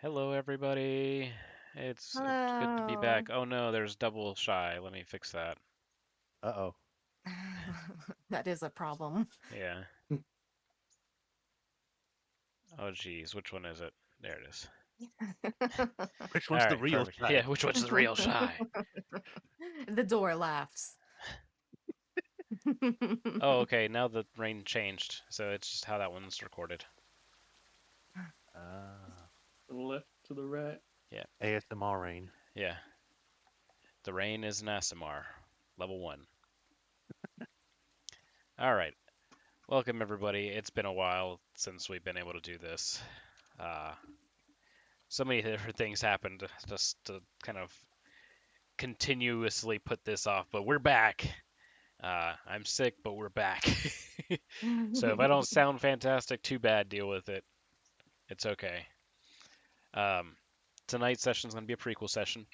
Hello, everybody. It's good to be Hello. back. Oh no, there's double shy. Let me fix that. Uh-oh. That is a problem. Yeah. Oh geez, which one is it? There it is. Which All one's the right, real perfect. shy? Yeah, which one's the real shy? The door laughs. Oh, okay. Now the rain changed, so it's just how that one's recorded. Ah. To the left, to the right. Yeah, ASMR rain. yeah. The rain is an ASMR, level 1. All right. Welcome everybody. It's been a while since we've been able to do this. Uh, so many different things happened just to kind of continuously put this off, but we're back. I'm sick, but we're back. So if I don't sound fantastic, too bad. Deal with it. It's okay. Um, tonight's session is going to be a prequel session.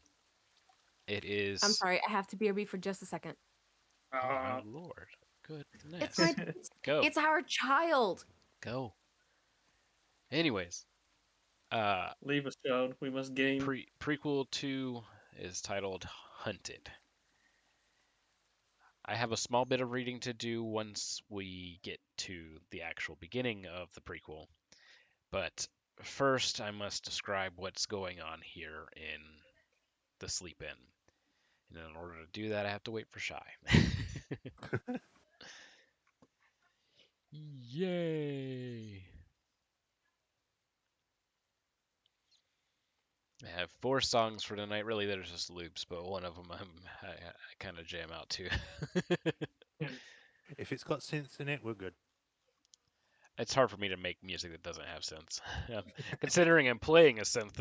It I'm is. sorry, I have to BRB for just a second. Oh my Ah. lord! It's Goodness. my Go, it's our child. go. Anyways, uh, Leave us, child. We must game. prequel 2 is titled Hunted. I have a small bit of reading to do once we get to the actual beginning of the prequel. But first, I must describe what's going on here in the sleep in. And in order to do that, I have to wait for Shy. Yay! I have 4 songs for tonight. Really, there's just loops, but one of them I kind of jam out to. If it's got synths in it, we're good. It's hard for me to make music that doesn't have synths. Considering I'm playing a synth.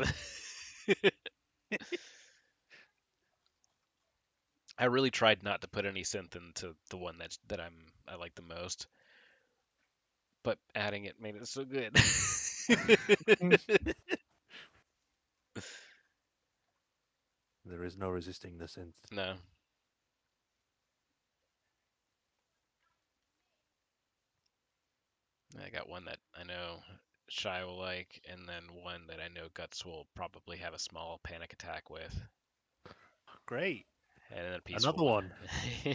I really tried not to put any synth into the one that I like the most, but adding it made it so good. There is no resisting the synth. No. I got one that I know Shy will like, and then one that I know Guts will probably have a small panic attack with, Great. and then a peaceful Another one. one.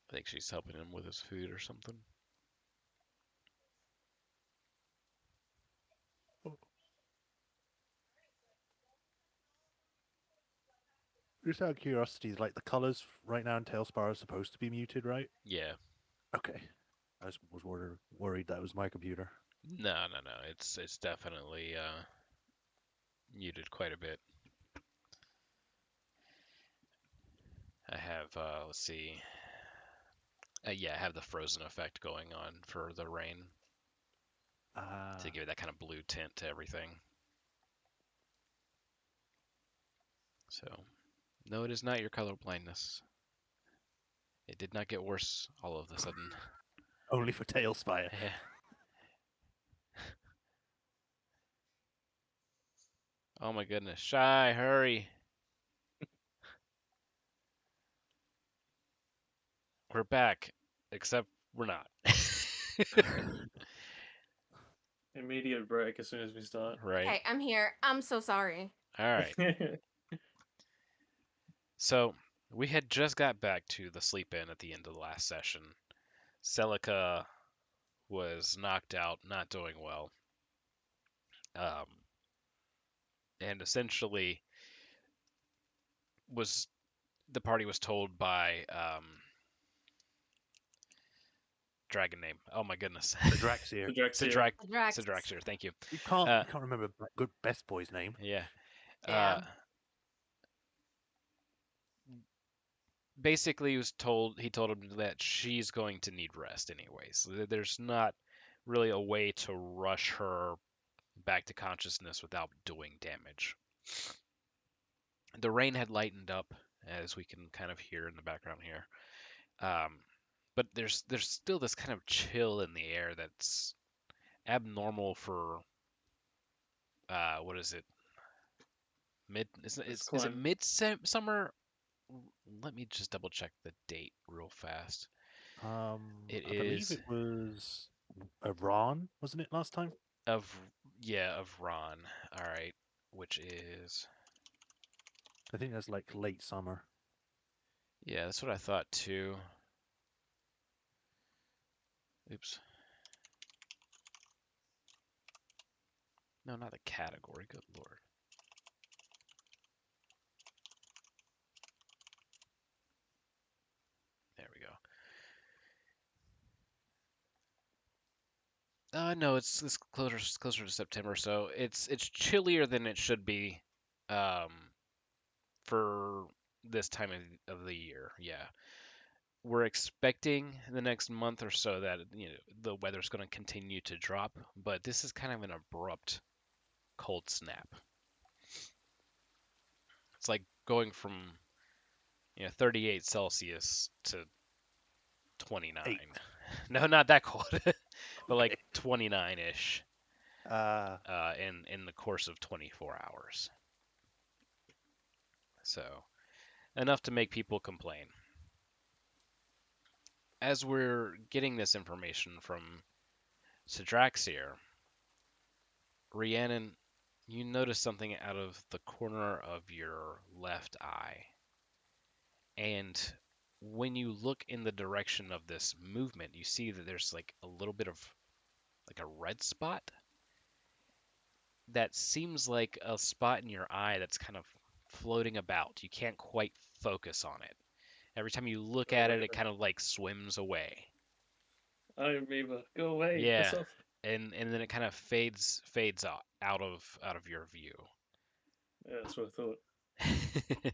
I think she's helping him with his food or something. Oh, just out of curiosity, like the colors right now in Tailspire are supposed to be muted, right? Yeah. Okay. I was worried that was my computer. No, no, no. It's definitely muted quite a bit. I have let's see. Yeah, I have the frozen effect going on for the rain to Ah. give it that kind of blue tint to everything. So, no, it is not your color blindness. It did not get worse all of a sudden. Only for Tailspire. Yeah. Oh my goodness. Shy, hurry. We're back. Except we're not. Immediate break as soon as we start. Right. Okay, I'm here. I'm so sorry. All right. So, we had just got back to the sleep in at the end of the last session. Celica was knocked out, not doing well. Um, and essentially was the party was told by dragon name. Oh my goodness. The Draxier. The Drexia. Sidrak Drax. Sidraxir, thank you. You can't Uh, you can't remember good best boy's name. yeah. Yeah. Basically he told him that she's going to need rest anyways. There's not really a way to rush her back to consciousness without doing damage. The rain had lightened up, as we can kind of hear in the background here. Um, but there's still this kind of chill in the air that's abnormal for what is it? Mid It's is it climb. mid summer? Let me just double check the date real fast. It I believe is it was Ron, wasn't it last time? Of Ron. All right, which is I think that's like late summer. yeah, that's what I thought too. Oops. No, not the category. Good lord. There we go. No, it's closer to September, so it's chillier than it should be, um, for this time of the year. Yeah, we're expecting the next month or so that the weather's going to continue to drop, but this is kind of an abrupt cold snap. It's like going from 38 Celsius to 29. 8. No, not that cold, but like Okay. 29-ish Uh, in the course of 24 hours. So enough to make people complain. As we're getting this information from Sidraxir, Rhiannon, you notice something out of the corner of your left eye. And when you look in the direction of this movement, you see that there's like a little bit of like a red spot that seems like a spot in your eye that's kind of floating about. You can't quite focus on it. Every time you look Oh, at it, wait, it kind of like swims away. I Amoeba, go away. I Yeah, suffer. and then it kind of fades out of your view. Yeah, that's what I thought.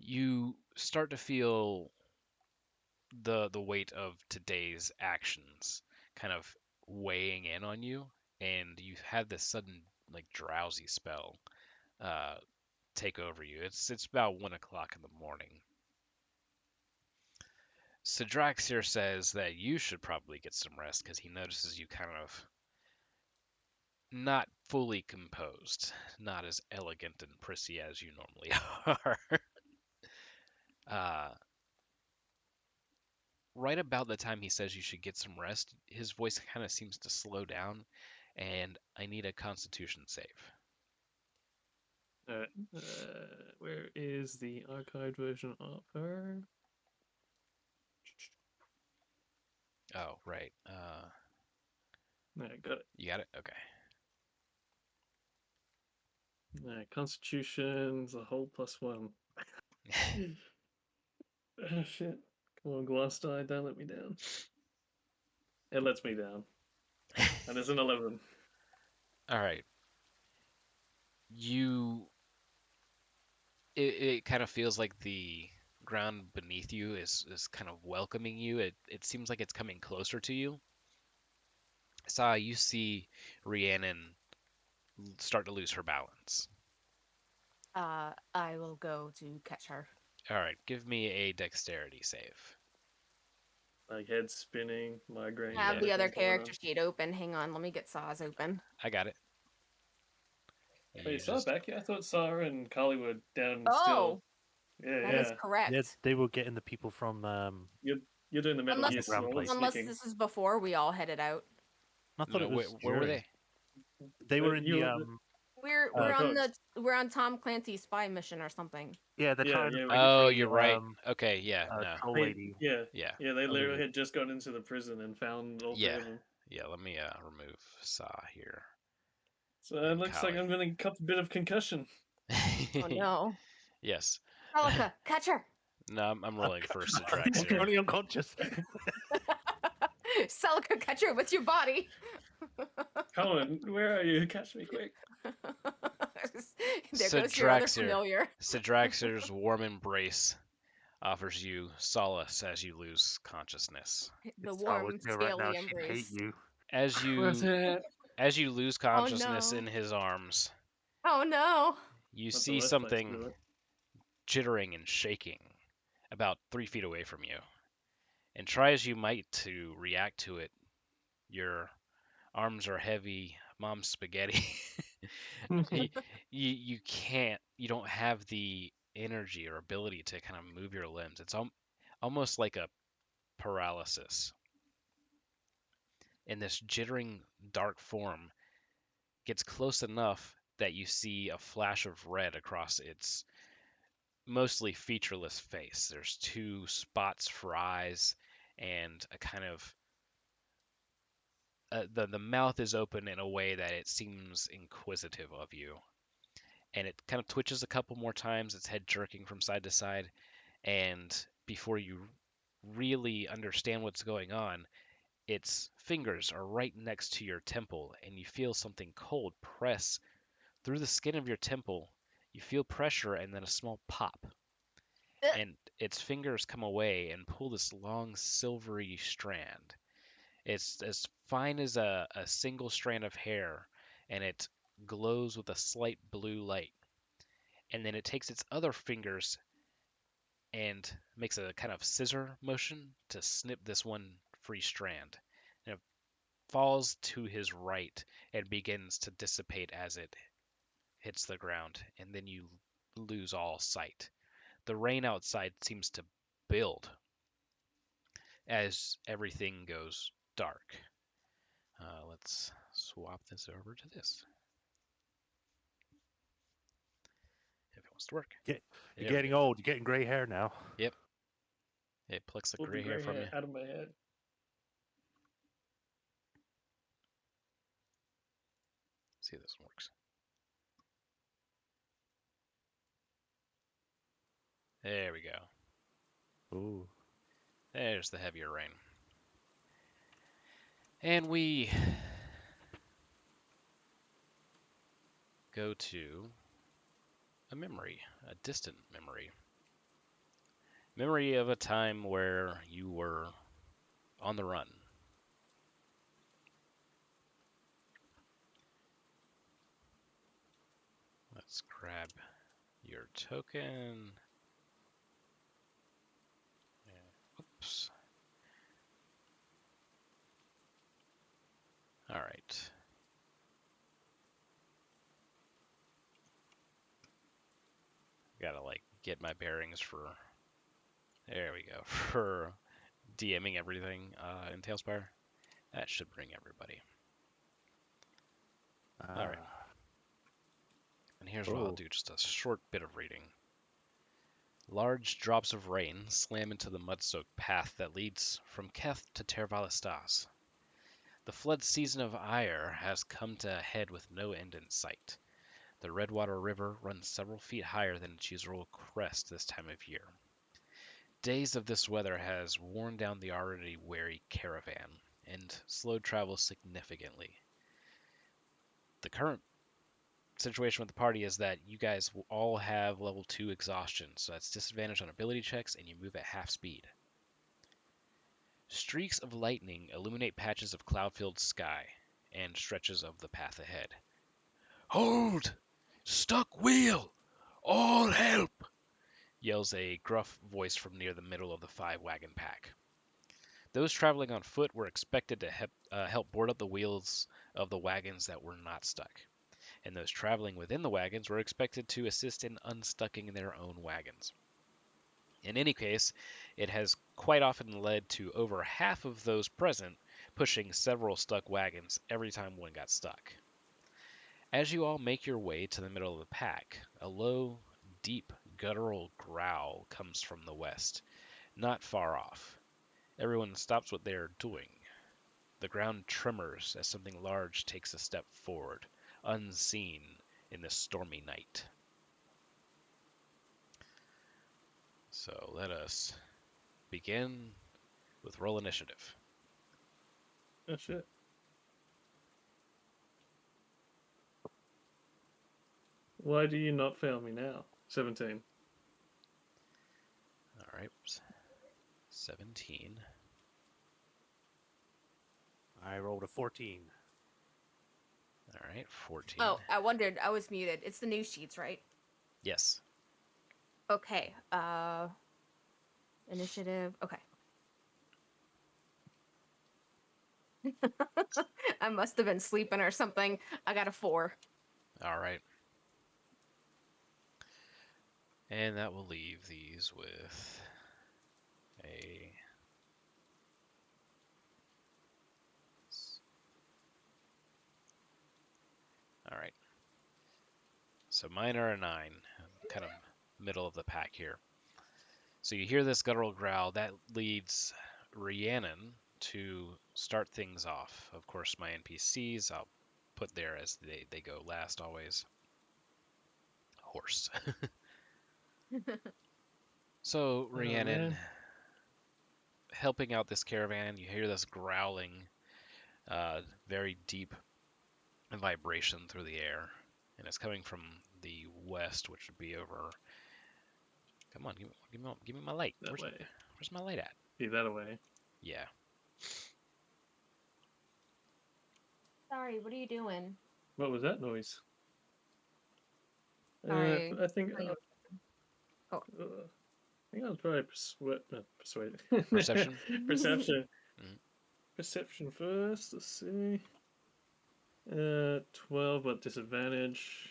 You start to feel the weight of today's actions kind of weighing in on you, and you have this sudden like drowsy spell uh, take over you. It's about 1 o'clock in the morning. Sidraxir says that you should probably get some rest because he notices you kind of not fully composed, not as elegant and prissy as you normally are. uh, right about the time he says you should get some rest, his voice kind of seems to slow down, and I need a Constitution save. Alright, where is the archived version of her? Oh, right. Got it. You got it? Okay. Constitution's a whole +1. Oh shit. Come on, glass die, don't let me down. It lets me down. And it's an 11. All right. You. It kind of feels like the ground beneath you is kind of welcoming you. It seems like it's coming closer to you. You see Rhiannon start to lose her balance. I will go to catch her. All right, give me a dexterity save. Like head spinning, migraine. I have the Yeah. other everything's going on. character sheet open. Hang on, let me get Saw's open. I got it. And you Wait, Saw just back here? I thought Sarah and Carly were down Oh, still. Yeah, that is yeah. correct. they were getting the people from. You're doing the Metal Gear Unless, Ground Solid place. unless sneaking. this is before we all headed out. I thought no, it was. where were during. they? They were in You- the. We're on Tom Clancy's spy mission or something. Yeah, they're Yeah, trying yeah, to we- fight Oh, the, you're right. Okay, yeah, no, troll They- lady. yeah, yeah, yeah. They Oh, literally yeah. had just gone into the prison and found all three Yeah. of them. yeah. Let me remove Saw here. So it And looks like Kali. I'm gonna cop a bit of concussion. Oh no. Yes. Celica, catch her! No, I'm rolling for He's Sidraxir. currently unconscious. Celica, catch her with your body! Colin, where are you? Catch me quick. There goes your other Sidraxir. familiar. Sidraxir's warm embrace offers you solace as you lose consciousness. The If Sarah was warm, here right now, scaly she'd hate embrace. you. As What's you it? as you lose consciousness no. in his arms, Oh no! you Not the see worst place to something do it. jittering and shaking about 3 feet away from you. And try as you might to react to it, your arms are heavy, mom's spaghetti. You can't, you don't have the energy or ability to kind of move your limbs. It's almost like a paralysis. and this jittering dark form gets close enough that you see a flash of red across its mostly featureless face. There's two spots for eyes and a kind of the mouth is open in a way that it seems inquisitive of you, and it kind of twitches a couple more times, its head jerking from side to side, and before you really understand what's going on, its fingers are right next to your temple, and you feel something cold press through the skin of your temple. You feel pressure and then a small pop, and its fingers come away and pull this long silvery strand. It's as fine as a single strand of hair, and it glows with a slight blue light. And then it takes its other fingers and makes a kind of scissor motion to snip this one free strand. And it falls to his right and begins to dissipate as it hits the ground, and then you lose all sight. The rain outside seems to build as everything goes dark. Let's swap this over to this if it wants to work. You're There we getting go. old. You're getting grey hair now. Yep. It plucks the Pulled the gray hair grey from hair you. out of my head. See if this one works. There we go. Ooh. There's the heavier rain. And we go to a memory, a distant memory. Memory of a time where you were on the run. Let's grab your token. Oops. All right. Gotta get my bearings for. There we go. For DMing everything in Tailspire. That should bring everybody. All right. And here's what I'll do, just a short bit of reading. Large drops of rain slam into the mud-soaked path that leads from Keth to Tervalistas. The flood season of Ire has come to a head with no end in sight. The Redwater River runs several feet higher than its usual crest this time of year. Days of this weather has worn down the already weary caravan and slowed travel significantly. The current situation with the party is that you guys will all have level 2 exhaustion, so that's disadvantage on ability checks, and you move at half speed. Streaks of lightning illuminate patches of cloud-filled sky and stretches of the path ahead. "Hold! Stuck wheel! All help!" yells a gruff voice from near the middle of the 5-wagon pack. Those traveling on foot were expected to help board up the wheels of the wagons that were not stuck, and those traveling within the wagons were expected to assist in unstucking their own wagons. In any case, it has quite often led to over half of those present pushing several stuck wagons every time one got stuck. As you all make your way to the middle of the pack, a low, deep, guttural growl comes from the west, not far off. Everyone stops what they are doing. The ground tremors as something large takes a step forward, unseen in the stormy night. So let us begin with roll initiative. Oh shit. Why do you not fail me now? 17. All right. 17. I rolled a 14. All right. 14. Oh, I wondered. I was muted. It's the news sheets, right? Yes. Okay. Initiative. Okay. I must have been sleeping or something. I got a 4. All right. And that will leave these with a So mine are a 9, kind of middle of the pack here. So you hear this guttural growl. That leads Rhiannon to start things off. Of course, my NPCs I'll put there as they go last always. Horse. So Rhiannon, man. helping out this caravan, you hear this growling, very deep vibration through the air, and it's coming from the west, which would be over. Come on, give me my light. That way. Where's my light at? Be that away. Yeah. Sorry, what are you doing? What was that noise? Sorry. I think. Oh. I think I was probably persuaded. Perception? Perception. Mhm. Perception first. Let's see. 12, but disadvantage.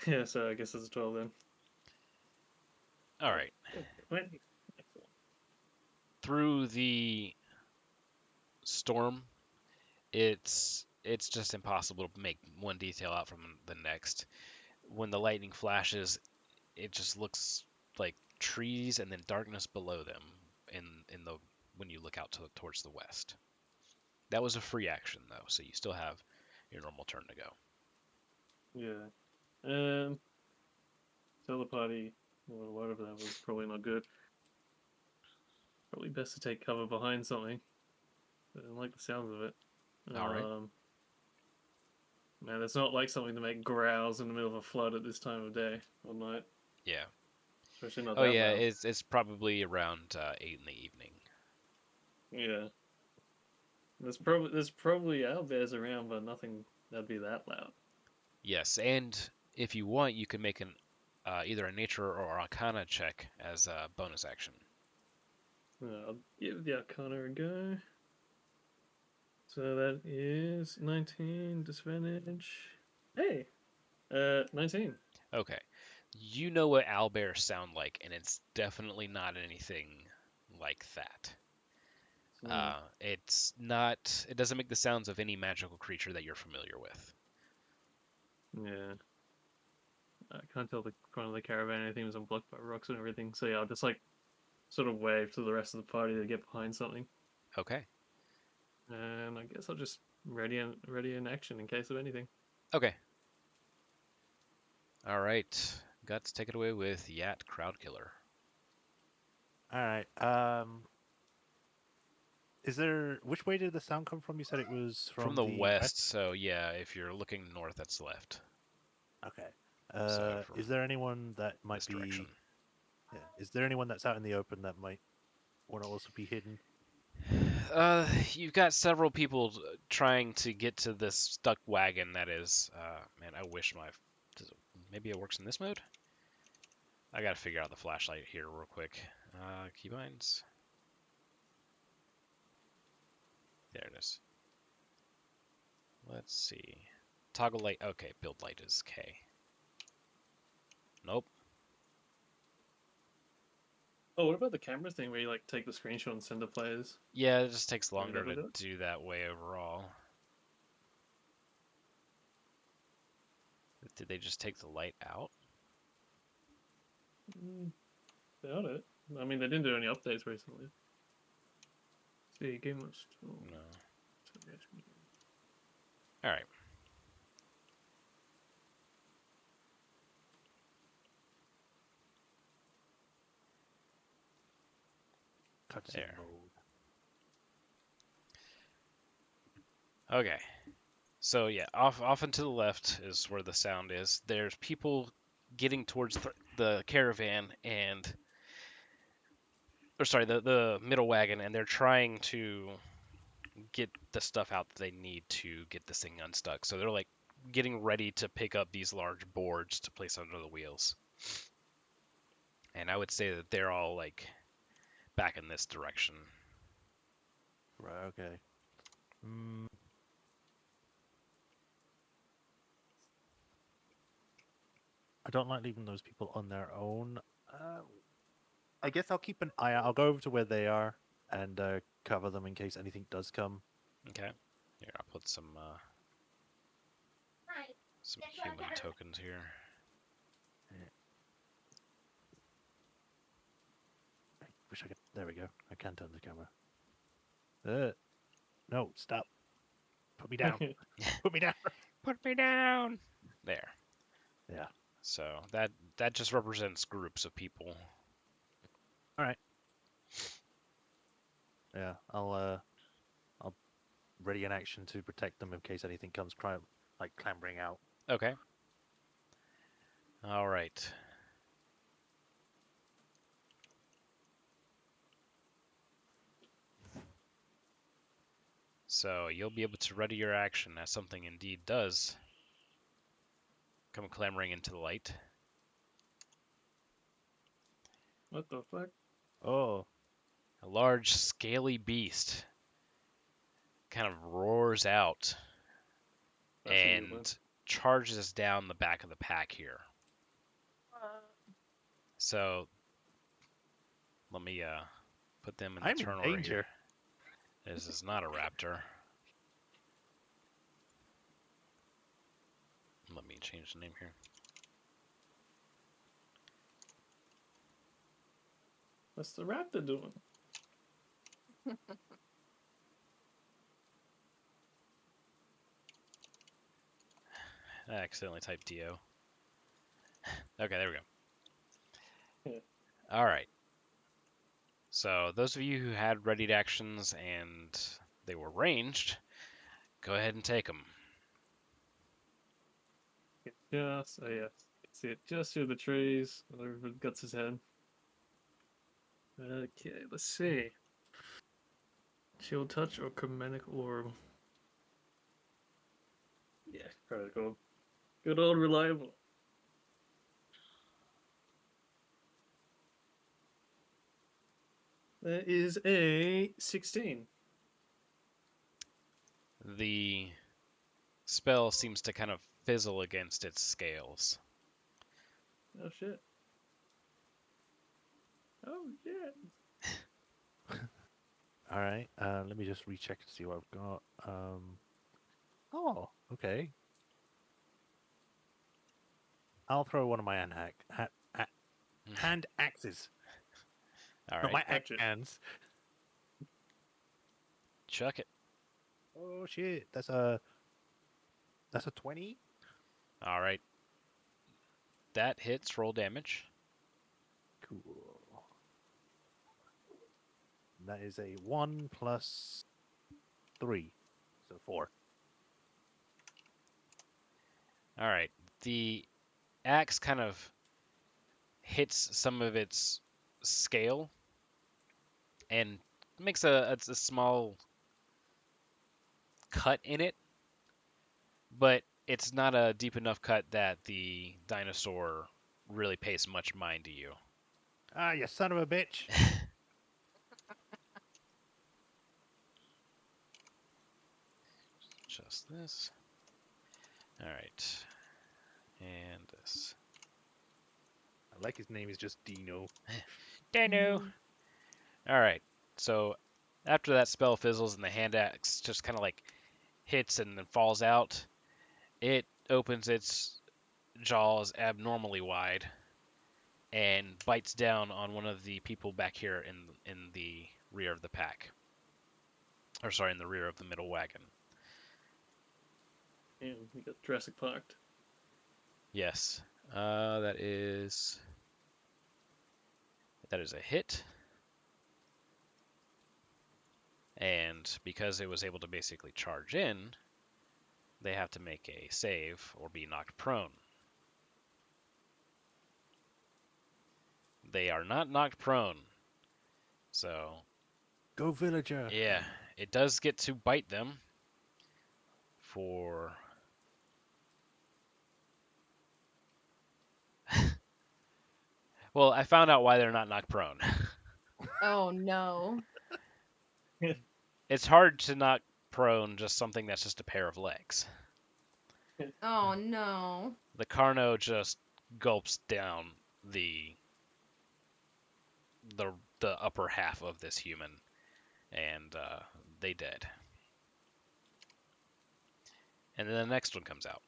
Yeah, so I guess it's a 12 then. All right. Excellent. Through the storm, it's just impossible to make one detail out from the next. When the lightning flashes, it just looks like trees and then darkness below them in the when you look out towards the west. That was a free action though, so you still have your normal turn to go. Yeah. Tell the party, or whatever that was, probably not good. Probably best to take cover behind something. I don't like the sounds of it. All right. Man, it's not like something to make growls in the middle of a flood at this time of day or night. Yeah. Especially not Oh that yeah, loud. it's probably around 8 in the evening. Yeah. There's probably owlbears around, but nothing that'd be that loud. Yes, and if you want, you can make an either a nature or arcana check as a bonus action. I'll give the Arcana a go. So that is 19 disadvantage. Hey, 19. Okay. You know what owlbears sound like, and it's definitely not anything like that. It's not. It doesn't make the sounds of any magical creature that you're familiar with. Yeah. I can't tell the front of the caravan anything was unblocked by rocks and everything. So yeah, I'll just like sort of wave to the rest of the party to get behind something. Okay. And I guess I'll just ready in action in case of anything. Okay. All right. Guts, take it away with Yat Crowd Killer. All right. Is there which way did the sound come from? You said it was From from the the west, so yeah, if you're looking north, that's left. Okay. So from Is there anyone that might this be? direction. Yeah. Is there anyone that's out in the open that might want to also be hidden? You've got several people trying to get to this stuck wagon that is, man, I wish maybe it works in this mode? I gotta figure out the flashlight here real quick. Keybinds. There it is. Let's see. Toggle light, okay, build light is K. Nope. Oh, what about the camera thing where you like take the screenshot and send to players? Yeah, it just takes Can you longer never to do it? do that way overall. Did they just take the light out? Doubt it. I mean, they didn't do any updates recently. See, game was. No. Alright. Cutscene There. mode. Okay. So yeah, off and to the left is where the sound is. There's people getting towards the caravan or sorry, the middle wagon, and they're trying to get the stuff out that they need to get this thing unstuck. So they're like getting ready to pick up these large boards to place under the wheels. And I would say that they're all like back in this direction. Right. Okay. I don't like leaving those people on their own. I guess I'll keep an eye out. I'll go over to where they are and cover them in case anything does come. Okay. Here, I'll put some Some human tokens here. I wish I could. There we go. I can turn the camera. No, stop. Put me down. Put me down. Put me down. There. Yeah. So that just represents groups of people. All right. Yeah, I'll ready an action to protect them in case anything comes clambering out. Okay. All right. So you'll be able to ready your action as something indeed does come clambering into the light. What the fuck? Oh, A large, scaly beast kind of roars out That's a good one. and charges down the back of the pack here. So let me put them in the I'm in turn order danger. here. This is not a raptor. Let me change the name here. What's the raptor doing? I accidentally typed DO. Okay, there we go. Yeah. All right. So those of you who had readied actions and they were ranged, go ahead and take them. Just, oh yes, see it just through the trees. Whatever guts his head. Okay, let's see. Shield touch or chromatic orb. Yeah, probably go. Good old reliable. That is a 16. The spell seems to kind of fizzle against its scales. Oh shit. Oh shit. all right. Let me just recheck to see what I've got. Oh, okay. I'll throw one of my hand axes. All Not right, my axe Gotcha. hands. chuck it. Oh shit! That's a 20. All right. That hits, roll damage. Cool. That is a 1 plus 3, so 4. All right. The axe kind of hits some of its scale and makes a small cut in it, but it's not a deep enough cut that the dinosaur really pays much mind to you. Ah, you son of a bitch! Just this. All right. And this. I like his name is just Dino. Dano. All right. So after that spell fizzles and the hand axe just kind of like hits and then falls out, it opens its jaws abnormally wide and bites down on one of the people back here in the rear of the pack. Or sorry, in the rear of the middle wagon. And we got Jurassic Parked. Yes. That is a hit. And because it was able to basically charge in, they have to make a save or be knocked prone. They are not knocked prone. So, Go villager! yeah, it does get to bite them for well, I found out why they're not knocked prone. Oh no. It's hard to knock prone just something that's just a pair of legs. Oh no. The Carno just gulps down the the upper half of this human, and they dead. And then the next one comes out.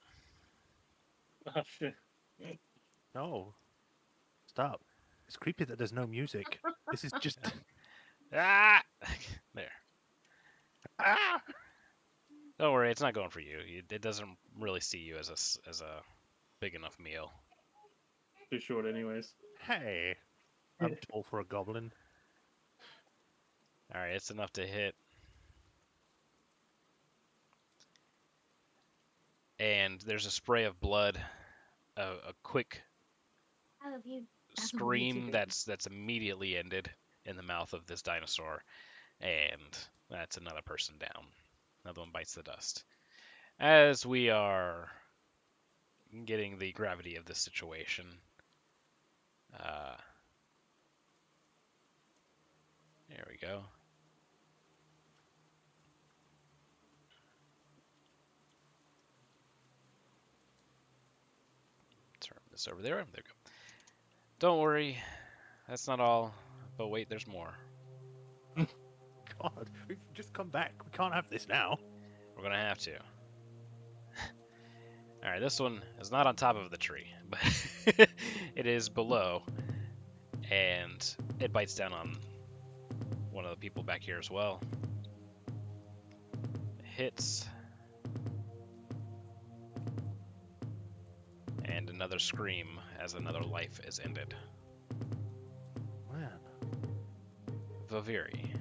Oh shit. No. Stop. It's creepy that there's no music. This is just. Ah! There. Ah! Don't worry, it's not going for you. It doesn't really see you as a big enough meal. Too short, anyways. Hey. I'm tall for a goblin. All right, it's enough to hit. And there's a spray of blood, a quick I love you. scream that's immediately ended in the mouth of this dinosaur, and that's another person down. Another one bites the dust. As we are getting the gravity of this situation, there we go. Turn this over there. There we go. Don't worry, that's not all. But wait, there's more. God, we've just come back. We can't have this now. We're gonna have to. All right, this one is not on top of the tree, but it is below, and it bites down on one of the people back here as well. Hits, and another scream as another life is ended. Man. Vaviri,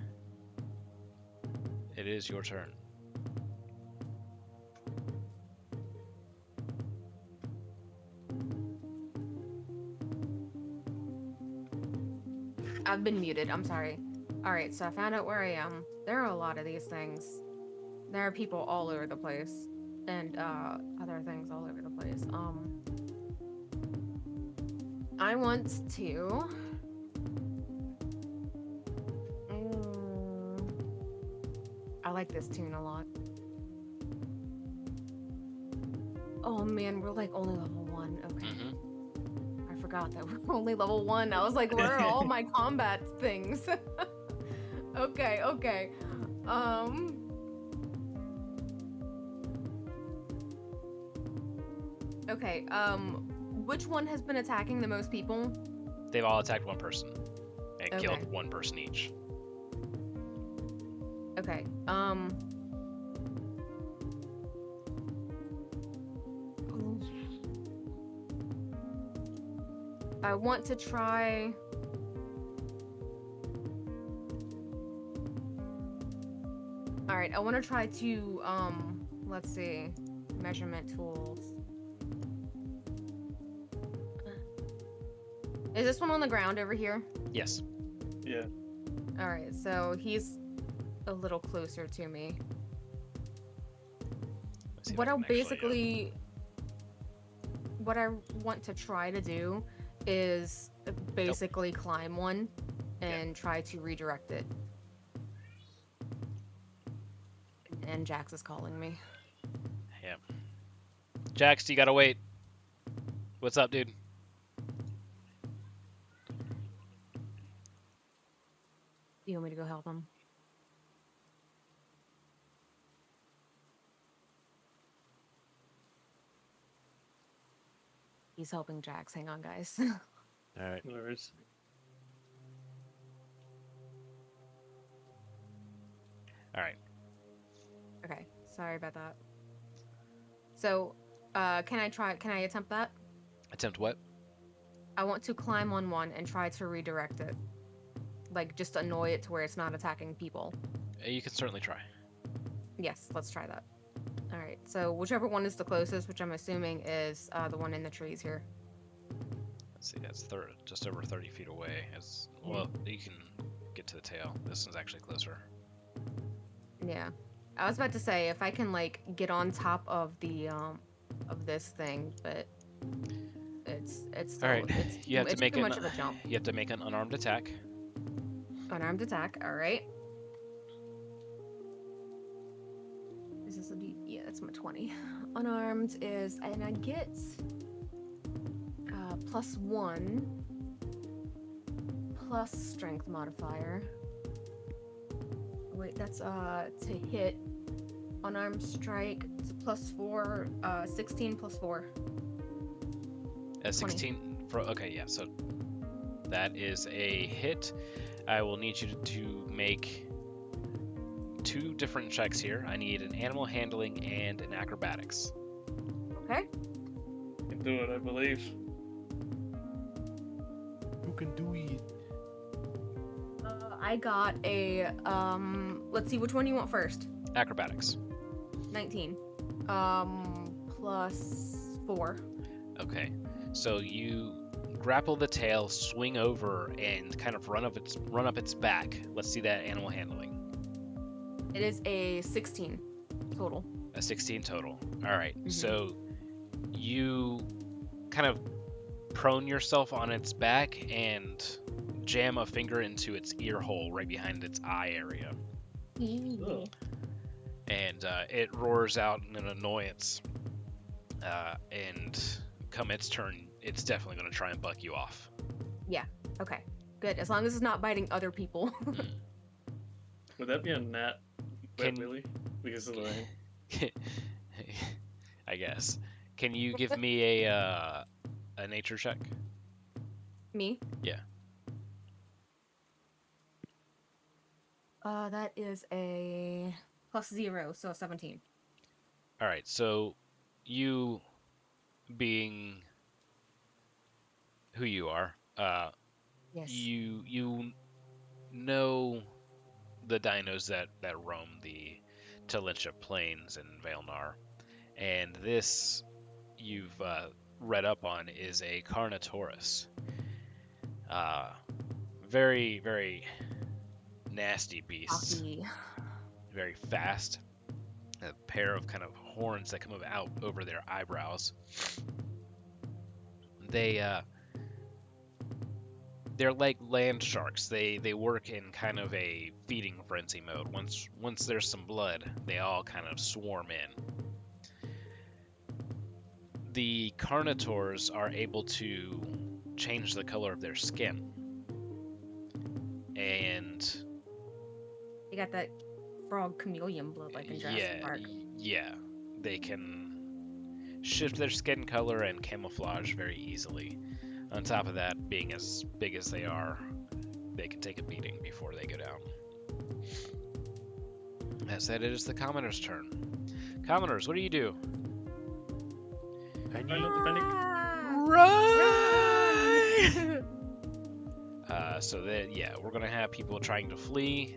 it is your turn. I've been muted. I'm sorry. All right, so I found out where I am. There are a lot of these things. There are people all over the place, and other things all over the place. I want to. I like this tune a lot. Oh man, we're like only level 1. Okay. Mm-hmm. I forgot that we're only level 1. I was like, where are all my combat things? Okay, okay. Okay, which one has been attacking the most people? They've all attacked one person and Okay. killed one person each. Okay, I want to try. All right, I want to try to, let's see, measurement tools. Is this one on the ground over here? Yes. Yeah. All right, so he's a little closer to me. Let's see if What I I'll can actually, basically, what I want to try to do is basically climb one and try to redirect it. And Jax is calling me. yeah. Jax, you gotta wait. What's up, dude? Do you want me to go help him? He's helping Jax. Hang on, guys. All right. No worries. All right. Okay, sorry about that. So, can I attempt that? Attempt what? I want to climb on one and try to redirect it. Like, just annoy it to where it's not attacking people. You can certainly try. Yes, let's try that. All right, so whichever one is the closest, which I'm assuming is the one in the trees here. Let's see, that's just over 30 feet away. Well, you can get to the tail. This one's actually closer. Yeah. I was about to say, if I can, like, get on top of the, of this thing, but it's still, All right, you have to it's make too much of a jump. You have to make an unarmed attack. Unarmed attack, alright. Is this a D? Yeah, that's my 20. Unarmed is, and I get +1 plus strength modifier. Wait, that's to hit. Unarmed strike, it's +4, 16 +4. A 16 for okay, yeah. So that is a hit. I will need you to make 2 different checks here. I need an animal handling and an acrobatics. Okay. Can do it, I believe. You can do it. I got a let's see, which one do you want first? Acrobatics. 19. Plus 4. Okay. So you grapple the tail, swing over, and kind of run up its back. Let's see that animal handling. It is a 16 total. A 16 total. All right. Mhm. So you kind of prone yourself on its back and jam a finger into its ear hole right behind its eye area. Ugh. And it roars out in an annoyance. And come its turn, it's definitely going to try and buck you off. Okay. Good. As long as it's not biting other people. Would that be a nat wet Can- willy? Because of the rain. I guess. Can you give me a nature check? Me? Yeah. That is a plus 0, so 17. All right. So you, being who you are, Yes. you know the dinos that roam the Talintia Plains and Vailnar, and this you've read up on is a Carnotaurus. Very, very nasty beasts. Cocky. Very fast. A pair of kind of horns that come out over their eyebrows. They're like land sharks. They work in kind of a feeding frenzy mode. Once there's some blood, they all kind of swarm in. The Carnotaurs are able to change the color of their skin. And They got that frog chameleon blood like in Jurassic Park. yeah, they can shift their skin color and camouflage very easily. On top of that, being as big as they are, they can take a beating before they go down. That said, it is the commoner's turn. Commoners, what do you do? Can Try you? not to panic. Run! So that we're gonna have people trying to flee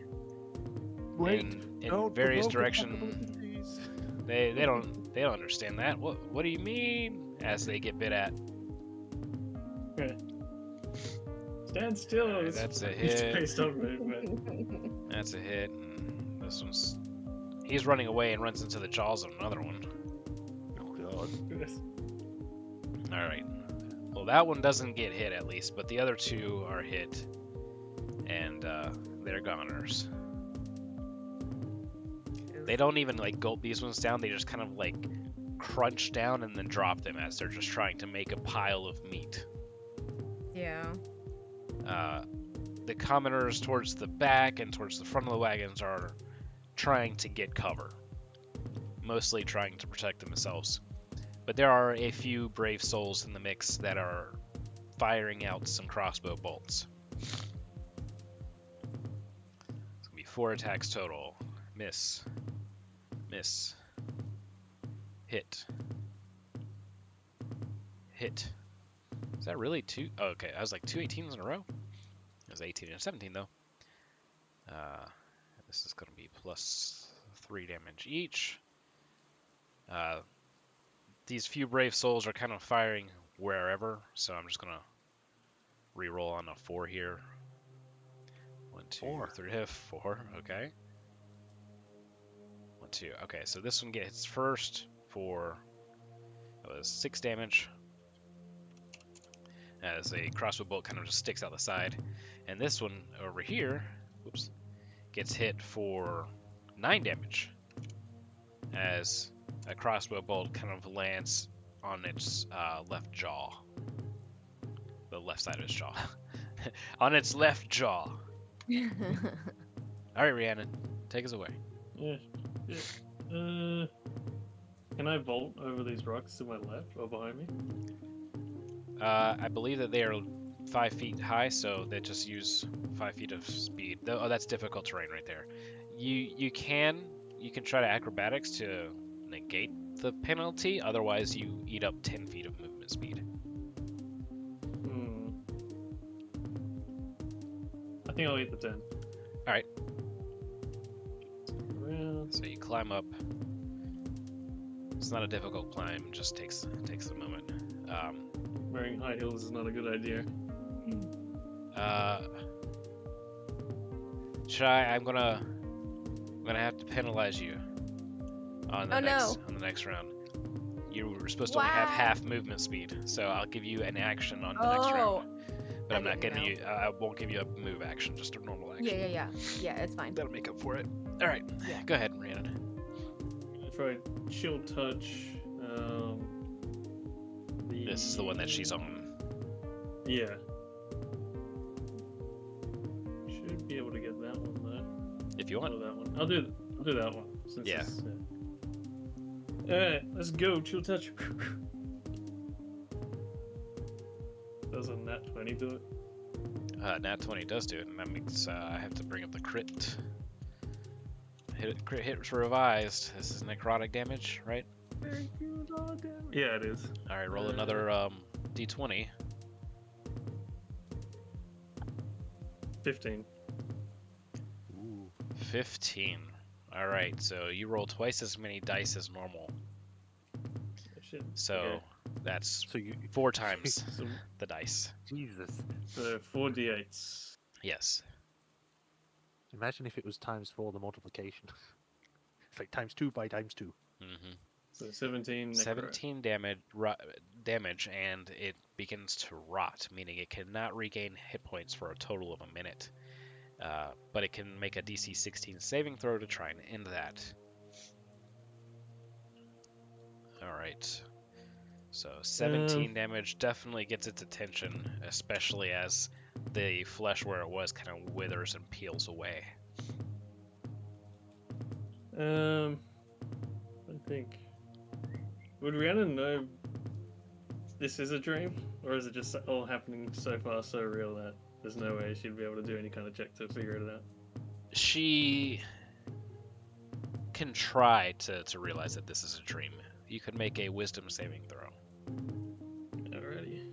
in Don't various provoke directions. please. They don't understand that. What do you mean? As they get bit at. Stand still. Alright, it's- that's a it's hit. based on movement. That's a hit. And this one's. He's running away and runs into the jaws of another one. Oh god. All right. Well, that one doesn't get hit at least, but the other 2 are hit, and they're goners. They don't even like gulp these ones down. They just kind of like crunch down and then drop them as they're just trying to make a pile of meat. Yeah. The commoners towards the back and towards the front of the wagons are trying to get cover, mostly trying to protect themselves. But there are a few brave souls in the mix that are firing out some crossbow bolts. It's gonna be 4 attacks total. Miss. Miss. Hit. Hit. Is that really 2? Oh, okay, I was like 2 18s in a row. It was 18 and 17 though. This is gonna be plus 3 damage each. These few brave souls are kind of firing wherever, so I'm just gonna reroll on a 4 here. 1, 2, 4. 3, 4. Okay. 1, 2. Okay, so this one gets first for that was 6 damage. As a crossbow bolt kind of just sticks out the side, and this one over here, whoops, gets hit for 9 damage. As a crossbow bolt kind of lands on its left jaw. The left side of its jaw. On its left jaw. Alright, Rhiannon, take us away. Yeah. Can I vault over these rocks to my left or behind me? I believe that they are 5 feet high, so they just use 5 feet of speed. Oh, that's difficult terrain right there. You can try to acrobatics to negate the penalty. Otherwise, you eat up 10 feet of movement speed. Hmm. I think I'll eat the 10. All right. Around. So you climb up. It's not a difficult climb. It just takes a moment. Wearing high heels is not a good idea. I'm gonna have to penalize you on the Oh, next no. on the next round. You were supposed to only have Wow. half movement speed, so I'll give you an action on the next Oh. round. But I I'm not didn't giving know. you. I won't give you a move action, just a normal action. Yeah. Yeah, it's fine. That'll make up for it. All right. Yeah. Go ahead, Rhiannon. If I chill touch, This is the one that she's on. Yeah. Should be able to get that one though. If you Or want. that one. I'll do that one. Since Yeah. it's, Alright, let's go. Chill touch. Doesn't nat 20 do it? Nat 20 does do it, and that means I have to bring up the crit. Crit hit revised. This is necrotic damage, right? Yeah, it is. All right, roll another d20. 15. Ooh. 15. All right, so you roll twice as many dice as normal. Oh, shit. So Okay. that's So you 4 times So, the dice. Jesus. so 4d8s. Yes. Imagine if it was times 4 the multiplication. It's like times 2 by times 2. hmm So 17 necro. 17 damage, and it begins to rot, meaning it cannot regain hit points for a total of a minute. But it can make a DC 16 saving throw to try and end that. All right. So 17 damage definitely gets its attention, especially as the flesh where it was kind of withers and peels away. I think. Would Rhiannon know this is a dream? Or is it just all happening so far, so real that there's no way she'd be able to do any kind of check to figure it out? She can try to realize that this is a dream. You could make a wisdom saving throw. Alrighty.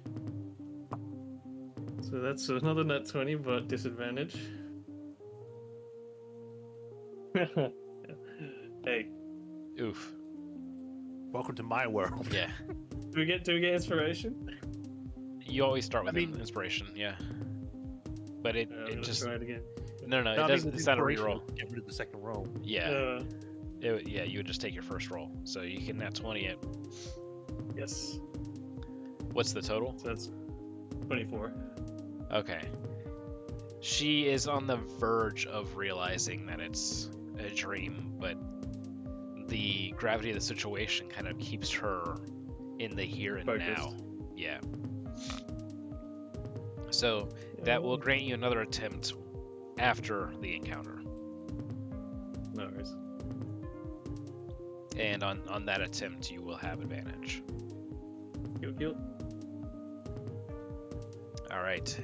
So that's another nat 20, but disadvantage. Hey, Oof. Welcome to my world. Yeah. do we get You inspiration? always start with I mean- inspiration, yeah. But it I'm gonna just try it again. no, No, it I mean, doesn't. with It's not a inspiration, reroll. Get rid of the second roll. Yeah. Yeah, you would just take your first roll. So you can nat 20 it. Yes. What's the total? So that's 24. Okay. She is on the verge of realizing that it's a dream, but the gravity of the situation kind of keeps her in the here and now. Focused. Yeah. So that will grant you another attempt after the encounter. No worries. And on that attempt, you will have advantage. Heal. All right,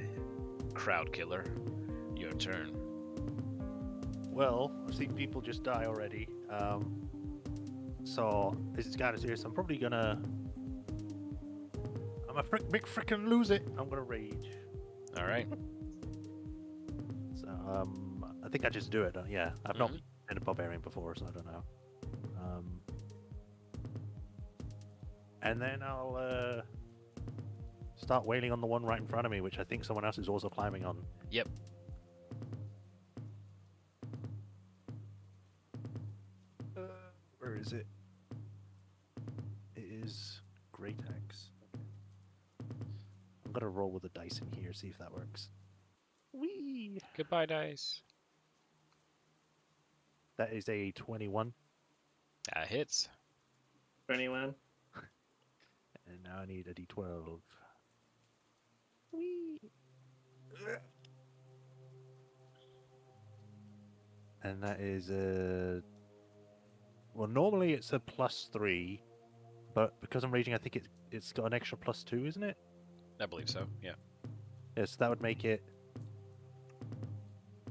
crowd killer, your turn. Well, I've seen people just die already. So this is kind of serious. I'm probably gonna. I'm a big frickin' lose it. I'm gonna rage. All right. So I think I just do it. Yeah, I've not been a barbarian before, so I don't know. And then I'll start wailing on the one right in front of me, which I think someone else is also climbing on. Yep. Where is it? It is Great Axe. I'm gonna roll with the dice in here, see if that works. Whee! Goodbye, dice. That is a 21, That hits. 21. and now I need a d12. Whee! And that is a. Well, normally it's a +3, but because I'm raging, I think it's got an extra +2, isn't it? I believe so. Yeah. Yes, that would make it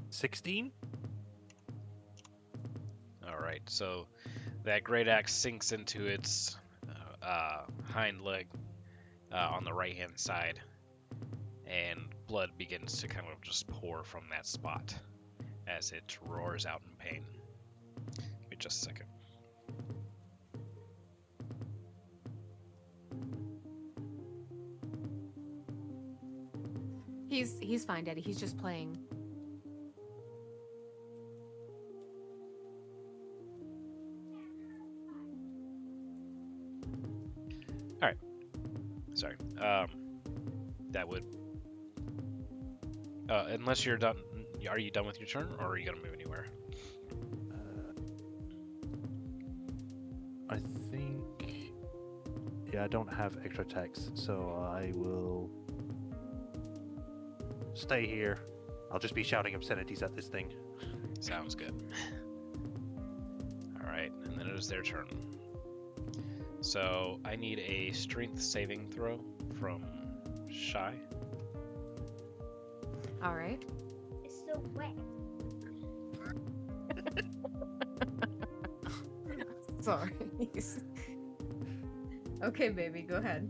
16. All right. So that great axe sinks into its hind leg on the right hand side, and blood begins to kind of just pour from that spot as it roars out in pain. Give me just a second. He's fine, Daddy. He's just playing. Sorry. That would. Unless you're done. Are you done with your turn, or are you gonna move anywhere? I think. Yeah, I don't have extra attacks, so I will stay here. I'll just be shouting obscenities at this thing. Sounds good. All right, and then it is their turn. So I need a strength saving throw from Shy. All right. It's so wet. Sorry. Okay, baby, go ahead.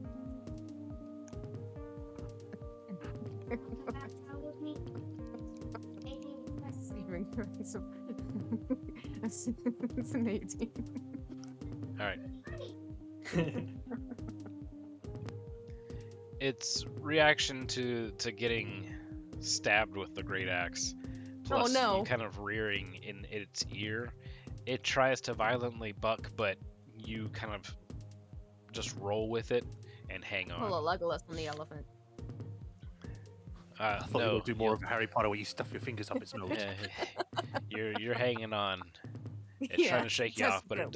That's how with me. Saving throws of- It's an 18. All right. Its reaction to getting stabbed with the great axe, plus no. you kind of rearing in its ear, it tries to violently buck, but you kind of just roll with it and hang on. Pull a Legolas on the elephant. I thought you No, would do more of a Harry Potter where you stuff your fingers up its nose. you're hanging on. It's trying to shake you off, but it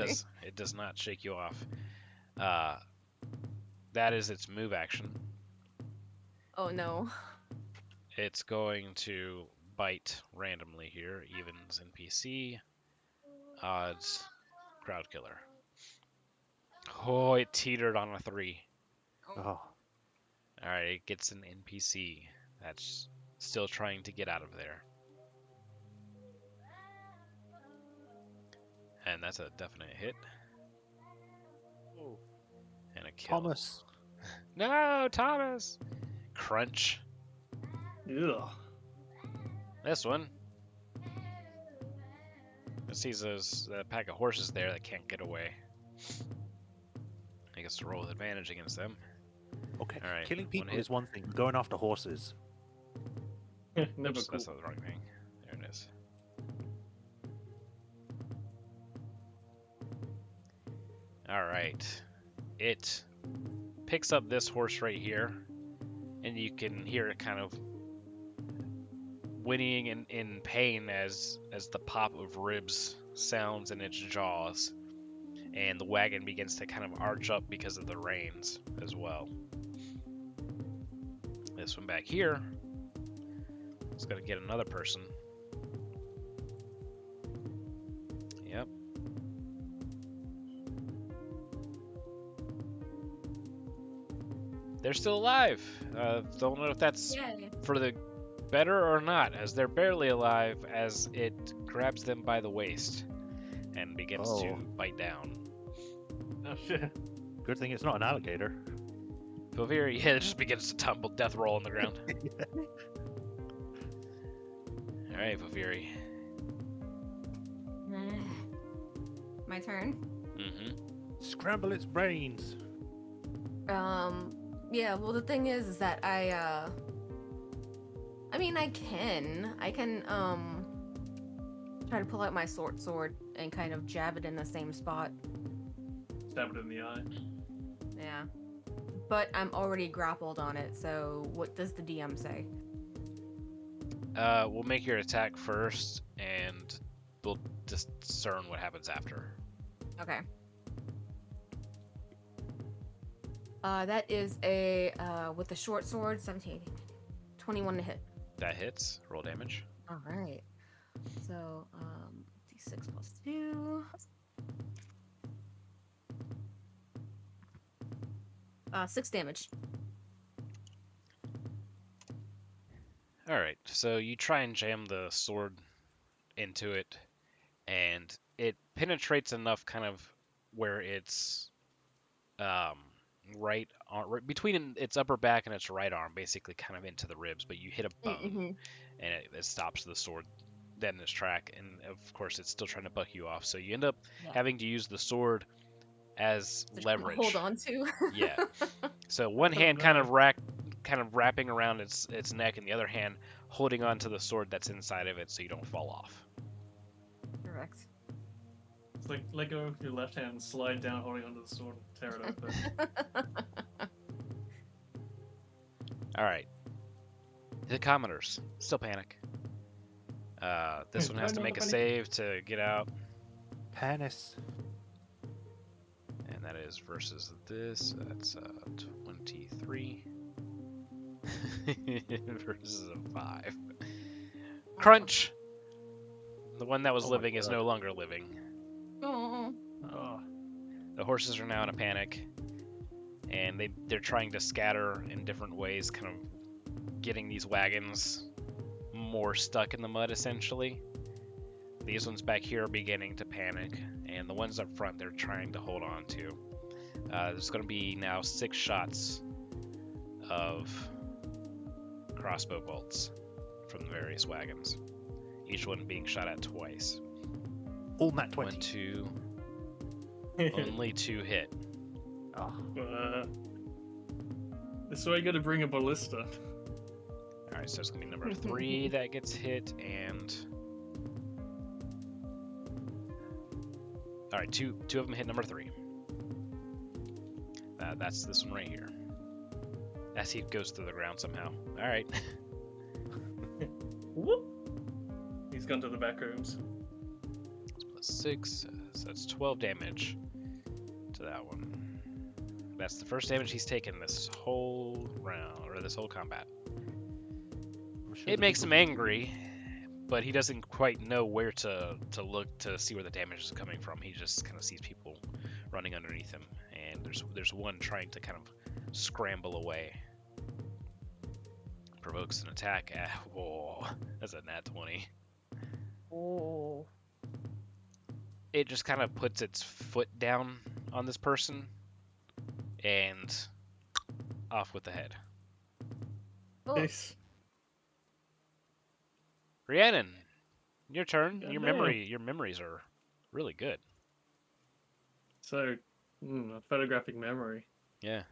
does not shake you off. That is its move action. Oh no. It's going to bite randomly here. Evens NPC. Odds. Crowd killer. Oh, it teetered on a 3. Oh, Alright, it gets an NPC that's still trying to get out of there. And that's a definite hit. And a kill. Thomas. No, Thomas! Crunch. Ugh. This one. It sees a pack of horses there that can't get away. He gets to roll with advantage against them. Okay, All right, killing one people hit. is one thing. Going after horses. Never Oops, cool. that's not the wrong thing. There it is. All right. It picks up this horse right here, and you can hear it kind of whinnying in pain as the pop of ribs sounds in its jaws, and the wagon begins to kind of arch up because of the reins as well. This one back here is going to get another person. Yep. They're still alive. Don't know if that's Yay. for the better or not, as they're barely alive as it grabs them by the waist and begins to Oh. bite down. Oh shit. Good thing it's not an alligator. Poviri, yeah, it just begins to tumble, death roll on the ground. Alright, Poviri. My turn. Mm-hmm. Scramble its brains. Yeah, well the thing is that I mean I can try to pull out my sword and kind of jab it in the same spot. Stab it in the eye. Yeah. But I'm already grappled on it, so what does the DM say? We'll make your attack first, and we'll discern what happens after. Okay. That is a with the short sword, 17, 21 to hit. That hits. Roll damage. All right. So, d6 plus 2. 6 damage. All right, so you try and jam the sword into it, and it penetrates enough, kind of where it's um, right between its upper back and its right arm, basically kind of into the ribs. But you hit a bone, Mm-hmm. and it stops the sword dead in its track. And of course, it's still trying to buck you off. So you end up Yeah. having to use the sword as leverage. Hold on to. Yeah. So one Oh, hand kind no. of wrapping around its neck, and the other hand holding onto the sword that's inside of it, so you don't fall off. Correct. It's like let go of your left hand and slide down holding onto the sword and tear it open. All right. The commoners still panic. This one has to Run, make a buddy. save to get out, Panis. and that is versus this. That's 23 versus a 5. Crunch. The one that was Oh my living is God. no longer living. Oh. Oh, The horses are now in a panic, and they're trying to scatter in different ways, kind of getting these wagons more stuck in the mud, essentially. These ones back here are beginning to panic, and the ones up front they're trying to hold on to. There's going to be now 6 shots of crossbow bolts from the various wagons, each one being shot at twice. All nat 1, 20. 2, only 2 hit. Oh. this is why you got to bring a ballista. All right, so it's gonna be number 3 that gets hit, and all right, two of them hit number 3. That's this one right here. As he goes through the ground somehow. All right, Whoop. He's gone to the back rooms. it's +6, so that's 12 damage to that one. That's the first damage he's taken this whole round, or this whole combat. I'm sure It the makes him people- angry, but he doesn't quite know where to look to see where the damage is coming from. He just kind of sees people running underneath him, and there's one trying to kind of scramble away. Provokes an attack. Whoa, that's a nat 20. Oh. It just kind of puts its foot down on this person, and off with the head. Oh. Nice. Rhiannon, your turn. God Your damn. your memories are really good. So, a photographic memory. Yeah.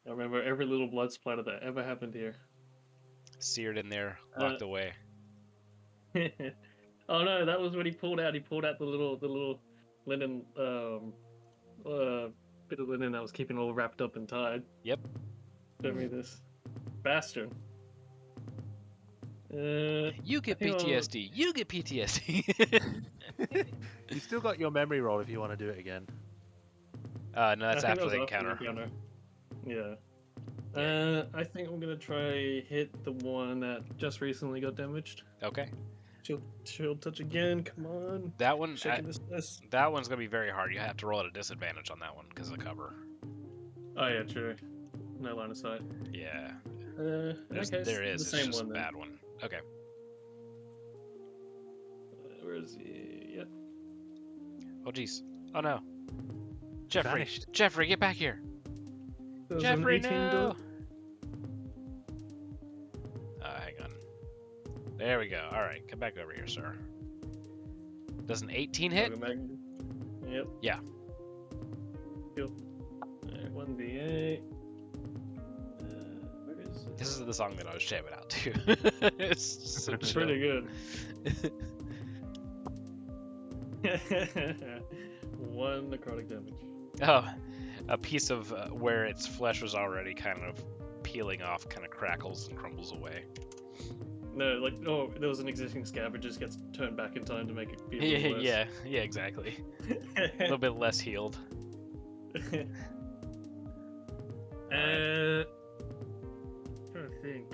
I remember every little blood splatter that ever happened here. Seared in there, locked away. Oh no, that was what he pulled out. He pulled out the little linen bit of linen that was keeping all wrapped up and tied. Yep. Show me this bastard. You get I think I'll- PTSD. You get PTSD. You still got your memory roll if you want to do it again. No, that's I think that after was the encounter. Yeah. I think I'm gonna try hit the one that just recently got damaged. Okay. Shield touch again. Come on. That one, Shaking this. that one's gonna be very hard. You have to roll at a disadvantage on that one because of the cover. Oh yeah, true. No line of sight. Yeah. Okay, There is. the It's same just one a then. bad one. Okay. Where is he? Yep. Oh jeez. Oh no. Jeffrey. Vanished. Jeffrey, get back here. That was an Jeffrey, 18 no. Hang on. There we go. All right, come back over here, sir. Does an 18 hit? Yep. Yeah. Cool. Alright, 1d8. Where is it? This is the song that I was jamming out to. It's so It's chill. pretty good. 1 necrotic damage. Oh, a piece of where its flesh was already kind of peeling off, kind of crackles and crumbles away. No, like, oh, there was an existing scab, it just gets turned back in time to make it be a little worse. Yeah, exactly. A little bit less healed. Trying to think.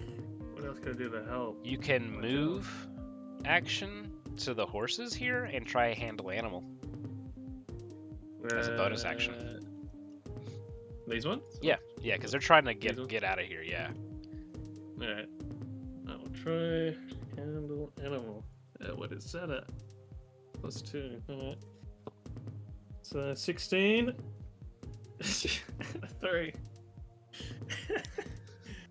What else can I do to help? You can move action to the horses here and try a handle animal. As a bonus action. These ones? Yeah, because they're trying to These ones? get out of here. Yeah. Alright. try handle animal. What is that at? +2. Alright. So 16. 3.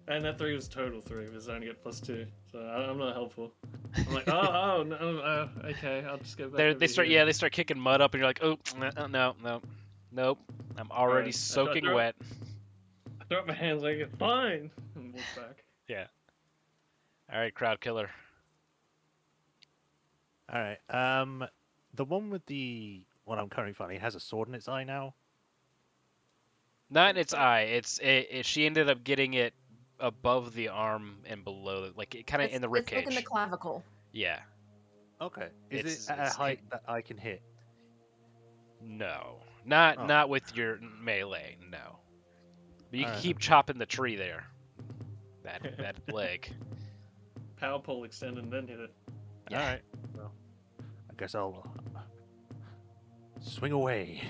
And that 3 was total 3, because I only get +2. So I'm not helpful. I'm like, oh no, okay, I'll just go back. They over start here. they start kicking mud up, and you're like, oh no, nope. I'm already Alright, soaking wet. I throw up my hands like, fine, and walk back. Yeah. All right, crowd killer. All right. The one with the one I'm currently fighting has a sword in its eye now. Not in its eye. She ended up getting it above the arm and below, like kind of in the rib It's like in the cage. clavicle. Yeah. Okay. Is It's it at a it's height that I can hit? No, Oh. not with your melee. No. But you can Alright. keep chopping the tree there. That leg. Power pole extend and then hit it. Yeah. All right. Well, I guess I'll swing away.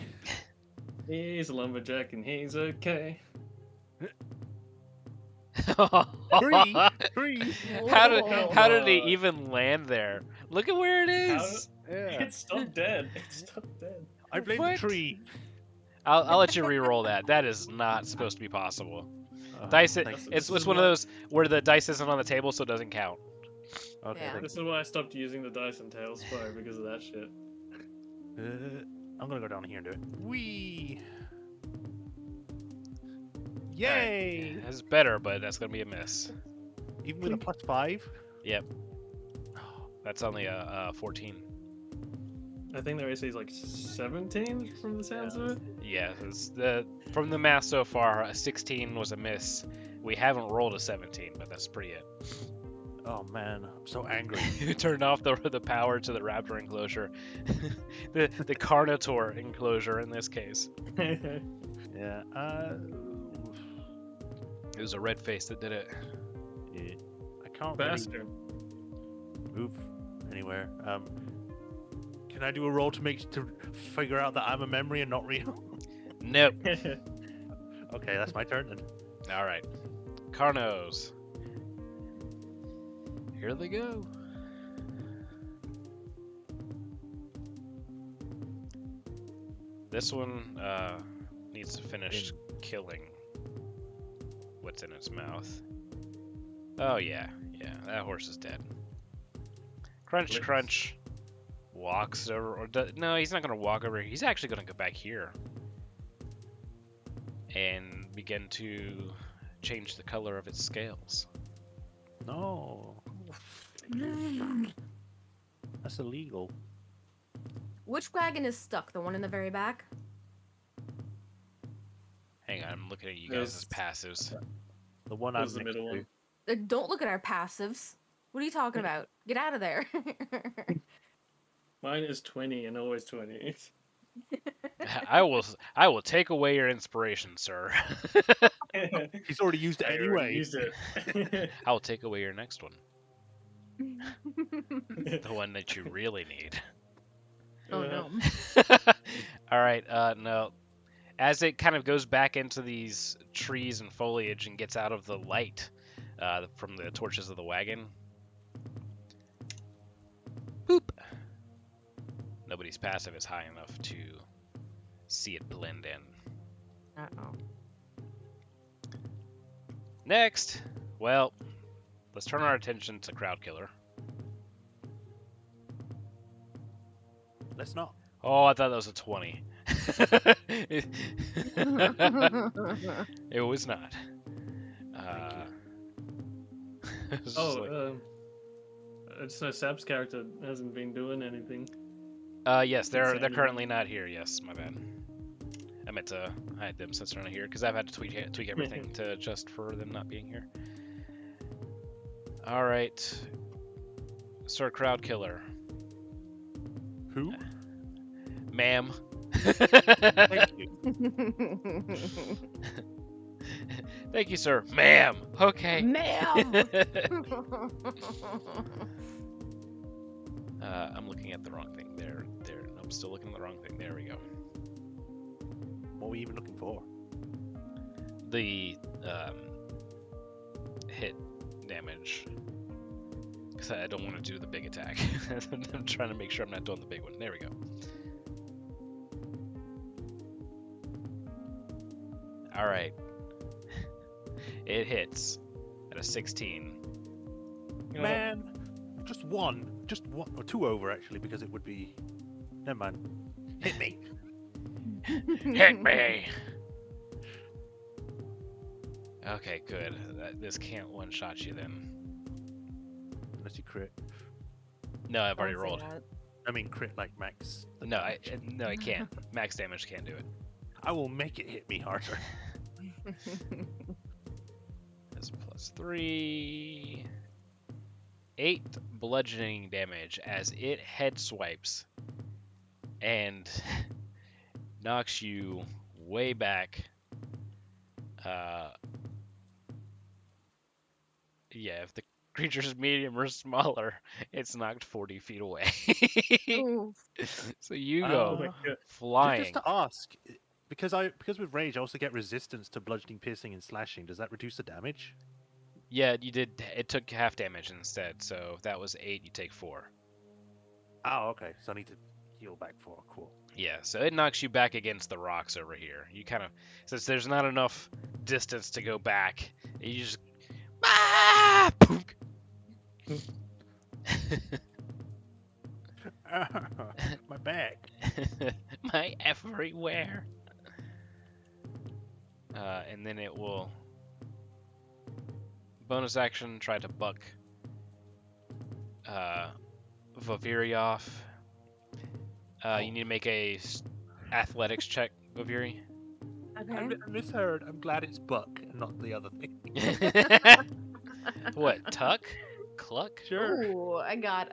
He's a lumberjack and he's okay. Tree. How did he on. even land there? Look at where it How- is. Yeah. It's stopped dead. It's stopped dead. I blame What? the tree. I'll let you re-roll that. That is not supposed to be possible. Dice it. Thank you. It's This is one of why- those where the dice isn't on the table, so it doesn't count. Okay. Yeah. thank This is why I stopped using the dice in Tales 5 because of that shit. you. I'm gonna go down here and do it. Wee. Yay! That's better, but that's gonna be a miss. Even with a +5. Yep. That's only a 14. I think their AC is like 17 from the sounds of it. Yeah, from the math so far, a 16 was a miss. We haven't rolled a 17, but that's pretty it. Oh man, I'm so angry. You turned off the power to the raptor enclosure, the Carnotaur enclosure in this case. Yeah. It was a red face that did it. Yeah. I can't really Bastard. move anywhere. Can I do a roll to figure out that I'm a memory and not real? Nope. Okay, that's my turn then. All right, Carnos. Here they go. This one needs to finish killing what's in its mouth. Oh yeah, that horse is dead. Crunch, Licks. crunch. Walks over, no, he's not gonna walk over here. He's actually gonna go back here and begin to change the color of its scales. No. That's illegal. Which wagon is stuck? The one in the very back? Hang on, I'm looking at you Yes. guys' passives. The one That I'm was the next middle to. one. Don't look at our passives. What are you talking about? Get out of there. Mine is 20 and always 20. I will take away your inspiration, sir. He's already used it I already anyway. used it. I will take away your next one, the one that you really need. Oh no. All right, no. As it kind of goes back into these trees and foliage and gets out of the light from the torches of the wagon, boop. Nobody's passive is high enough to see it blend in. Uh-oh. Next, well, let's turn our attention to Crowd Killer. Let's not. Oh, I thought that was a 20. It was not. It was just like- I just know Sab's character hasn't been doing anything. yes, they're Insanity. currently not here. Yes, my bad. I meant to hide them since they're not here because I've had to tweak everything to adjust for them not being here. All right, Sir Crowd Killer, Who? ma'am. Thank you. Thank you, sir, ma'am. Okay. Ma'am! I'm looking at the wrong thing. There. I'm still looking at the wrong thing. There we go. What were you even looking for? The hit damage. Because I don't want to do the big attack. I'm trying to make sure I'm not doing the big one. There we go. All right. It hits at a 16. Man, just one, or two over actually, because it would be. Never mind. Hit me. Hit me! Okay, good. This can't one-shot you then. Unless you crit. No, I've already Don't say rolled. that. I mean, crit like max. the No, I damage. can't. Max damage can't do it. I will make it hit me harder. That's +3. 8 bludgeoning damage as it head swipes and knocks you way back. Yeah, if the creature's medium or smaller, it's knocked 40 feet away. Ooh. So you Oh go my God. flying. Just to ask, because with rage I also get resistance to bludgeoning, piercing, and slashing. Does that reduce the damage? Yeah, you did. It took half damage instead. So if that was 8, you take 4. Oh, okay. So I need to heal back 4. Cool. Yeah, so it knocks you back against the rocks over here. You kind of, since there's not enough distance to go back, you just Pook! My back. My everywhere. And then it will bonus action try to buck Vaviri off. You need to make a athletics check, Vaviri. Okay. I misheard. I'm glad it's Buck and not the other thing. What, tuck? Cluck? Sure. Ooh, I got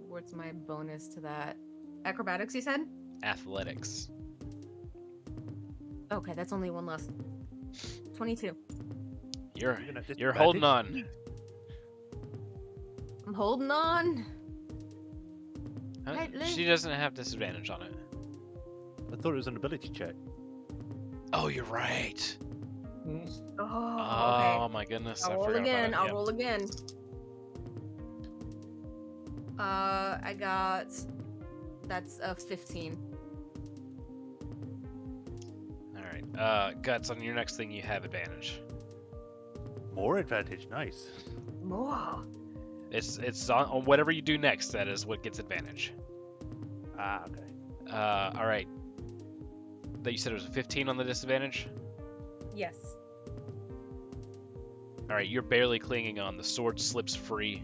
what's my bonus to that? Acrobatics, you said? Athletics. Okay, that's only one less. 22. You're Even at you're holding disadvantage? on. I'm holding on. Huh? Lightly. She doesn't have disadvantage on it. I thought it was an ability check. Oh, you're right. Oh, Oh okay. my goodness, I I'll roll forgot again. about it. I'll Yep. roll again. I got that's a 15. All right. Guts, on your next thing, you have advantage. More advantage. Nice. More. It's on whatever you do next. That is what gets advantage. Ah, okay. All right. That you said it was a 15 on the disadvantage. Yes. All right, you're barely clinging on. The sword slips free.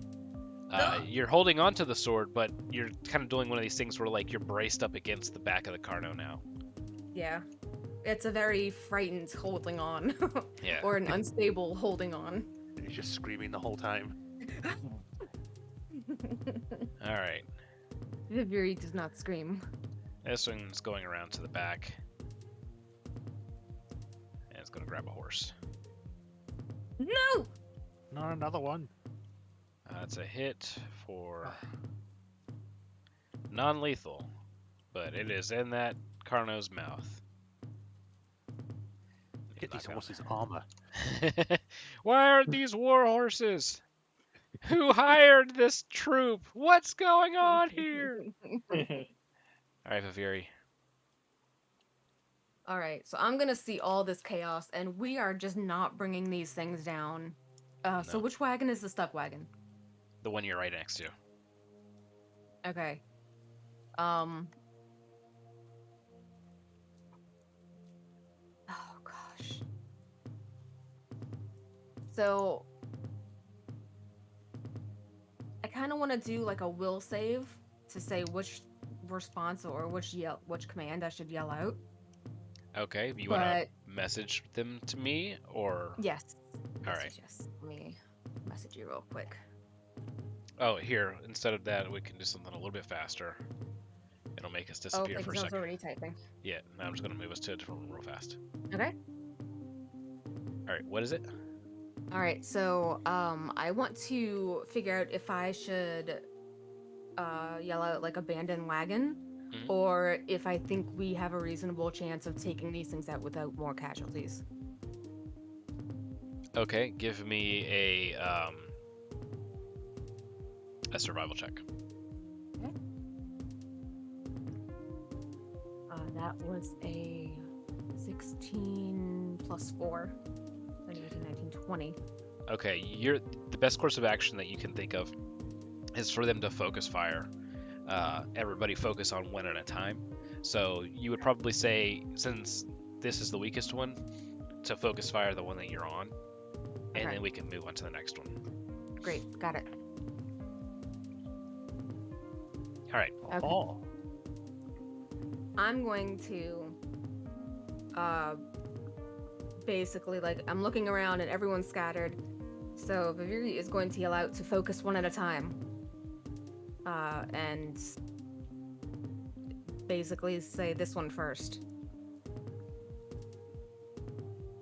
You're holding on to the sword, but you're kind of doing one of these things where like you're braced up against the back of the Carno now. Yeah. It's a very frightened holding on. Yeah. Or an unstable holding on. And he's just screaming the whole time. All right. Viviri does not scream. This one's going around to the back. And it's going to grab a horse. No! Not another one. It's a hit for non-lethal, but it is in that Carno's mouth. Get these Knock out. horses' armor. Why aren't these war horses? Who hired this troop? What's going on here? All right, Vaviri. All right, so I'm gonna see all this chaos, and we are just not bringing these things down. So No. which wagon is the stuck wagon? The one you're right next to. Okay. Oh gosh. So I kind of want to do like a will save to say which response or which command I should yell out. Okay, you want to But message them to me, or... yes. All Yes, right. yes. Let me message you real quick. Oh, here, instead of that, we can do something a little bit faster. It'll make us disappear Okay, for a because I was second. already typing. Yeah, now I'm just going to move us to a different room real fast. Okay. All right, what is it? All right, so I want to figure out if I should yell out like abandoned wagon, Mhm. or if I think we have a reasonable chance of taking these things out without more casualties. Okay, give me a A survival check. That was a 16 plus 4. 18, 19, 20. Okay, the best course of action that you can think of is for them to focus fire. Everybody focus on one at a time. So you would probably say, since this is the weakest one, to focus fire the one that you're on, and Okay. then we can move on to the next one. Great, got it. All right. Okay. Oh, I'm going to basically, like, I'm looking around and everyone's scattered. So Viviri is going to yell out to focus one at a time. And basically say this one first.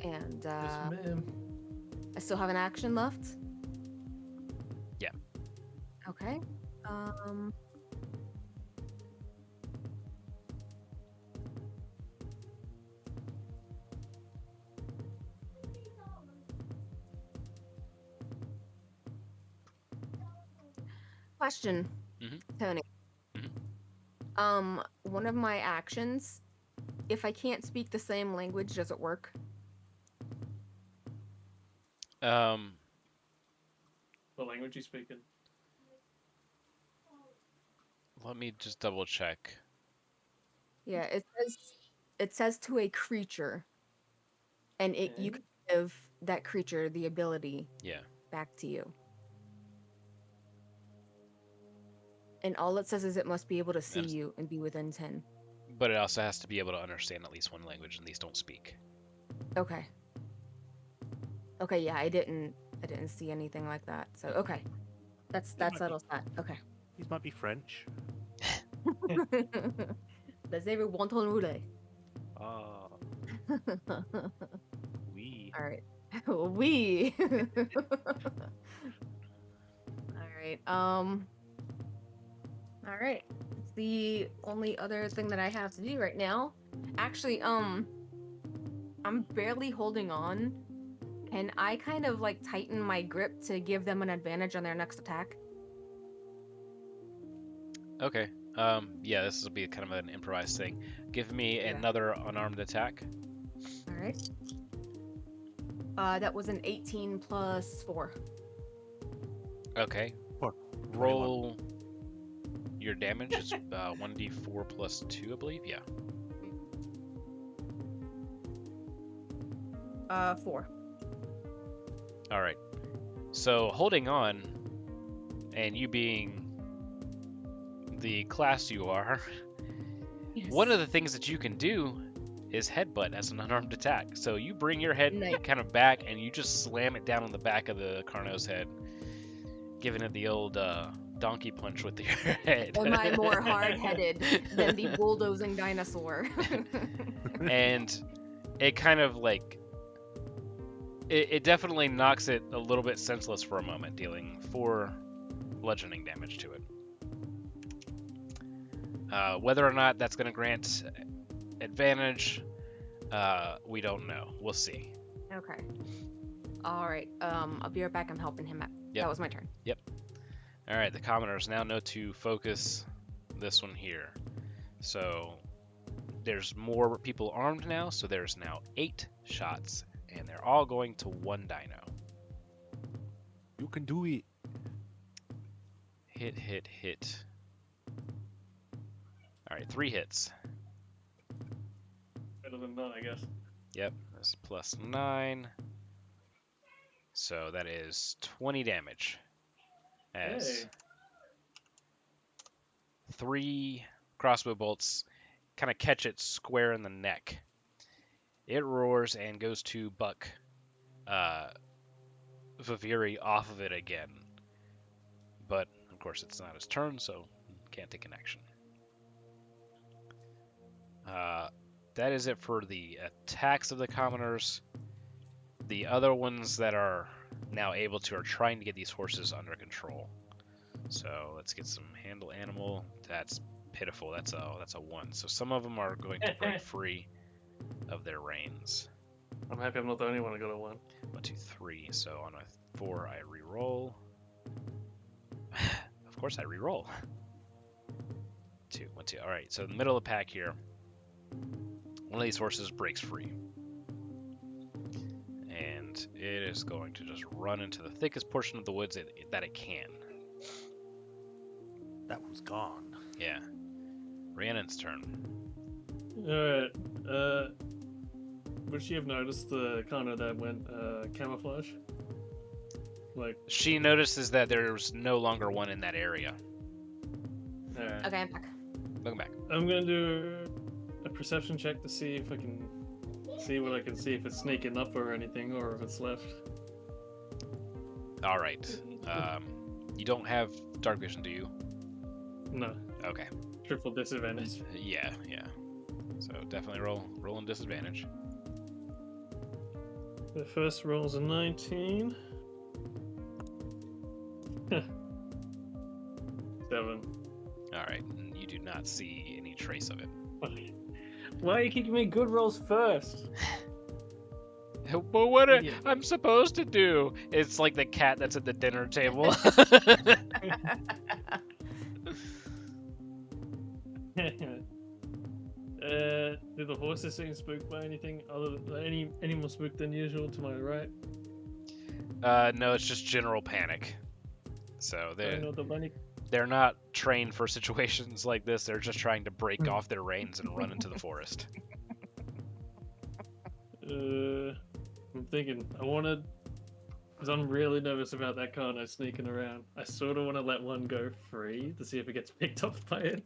And yes, ma'am. I still have an action left. Yeah. Okay. Question, Mhm. Tony. One of my actions, if I can't speak the same language, does it work? What language you speaking? Let me just double check. Yeah, it says to a creature, and you can give that creature the ability Yeah. back to you. And all it says is it must be able to see And- you and be within 10. But it also has to be able to understand at least one language, and these don't speak. Okay. Okay, yeah, I didn't see anything like that. So okay. That might be- settles that. Okay. These might be French. Les avez bon ton rouler. Ah, we. All right. We. All right. All right. It's the only other thing that I have to do right now. Actually, I'm barely holding on. Can I kind of like tighten my grip to give them an advantage on their next attack? Okay. Yeah, this will be kind of an improvised thing. Give me Yeah. another unarmed attack. All right. That was an 18 plus 4. Okay. Or Roll your damage. It's 1d4 plus 2, I believe. Yeah. 4. All right. So holding on, and you being the class you are, Yes. one of the things that you can do is headbutt as an unarmed attack. So you bring your head Nice. kind of back, and you just slam it down on the back of the Carno's head, giving it the old donkey punch with your head. Am I more hard-headed than the bulldozing dinosaur? And it kind of like it definitely knocks it a little bit senseless for a moment, dealing 4 bludgeoning damage to it. Whether or not that's going to grant advantage, we don't know. We'll see. Okay. All right. I'll be right back. I'm helping him out. Yep. That was my turn. All right, the commoners now know to focus this one here. So there's more people armed now, so there's now 8 shots, and they're all going to one dino. You can do it. Hit, hit, hit. All right, 3 hits. Better than none, I guess. Yep, that's plus 9. So that is 20 damage. As Hey. 3 crossbow bolts kind of catch it square in the neck. It roars and goes to buck Viviri off of it again. But, of course, it's not his turn, so can't take an action. That is it for the attacks of the commoners. The other ones that are now able to are trying to get these horses under control. So let's get some handle animal. That's pitiful. That's a 1. So some of them are going to break free of their reins. I'm happy I'm not the only one who got a 1. 1, 2, 3. So on a 4, I re-roll. of course, I re-roll. 2, 1, 2. All right, so in the middle of the pack here, one of these horses breaks free. And it is going to just run into the thickest portion of the woods that it can. That one's gone. Yeah. Rhiannon's turn. Alright. Would she have noticed the kind of that went camouflage? Like, She notices that there's no longer one in that area. alright. Okay, I'm back. Welcome back. I'm gonna do a perception check to see if I can see what I can see, if it's sneaking up or anything, or if it's left. All right. You don't have dark vision, do you? No. Okay. Triple disadvantage. Yeah. So definitely roll in disadvantage. The first roll's a 19. 7. All right. You do not see any trace of it. Why are you keeping me good rolls first? But what Idiot. I'm supposed to do? It's like the cat that's at the dinner table. Do the horses seem spooked by anything other than any more spooked than usual to my right? No, it's just general panic. So I know the bunny. they're not trained for situations like this. They're just trying to break off their reins and run into the forest. I'm thinking I wanted, because I'm really nervous about that Kano sneaking around. I sort of want to let one go free to see if it gets picked up by it.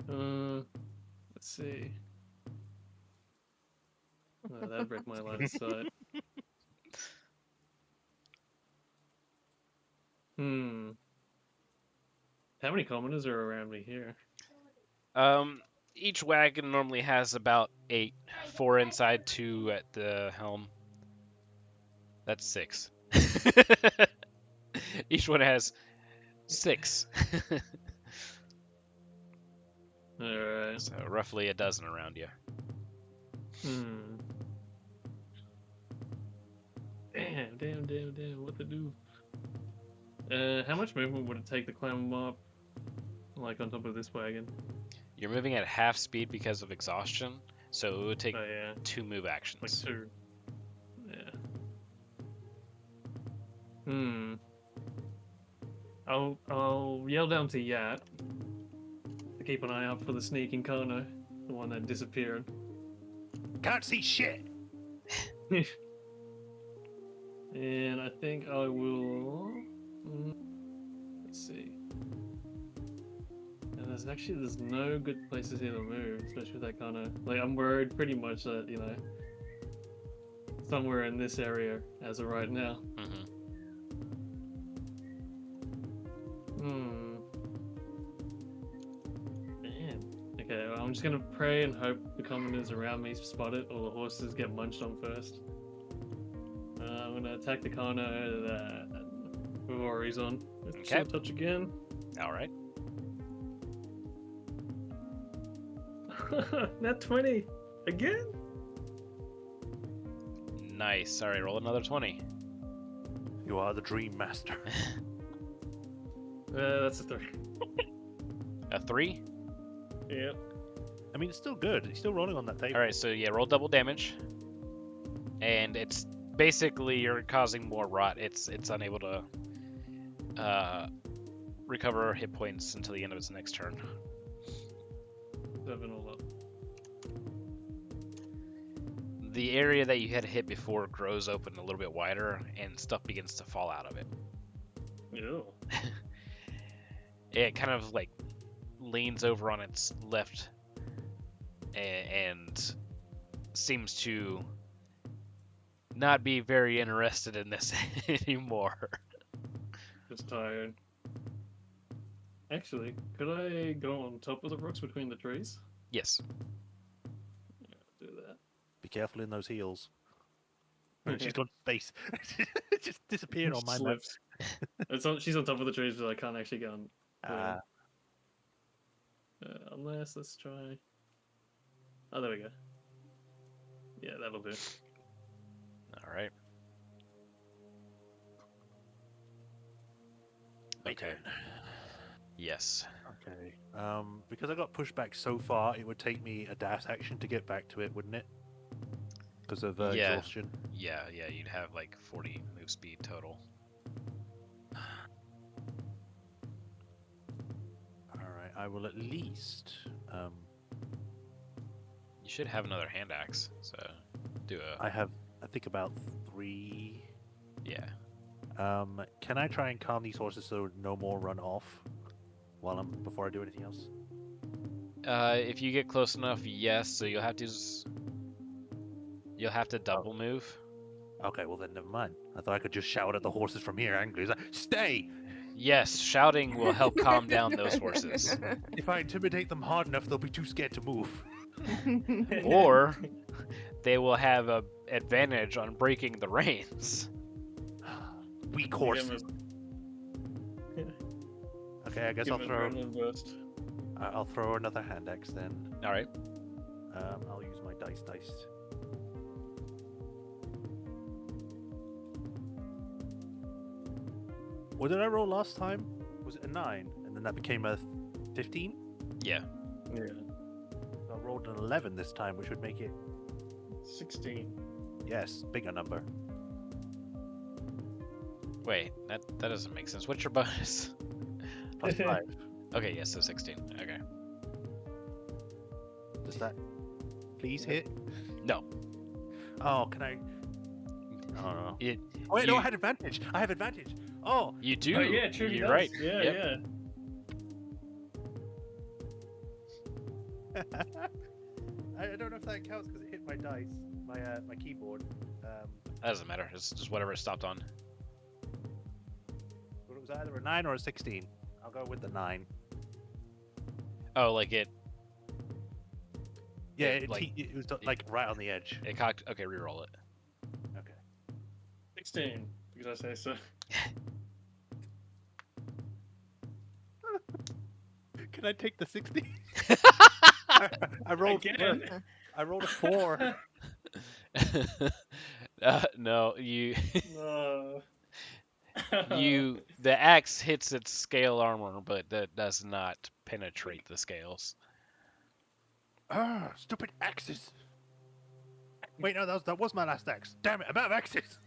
Let's see. Oh, that'd break my line of sight. How many commoners are around me here? Each wagon normally has about 8, 4 inside, 2 at the helm. That's 6. Each one has 6. Alright. So roughly a dozen around you. Damn, what to do? How much movement would it take to climb up, like, on top of this wagon? You're moving at half speed because of exhaustion, so it would take Oh, yeah. 2 move Like actions. 2. Yeah. I'll yell down to Yat to keep an eye out for the sneaking Kono, the one that disappeared. Can't see shit. And I think I will. Let's see. And there's no good places here to move, especially with that kind of, like, I'm worried pretty much that, you know, somewhere in this area as of right now. Man. Okay, well, I'm just gonna pray and hope the commoners around me spot it, or the horses get munched on first. I'm gonna attack the Kano that Vivori's on. Okay. Touch again. All right. Nat 20 again. Nice. All right, roll another 20. You are the dream master. That's a 3. A 3? Yep. I mean, it's still good. He's still rolling on that table. All right, so yeah, roll double damage. And it's basically you're causing more rot. It's unable to recover hit points until the end of its next turn. 7 all up. The area that you had hit before grows open a little bit wider, and stuff begins to fall out of it. Ew. It kind of like leans over on its left and seems to not be very interested in this anymore. Just tired. Actually, could I go on top of the rocks between the trees? Yes. Yeah, do that. Be careful in those heels. Yeah. She's gone to space. Just disappeared on my map. Slipped. She's on top of the trees, but I can't actually go on. Unless, let's try. Oh, there we go. Yeah, that'll do. All right. My Okay. turn. Yes. Okay. Because I got pushed back so far, it would take me a dash action to get back to it, wouldn't it? Because of Yeah. exhaustion. Yeah, you'd have like 40 move speed total. Alright, I will at least. You should have another hand axe, so do a I have, I think, about 3. yeah. Can I try and calm these horses so no more run off before I do anything else? If you get close enough, yes. So you'll have to double move. Okay, well then never mind. I thought I could just shout at the horses from here angrily. It's like, stay! Yes, shouting will help calm down those horses. If I intimidate them hard enough, they'll be too scared to move. Or they will have a advantage on breaking the reins. Weak Give horses. him Okay, I guess Give I'll him throw. adrenaline burst. I'll throw another hand axe then. All right. I'll use my dice. What did I roll last time? Was it a 9? And then that became a 15? Yeah. Yeah. I rolled an 11 this time, which would make it, 16. yes, bigger number. Wait, that doesn't make sense. What's your bonus? Plus 5. Okay, yes, so 16. Okay. Does that please hit? No. Oh, can I? Oh, no. It. Oh, wait, no, you- I had advantage. I have advantage. Oh, You do. Oh yeah, true. he You're does. right. Yeah, Yep. yeah. I don't know if that counts because it hit my dice, my keyboard. That doesn't matter. It's just whatever it stopped on. But it was either a 9 or a 16. I'll go with the 9. Oh, like it. Yeah, It, it, like- it was like right on the edge. It cocked. Okay, reroll it. Okay. 16, because I say so. Can I take the 60? I rolled. Again? I rolled a 4. No, you. No. The axe hits its scale armor, but that does not penetrate the scales. Ah, stupid axes. Wait, no, that was my last axe. Damn it, I'm out of axes.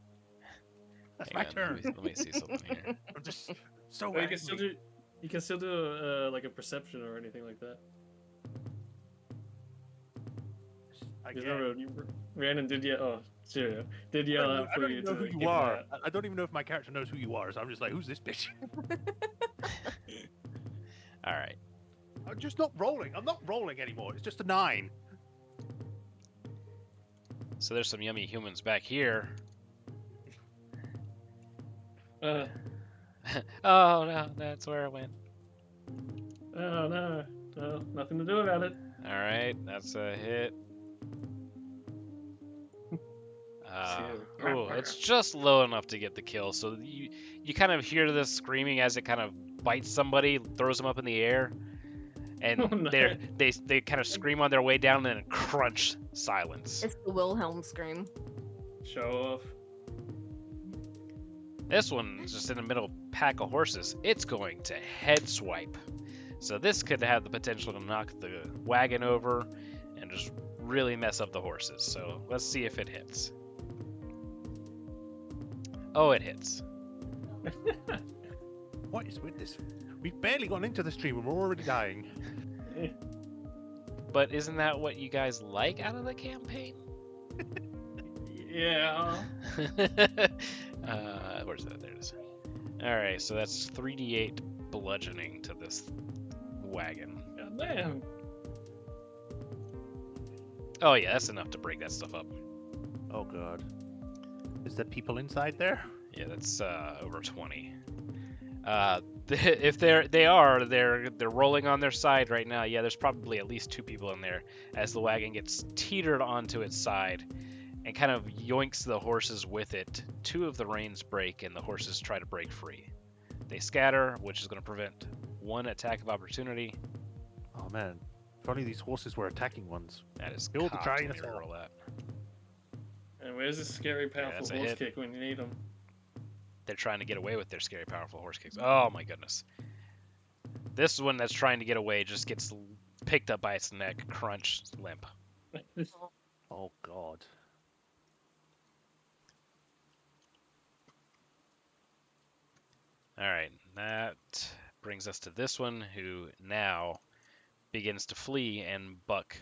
That's my Hang on, turn. Let me see something here. I'm just so Well, angry. you can still do like a perception or anything like that. I Because can't. remember, Rhiannon did yell. Oh, Syria did I yell don't, out I for don't you even know to who give you him are. that. I don't even know if my character knows who you are, so I'm just like, who's this bitch? All right. I'm just not rolling. I'm not rolling anymore. It's just a 9. So there's some yummy humans back here. Uh, Oh no, that's where it went. oh no, no, nothing to do about it. All right, that's a hit. Oh, it's just low enough to get the kill. So you kind of hear this screaming as it kind of bites somebody, throws them up in the air, and Oh, no. they kind of scream on their way down, and then crunch, silence. It's the Wilhelm scream. Show off. This one is just in the middle of a pack of horses. It's going to head swipe. So this could have the potential to knock the wagon over and just really mess up the horses. So let's see if it hits. Oh, it hits. What is with this? We've barely gone into the stream and we're already dying. But isn't that what you guys like out of the campaign? Yeah. Where's that? There it is. Alright, so that's 3d8 bludgeoning to this wagon. God damn. Oh yeah, that's enough to break that stuff up. Oh god. Is there people inside there? Yeah, that's over 20. If they're rolling on their side right now. Yeah, there's probably at least 2 people in there as the wagon gets teetered onto its side and kind of yoinks the horses with it. 2 of the reins break and the horses try to break free. They scatter, which is going to prevent 1 attack of opportunity. Oh man. If only these horses were attacking ones. That is Kill the cocked. giant Let me assault. roll that. And where's this scary, powerful that's a horse hit. kick when you need him? They're trying to get away with their scary, powerful horse kicks. Oh my goodness. This one that's trying to get away just gets picked up by its neck, crunch, limp. Oh God. All right, that brings us to this one, who now begins to flee and buck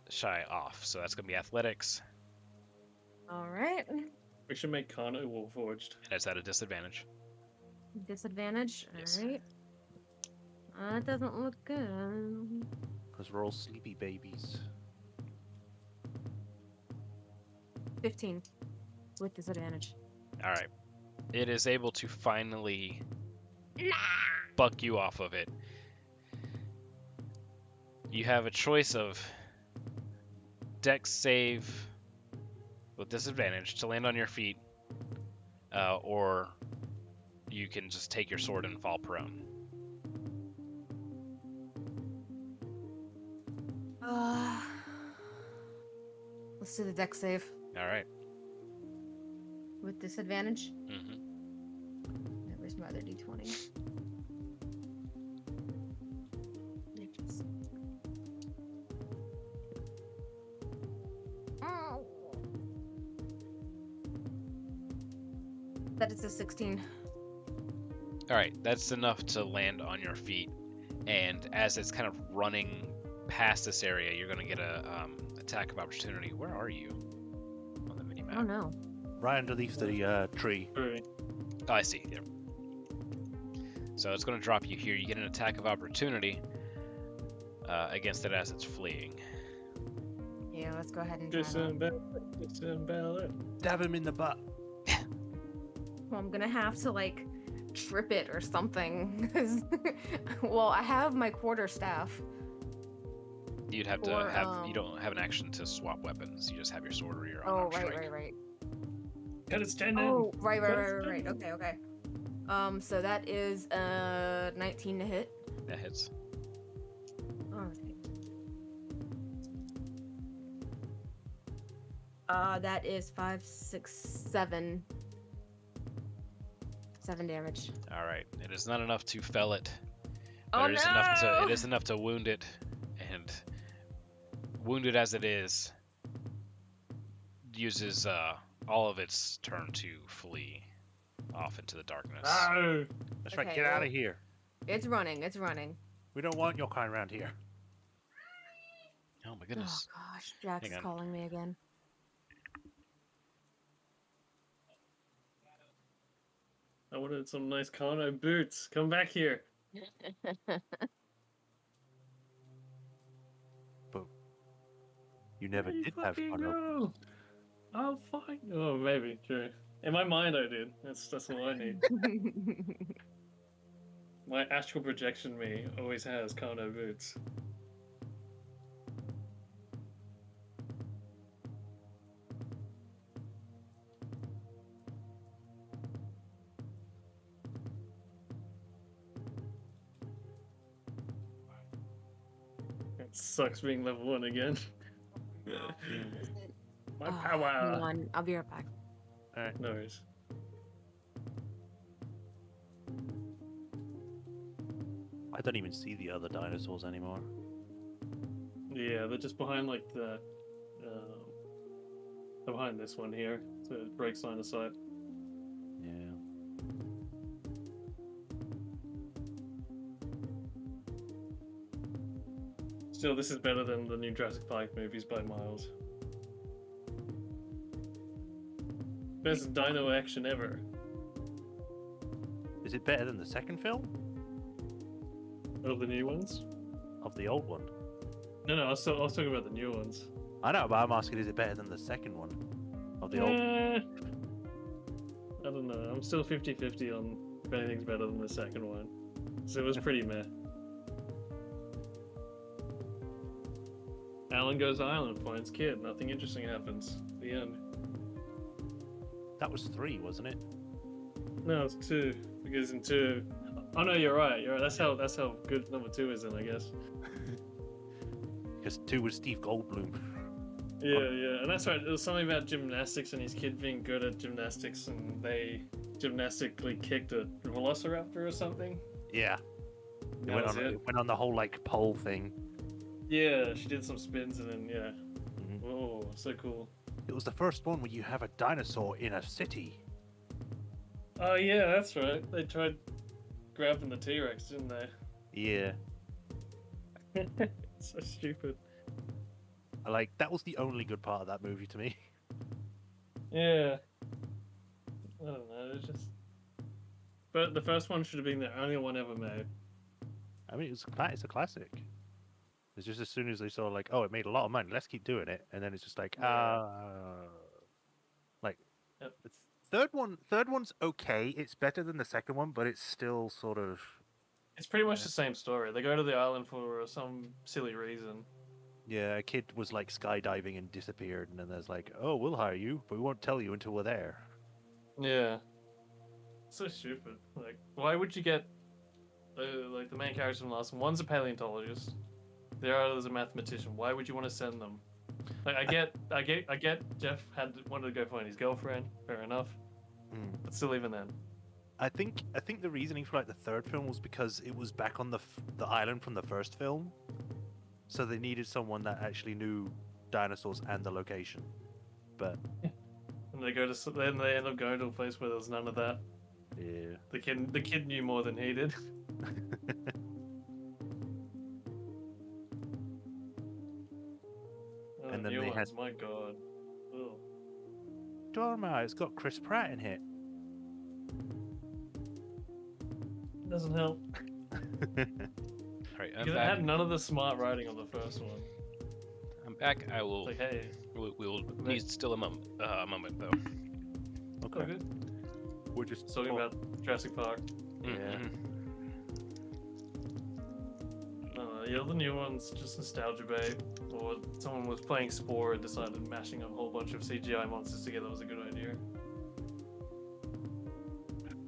Shy off. So that's gonna be athletics, All right. We should make Kano Warforged. and it's at a disadvantage. Disadvantage. Yes. All right. That doesn't look good. Because we're all sleepy babies. 15 with disadvantage. All right, it is able to finally buck you off of it. You have a choice of Dex save with disadvantage to land on your feet, or you can just take your sword and fall prone. Let's do the dex save All right. with disadvantage. Mm-hmm. Where's my other d20? Oh. That is a 16. All right, that's enough to land on your feet, and as it's kind of running past this area, you're gonna get a attack of opportunity. Where are you on the mini I map? don't know. Right underneath the tree. Right. Oh, I see. Yep. So it's gonna drop you here. You get an attack of opportunity against it as it's fleeing. Yeah, let's go ahead and try that. Disembowel it. Dab him in the butt. Well, I'm gonna have to like trip it or something. 'Cause well, I have my quarterstaff. You'd have to Or, have. You don't have an action to swap weapons. You just have your sword or your Oh, unarmed strike. right. Cut its tendon. Oh, right. Okay. So that is 19 to hit. That hits. Okay. That is 5, 6, 7. 7 damage. All right. It is not enough to fell it, but Oh it is enough to. no! It is enough to wound it, and wounded as it is, uses all of its turn to flee off into the darkness. No. That's right. Okay, Get out well- of here. It's running. We don't want your kind around here. Oh my Oh goodness. gosh, Jack's Hang on. calling me again. I wanted some nice Kano boots. Come back here. You never There you did have fucking fun. go. I'll find. Oh, maybe. True. In my mind, I did. That's all I need. My astral projection me always has Kano boots. It sucks being level 1 again. My Oh, power. hang on, I'll be right back. No worries. I don't even see the other dinosaurs anymore. Yeah, they're just behind like the. They're behind this one here, so it breaks line of sight. Yeah. Still, this is better than the new Jurassic Park movies by miles. Best dino action ever. Is it better than the second film? Oh, the new ones? Of the old one? No, I was talking about the new ones. I know, but I'm asking, is it better than the second one? Of the old I don't know. I'm still 50-50 on if anything's better than the second one. So it was pretty meh. Alan goes island, finds kid. Nothing interesting happens. The end. That was 3, wasn't it? No, it's 2. Because in 2... Oh no, you're right. That's how good number 2 is in, I guess. Because 2 was Steve Goldblum. Yeah, and that's right. There was something about gymnastics and his kid being good at gymnastics, and they gymnastically kicked a velociraptor or something. Yeah. It That went was on. it. It went on the whole like pole thing. Yeah, she did some spins and then yeah. Mhm. Oh, so cool. It was the first one where you have a dinosaur in a city. Oh yeah, that's right. They tried grabbing the T-Rex, didn't they? Yeah. So stupid. Like that was the only good part of that movie to me. Yeah. I don't know. It's just. But the first one should have been the only one ever made. I mean, it's a classic. It's just as soon as they saw like, oh, it made a lot of money, let's keep doing it, and then it's just like, Yeah. like Yep. the third one's okay. It's better than the second one, but it's still sort of It's pretty much the same story. They go to the island for some silly reason. yeah. A kid was like skydiving and disappeared, and then there's like, oh, we'll hire you, but we won't tell you until we're there. Yeah. So stupid. Like, why would you get like the main characters from the last one? One's a paleontologist. The other's a mathematician. Why would you want to send them? Like, I get. Jeff wanted to go find his girlfriend. Fair enough. Mm. But still, even then. I think the reasoning for like the third film was because it was back on the island from the first film, so they needed someone that actually knew dinosaurs and the location. But And then they end up going to a place where there's none of that. yeah, The kid knew more than he did. Oh, And then new they ones, my god. Ugh. Dorma, it's got Chris Pratt in it. Doesn't help. All right, I'm Because it back. had none of the smart writing on the first one. I'm back. I will. Like, hey, We'll need still a moment. Though. oh, Okay, good. we're just Talking about Jurassic Park. Yeah. Mhm. Yeah, the new one's just nostalgia bait. Or someone was playing Spore and decided mashing a whole bunch of CGI monsters together was a good idea.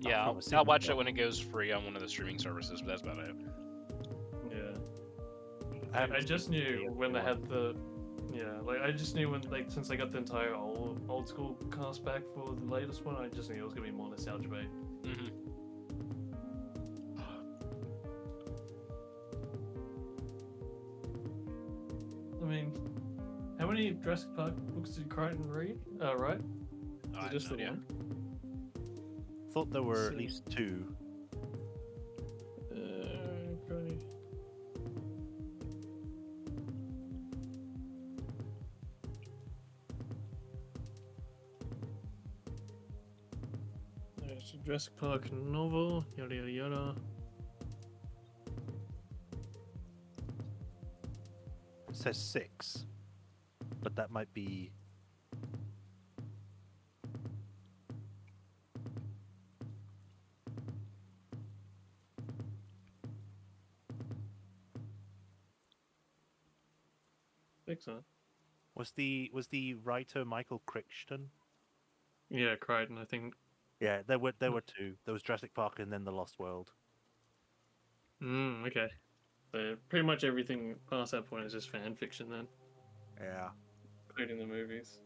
Yeah, thought it was I'll watch Superman. it when it goes free on one of the streaming services, but that's about it. Yeah. haven't I just seen knew the when they one. had the. Yeah, like I just knew when, like, since they got the entire old school cast back for the latest one, I just knew it was gonna be more nostalgia bait. Hmm. I mean, how many Jurassic Park books did Crichton read? Right? Oh, Is I it just have the no idea. one? Thought there were at See. least two. Probably. There's a Jurassic Park novel, yada yada yada. It says 6, but that might be. Think so. Was the writer Michael Crichton? Yeah, Crichton, I think. Yeah, there were two. There was Jurassic Park and then The Lost World. Okay. So pretty much everything past that point is just fan fiction then, Yeah. including the movies.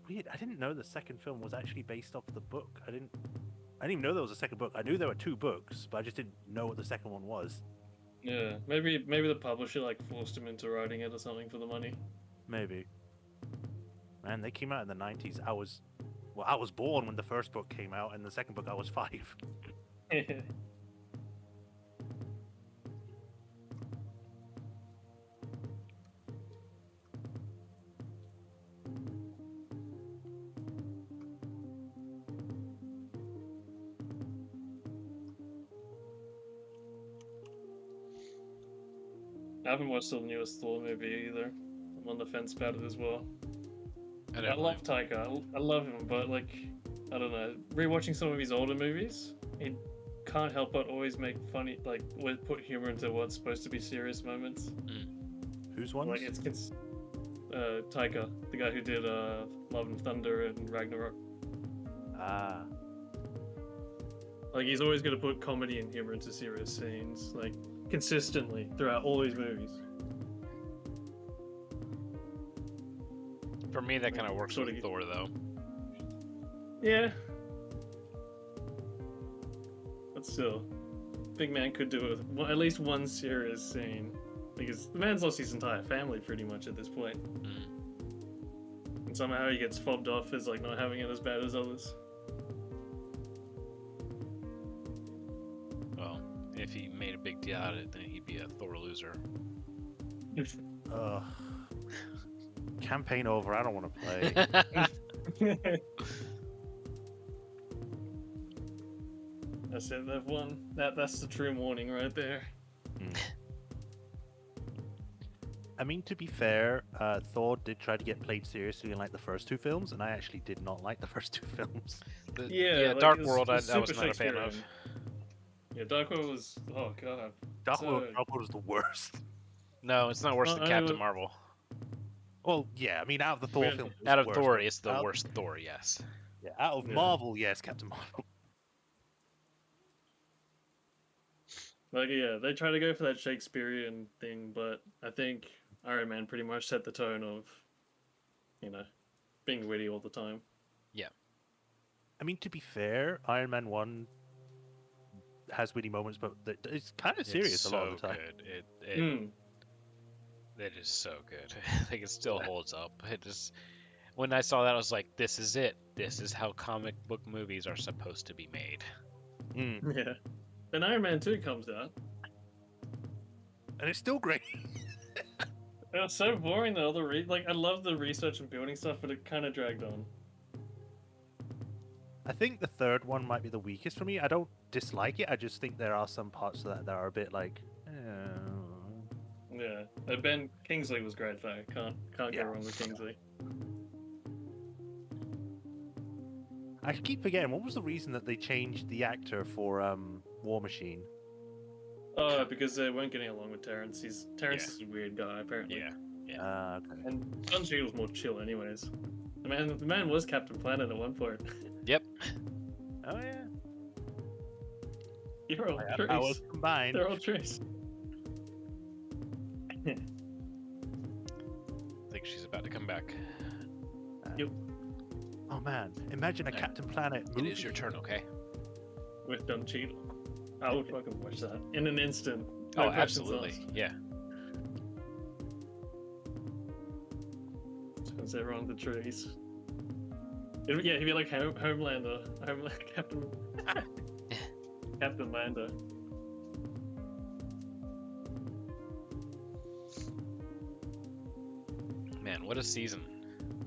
Weird. I didn't know the second film was actually based off the book. I didn't even know there was a second book. I knew there were two books, but I just didn't know what the second one was. Yeah, maybe the publisher like forced him into writing it or something for the money. Maybe. Man, they came out in the 90s. I was born when the first book came out, and the second book I was 5. I haven't watched the newest Thor movie either. I'm on the fence about it as well. I I don't love Taika. I love him, but like, I don't know. Rewatching some of his older movies, he can't help but always make funny, like, put humor into what's supposed to be serious moments. Whose ones? Like it's Taika, the guy who did Love and Thunder and Ragnarok. Ah. Like he's always gonna put comedy and humor into serious scenes, like consistently throughout all these movies. For me, that kind of works Sorta with get- Thor, though. Yeah. But still, big man could do at least one serious scene. Because the man's lost his entire family pretty much at this point. Mm. And somehow he gets fobbed off as like not having it as bad as others. Well, if he made a big deal out of it, then he'd be a Thor loser. Ugh. Campaign over. I don't want to play. That's it, they've won. That's the true Mourning right there. I mean, to be fair, Thor did try to get played seriously in like the first two films, and I actually did not like the first two films. Yeah, like, Dark it's- World, I it's was super not a fan of. Shakespearean. Yeah, Dark World was, oh god. Dark So- World was the worst. No, it's not worse Well, than I Captain would- Marvel. Well, yeah, I mean, out of the Thor Yeah. films, it was Out the of worst, Thor, but it's the out- worst Thor, yes. Yeah, out of Yeah. Marvel, yes, Captain Marvel. Like, yeah, they try to go for that Shakespearean thing, but I think Iron Man pretty much set the tone of, you know, being witty all the time. I mean, to be fair, Iron Man 1 has witty moments, but it's kind of serious It's a lot so of the time. good. Hmm. It is so good. I think it still holds up. It just when I saw that, I was like, "This is it. This is how comic book movies are supposed to be made." Mm. Yeah. Then Iron Man 2 comes out. And it's still great. It was so boring though. Like, I love the research and building stuff, but it kind of dragged on. I think the third one might be the weakest for me. I don't dislike it. I just think there are some parts of that are a bit like. Yeah. Ben Kingsley was great though. Can't Yeah. go wrong with Kingsley. I keep forgetting. What was the reason that they changed the actor for War Machine? Oh, because they weren't getting along with Terrence. Terrence is a weird guy apparently. Yeah. Okay. And Don Cheadle's more chill, anyways. The man was Captain Planet at one point. Yep. Oh yeah. You're all I was trees. combined. They're all trees. I think she's about to come back. Oh man, imagine a Yeah. Captain Planet It movie. is your turn, okay? With Don Cheadle. I would fucking watch that in an instant. Oh, No questions absolutely. asked. Yeah. Turns everyone to trees. He'd be like Homelander. Captain. Captain Lander. Man, what a season.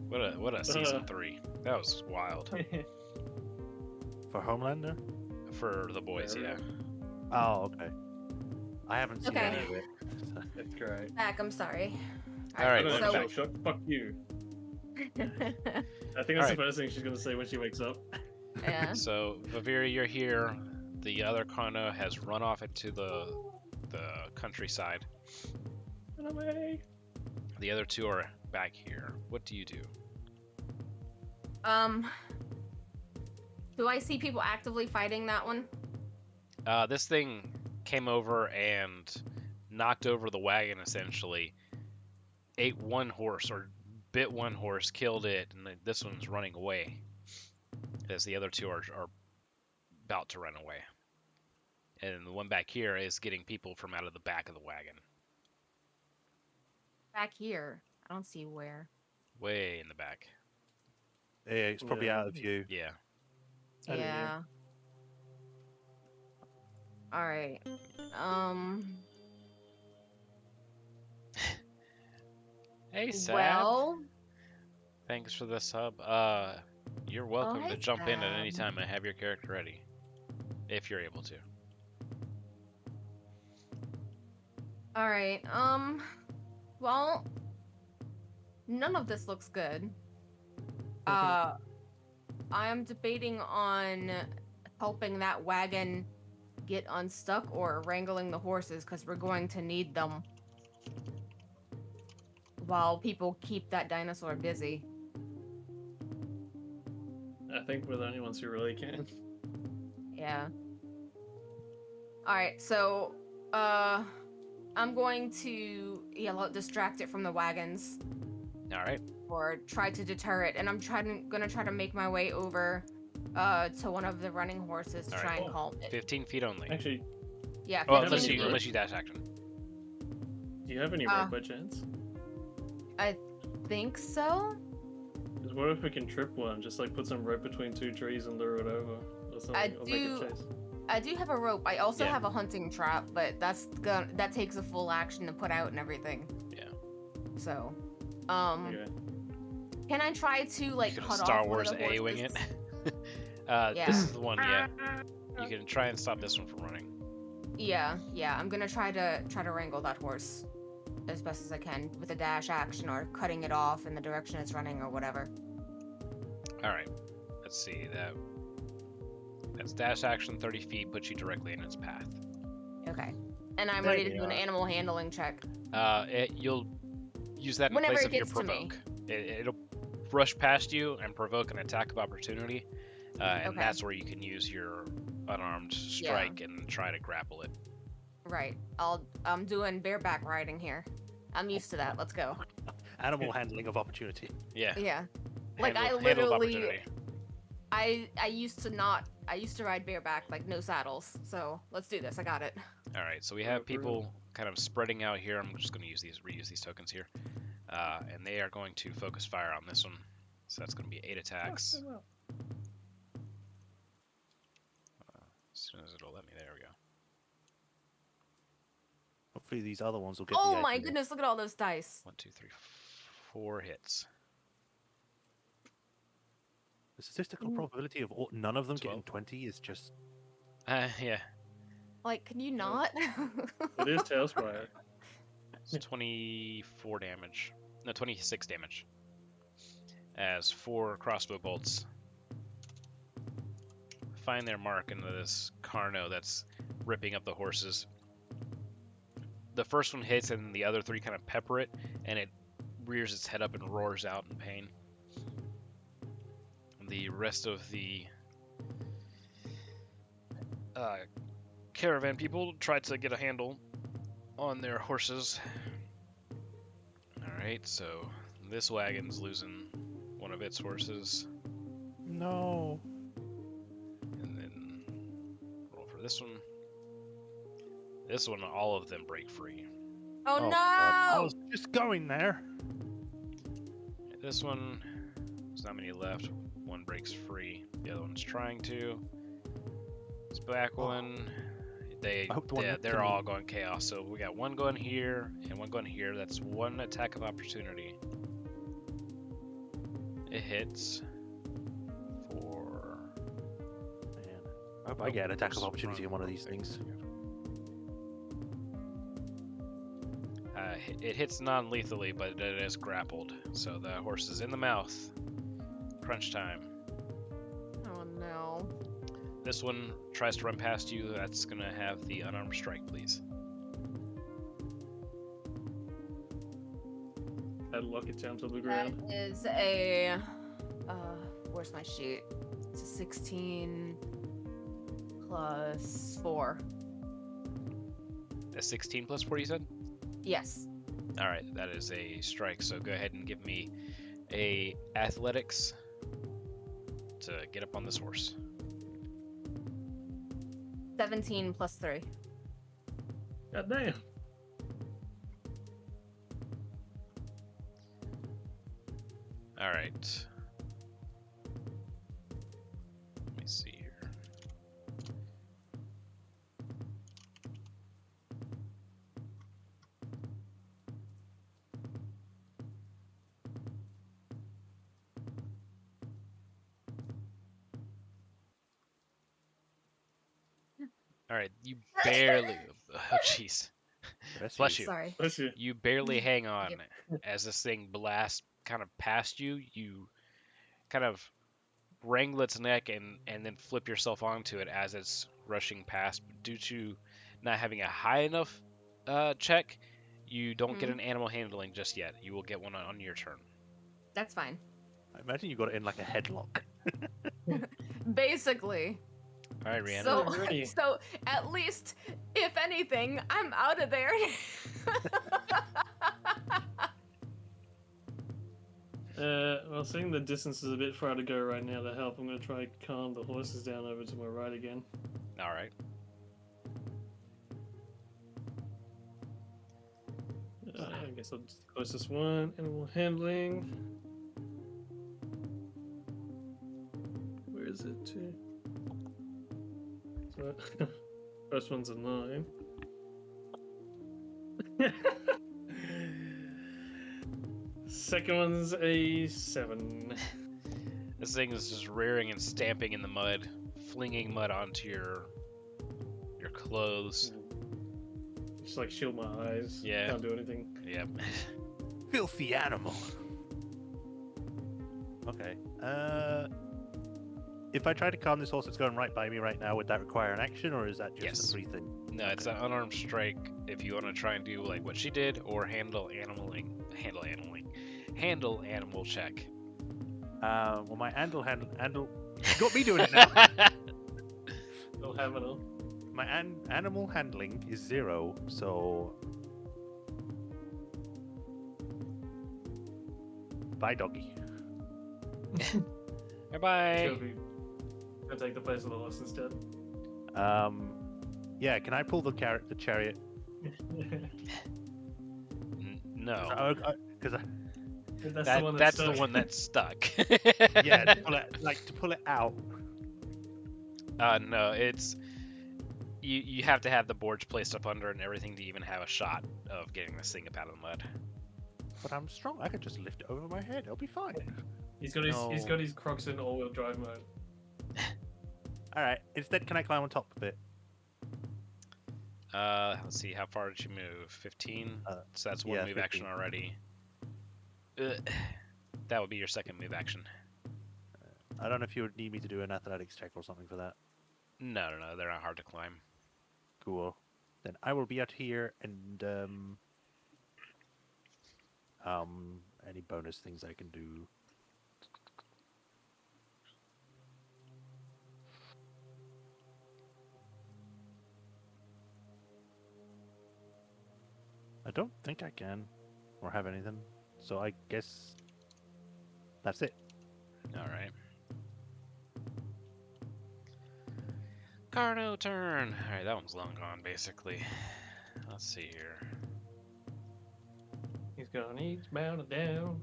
What a season 3. That was wild. For Homelander? For the boys, Yeah, yeah. right. Oh, okay. I haven't seen Okay. any of it. That's great. Back, I'm sorry. All right, I don't know, welcome so, back. Fuck you. I think that's Alright. the first thing she's gonna say when she wakes up. yeah. So, Vaviri, you're here. The other Kana has run off into the countryside. Run away. The other two are back here. What do you do? Do I see people actively fighting that one? This thing came over and knocked over the wagon, essentially. Ate one horse, or bit one horse, killed it, and this one's running away. As the other two are about to run away. And the one back here is getting people from out of the back of the wagon. Back here. I don't see where. Way in the back. Yeah, it's probably Yeah. out of view. Yeah. I don't know. Yeah. All right. Hey, Sad. Well, Thanks for the sub. You're welcome to hey, jump in at any Sam. time and have your character ready. If you're able to. all right. Well, none of this looks good. I am debating on helping that wagon get unstuck or wrangling the horses because we're going to need them while people keep that dinosaur busy. I think we're the only ones who really can. Yeah. All right, so I'm going to distract it from the wagons All right. or try to deter it, and I'm gonna try to make my way over to one of the running horses to All try right. and calm it. 15 feet only. Actually, Yeah, Well, have 15 any rope? unless you dash action. do you have any rope by chance? I think so. Because what if we can trip one? Just like put some rope between two trees and lure it over, or something, I or make do- it chase. I do have a rope. I also Yeah. have a hunting trap, but that takes a full action to put out and everything. Yeah. So, Okay. can I try to like You could cut Star off one of Wars the A-wing horses? it. Yeah. This is the one, yeah. You can try and stop this one from running. Yeah, I'm gonna try to wrangle that horse as best as I can with a dash action or cutting it off in the direction it's running or whatever. All right. Let's see. That's dash action 30 feet, puts you directly in its path. Okay. And I'm There ready to we do an are. animal handling check. You'll use that in Whenever place it of your gets to me. provoke. It'll rush past you and provoke an attack of opportunity, and Okay. that's where you can use your unarmed strike and try to grapple it. Right. I'm doing bareback riding here. I'm used to that. Let's go. Animal handling of opportunity. Yeah. Yeah. Like handle of I literally opportunity. I used to ride bareback, like no saddles. So let's do this. I got it. All right, so we Oh, have brutal. people kind of spreading out here. I'm just going to reuse these tokens here, and they are going to focus fire on this one. So that's going to be 8 attacks. Oh, well. As soon as it'll let me, there we go. Hopefully these other ones will get the Oh edge my of it. goodness, look at all those dice. 1, 2, 3, 4 hits. The statistical probability of none of them getting 12. 20 is just... Yeah, Like, can you not? It is Tailspire. it's 24 damage. No, 26 damage. As 4 crossbow bolts find their mark into this Carno that's ripping up the horses. The first one hits, and the other 3 kind of pepper it, and it rears its head up and roars out in pain. The rest of the caravan people try to get a handle on their horses. Alright, so this wagon's losing one of its horses. No. And then roll for this one. This one, all of them break free. Oh, God. no! I was just going there. This one, there's not many left. One breaks free. The other one's trying to. This black one, I hope the one next to they're me- all going chaos. So we got one going here and one going here. That's 1 attack of opportunity. It hits for. Man. I hope I get an attack of Just opportunity run on one of real these quick. things. It hits non-lethally, but it is grappled. So the horse is in the mouth. Crunch time. Oh no. This one tries to run past you. That's gonna have the unarmed strike, please. I'd lock it down to the That ground. is a where's my sheet? It's a 16 plus 4. A 16 plus 4, you said? Yes. All right, that is a strike. So go ahead and give me a athletics to get up on this horse. 17 plus 3. God damn. All right. Let me see here. All right, you barely. Oh, jeez. Bless you. Sorry. Bless you. You barely hang on as this thing blasts kind of past you. You kind of wrangle its neck and then flip yourself onto it as it's rushing past. But due to not having a high enough check, you don't get an animal handling just yet. You will get one on your turn. That's fine. I imagine you got it in like a headlock. Basically. All right, Rhiannon. So, Alrighty. so at least, if anything, I'm out of there. Well, seeing the distance is a bit far to go right now to help, I'm gonna try and calm the horses down over to my right again. All right. I guess I'll just close this one. Animal handling. Where is it to? So, first one's a 9. Second one's a 7. This thing is just rearing and stamping in the mud, flinging mud onto your clothes. Just like shield my eyes. Yeah. Can't do anything. Yep. Filthy animal. Okay. If I try to calm this horse that's going right by me right now, would that require an action, or is that just Yes. a free thing? No, it's an unarmed strike if you want to try and do like what she did, or handle animal check. Well, my handle. You got me doing it now. I'll have it all. My animal handling is 0, so. Bye, doggy. Bye bye. I'll take the place of the horse instead. Yeah. Can I pull the chariot? No, Because that's the one that's stuck. yeah, to pull it out. No, it's you have to have the boards placed up under and everything to even have a shot of getting this thing up out of the mud. But I'm strong. I could just lift it over my head. It'll be fine. He's got his Crocs in all-wheel drive mode. All right. Instead, can I climb on top of it? Let's see, how far did you move? 15. So that's one yeah, move 15. action already. That would be your second move action. I don't know if you would need me to do an athletics check or something for that. No, they're not hard to climb. Cool. Then I will be out here and any bonus things I can do. I don't think I can or have anything. So I guess that's it. All right. Carno turn. All right, that one's long gone, basically. Let's see here. He's gonna eat bound down.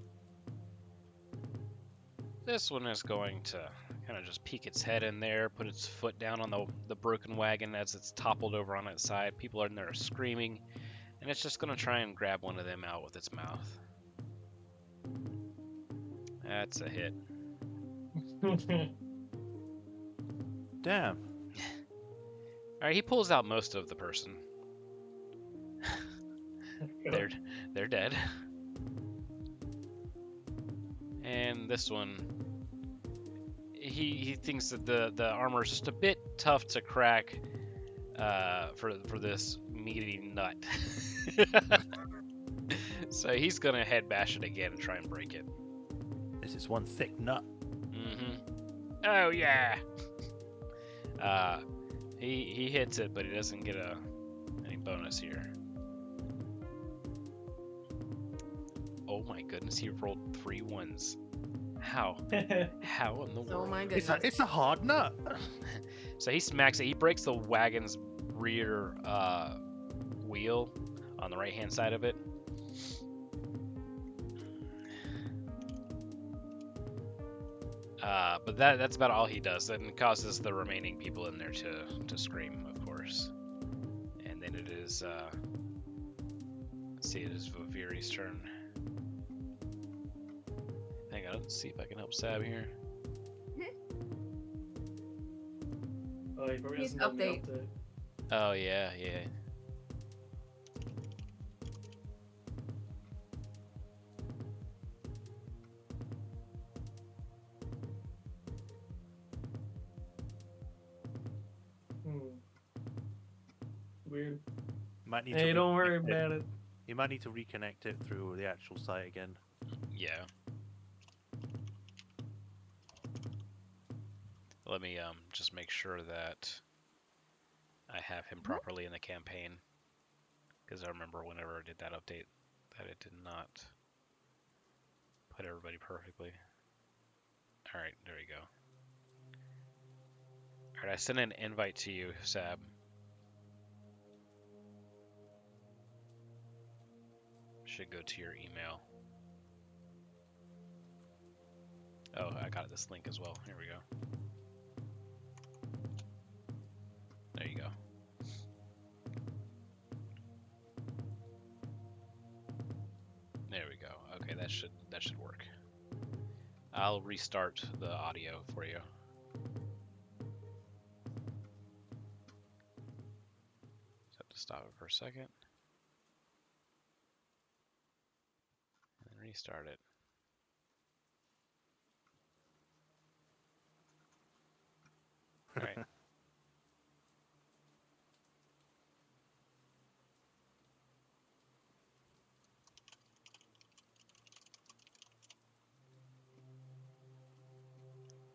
This one is going to kind of just peek its head in there, put its foot down on the broken wagon as it's toppled over on its side. People are in there screaming, and it's just going to try and grab one of them out with its mouth. That's a hit. Damn. All right, he pulls out most of the person. They're dead. And this one, he thinks that the armor is just a bit tough to crack for this meaty nut. So he's gonna head bash it again and try and break it. This is one thick nut. Oh yeah. He hits it, but he doesn't get any bonus here. Oh my goodness, he rolled 3 ones. How? How in the world? Oh my goodness. It's a hard nut. So he smacks it. He breaks the wagon's rear wheel on the right-hand side of it. But that's about all he does. And causes the remaining people in there to scream, of course. And then it is, let's see, it is Viviri's turn. Hang on, let's see if I can help Sab here. Oh, he probably Please hasn't done the update. update. Oh, yeah. Weird. Might need Hey, to don't worry reconnect about it. You might need to reconnect it through the actual site again. Yeah. Let me just make sure that I have him properly in the campaign, because I remember whenever I did that update that it did not put everybody perfectly. All right, there you go. All right, I sent an invite to you, Sab. Should go to your email. Oh, I got this link as well. Here we go. There you go. There we go. Okay, that should work. I'll restart the audio for you. Just have to stop it for a second. And then restart it. Alright.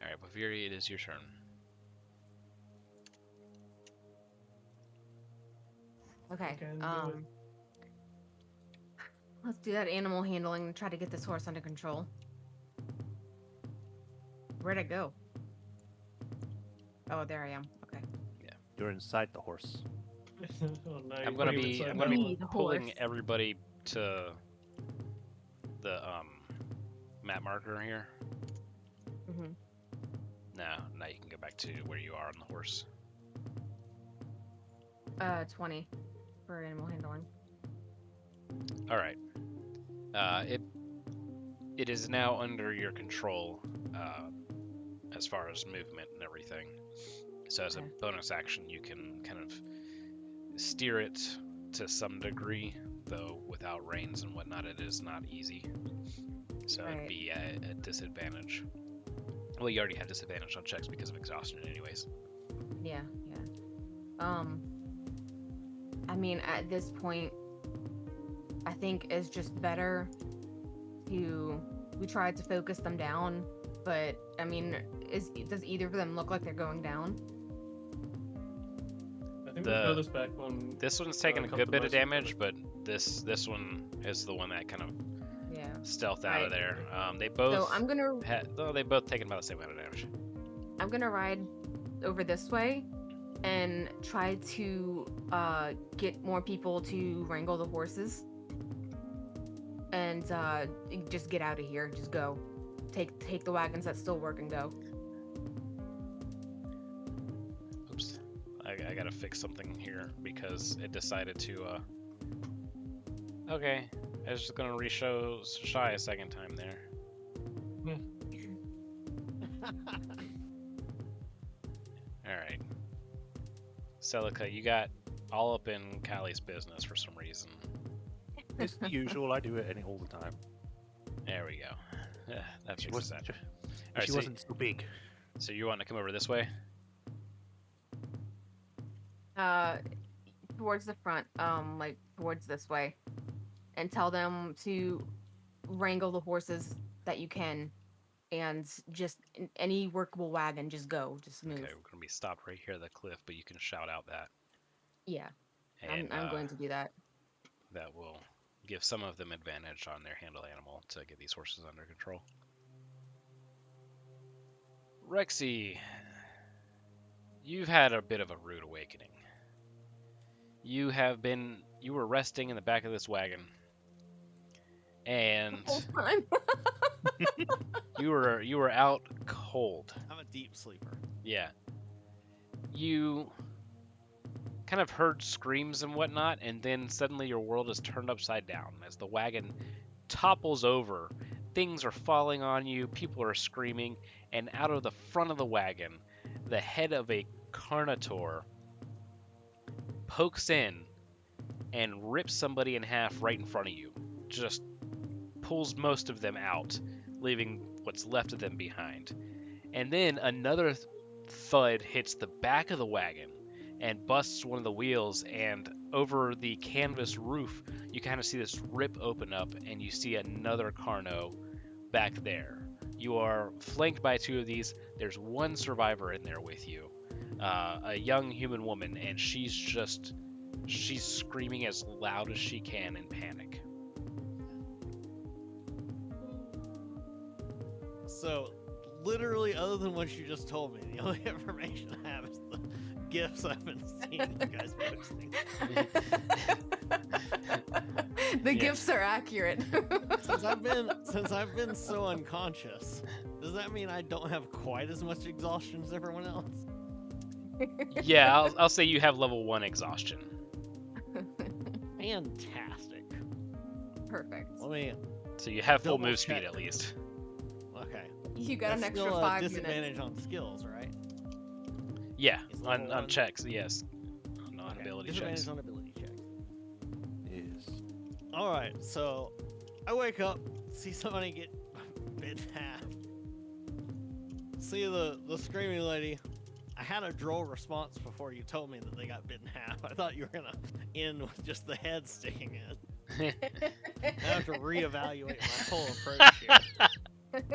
Alright, Baviri, it is your turn. Okay. Okay, do it. Let's do that animal handling and try to get this horse under control. Where'd it go? Oh, there I am. Okay. You're inside the horse. Oh, no, I'm you gonna put him be inside I'm that gonna be one. The pulling horse. everybody to the map marker here. Mm-hmm. Now you can go back to where you are on the horse. 20 for animal handling. All right. It is now under your control as far as movement and everything. So as a Okay. bonus action, you can kind of steer it to some degree, though without reins and whatnot, it is not easy. So it'd Right. be a disadvantage. Well, you already have disadvantage on checks because of exhaustion, anyways. Yeah, yeah. I mean, at this point, I think it's just better we tried to focus them down, but I mean, does either of them look like they're going down? I think The- we furthest back one. This one's taking a come good to bit of most of them. damage, but this one is the one that kind of Yeah. stealthed out of Right. there. They So both they both taken about the same amount of damage. I'm gonna ride over this way and try to get more people to wrangle the horses and just get out of here. Just go. Take the wagons that still work and go. Oops. I gotta fix something here because it decided to okay. I was just gonna re-show Shy a second time there. Alright. Celica, you got all up in Callie's business for some reason. It's the usual. I do it all the time. There we go. That She fixes wasn't. that. If Alright, she wasn't so big. so you want to come over this way? Towards the front, like towards this way, and tell them to wrangle the horses that you can, and just any workable wagon, just go, just move. Okay, we're gonna be stopped right here at the cliff, but you can shout out that. Yeah, And I'm going to do that. that will give some of them advantage on their handle animal to get these horses under control. Rexy, you've had a bit of a rude awakening. You were resting in the back of this wagon, and Whole time. you were out cold. I'm a deep sleeper. Yeah. You kind of heard screams and whatnot, and then suddenly your world is turned upside down as the wagon topples over. Things are falling on you, people are screaming, and out of the front of the wagon, the head of a Carnotaur pokes in and rips somebody in half right in front of you. Just pulls most of them out, leaving what's left of them behind. And then another thud hits the back of the wagon and busts one of the wheels, and over the canvas roof you kind of see this rip open up and you see another Carno back there, You are flanked by two of these. There's one survivor in there with you, a young human woman, and she's screaming as loud as she can in panic. So, literally, other than what you just told me, the only information I have is the gifs I've been seeing you guys posting. The Yeah. gifts are accurate. Since I've been so unconscious, does that mean I don't have quite as much exhaustion as everyone else? Yeah, I'll say you have level 1 exhaustion. Fantastic. Perfect. Let me. So you have full Double move speed check. at least. Okay. You got an That's extra still a 5 minutes. disadvantage on skills, right? Yeah, Is level on one- checks, yes. On Okay, ability disadvantage checks. on ability checks. Yes. All right, so I wake up, see somebody get bit in half. See the screaming lady. I had a droll response before you told me that they got bit in half. I thought you were gonna end with just the head sticking in. I have to reevaluate my whole approach here.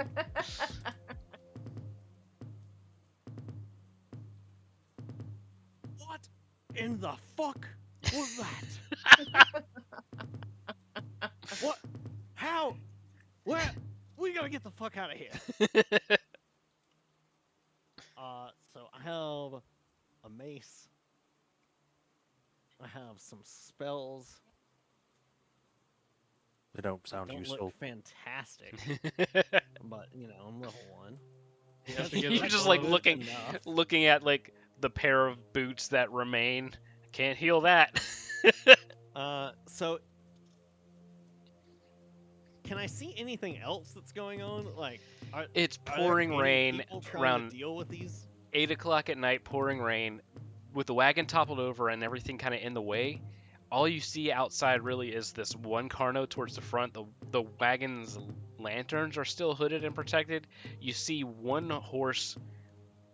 What in the fuck was that? What? How? Where? We gotta get the fuck out of here. So I have a mace. I have some spells. They don't sound Don't useful. look fantastic, but you know I'm level 1. You have to You're give it just a like bonus. looking Enough. looking at like the pair of boots that remain. Can't heal that. So can I see anything else that's going on? Like, It's are there pouring any rain people trying around to deal with these? 8 o'clock at night, pouring rain, with the wagon toppled over and everything kind of in the way. All you see outside really is this one Carno towards the front. The wagon's lanterns are still hooded and protected. You see one horse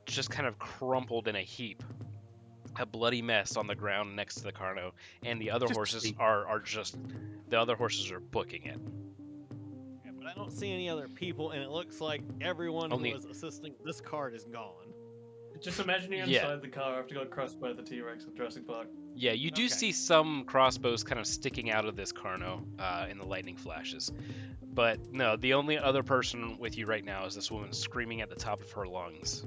just kind of crumpled in a heap, a bloody mess on the ground next to the Carno, and the other Just horses sleep. are just the other horses are booking it. Yeah, but I don't see any other people, and it looks like everyone Only- who was assisting this cart is gone. Just imagine you're Yeah. inside the car after got crushed by the T-Rex at Jurassic Park. Yeah, you do Okay. see some crossbows kind of sticking out of this Carno in the lightning flashes. But no, the only other person with you right now is this woman screaming at the top of her lungs.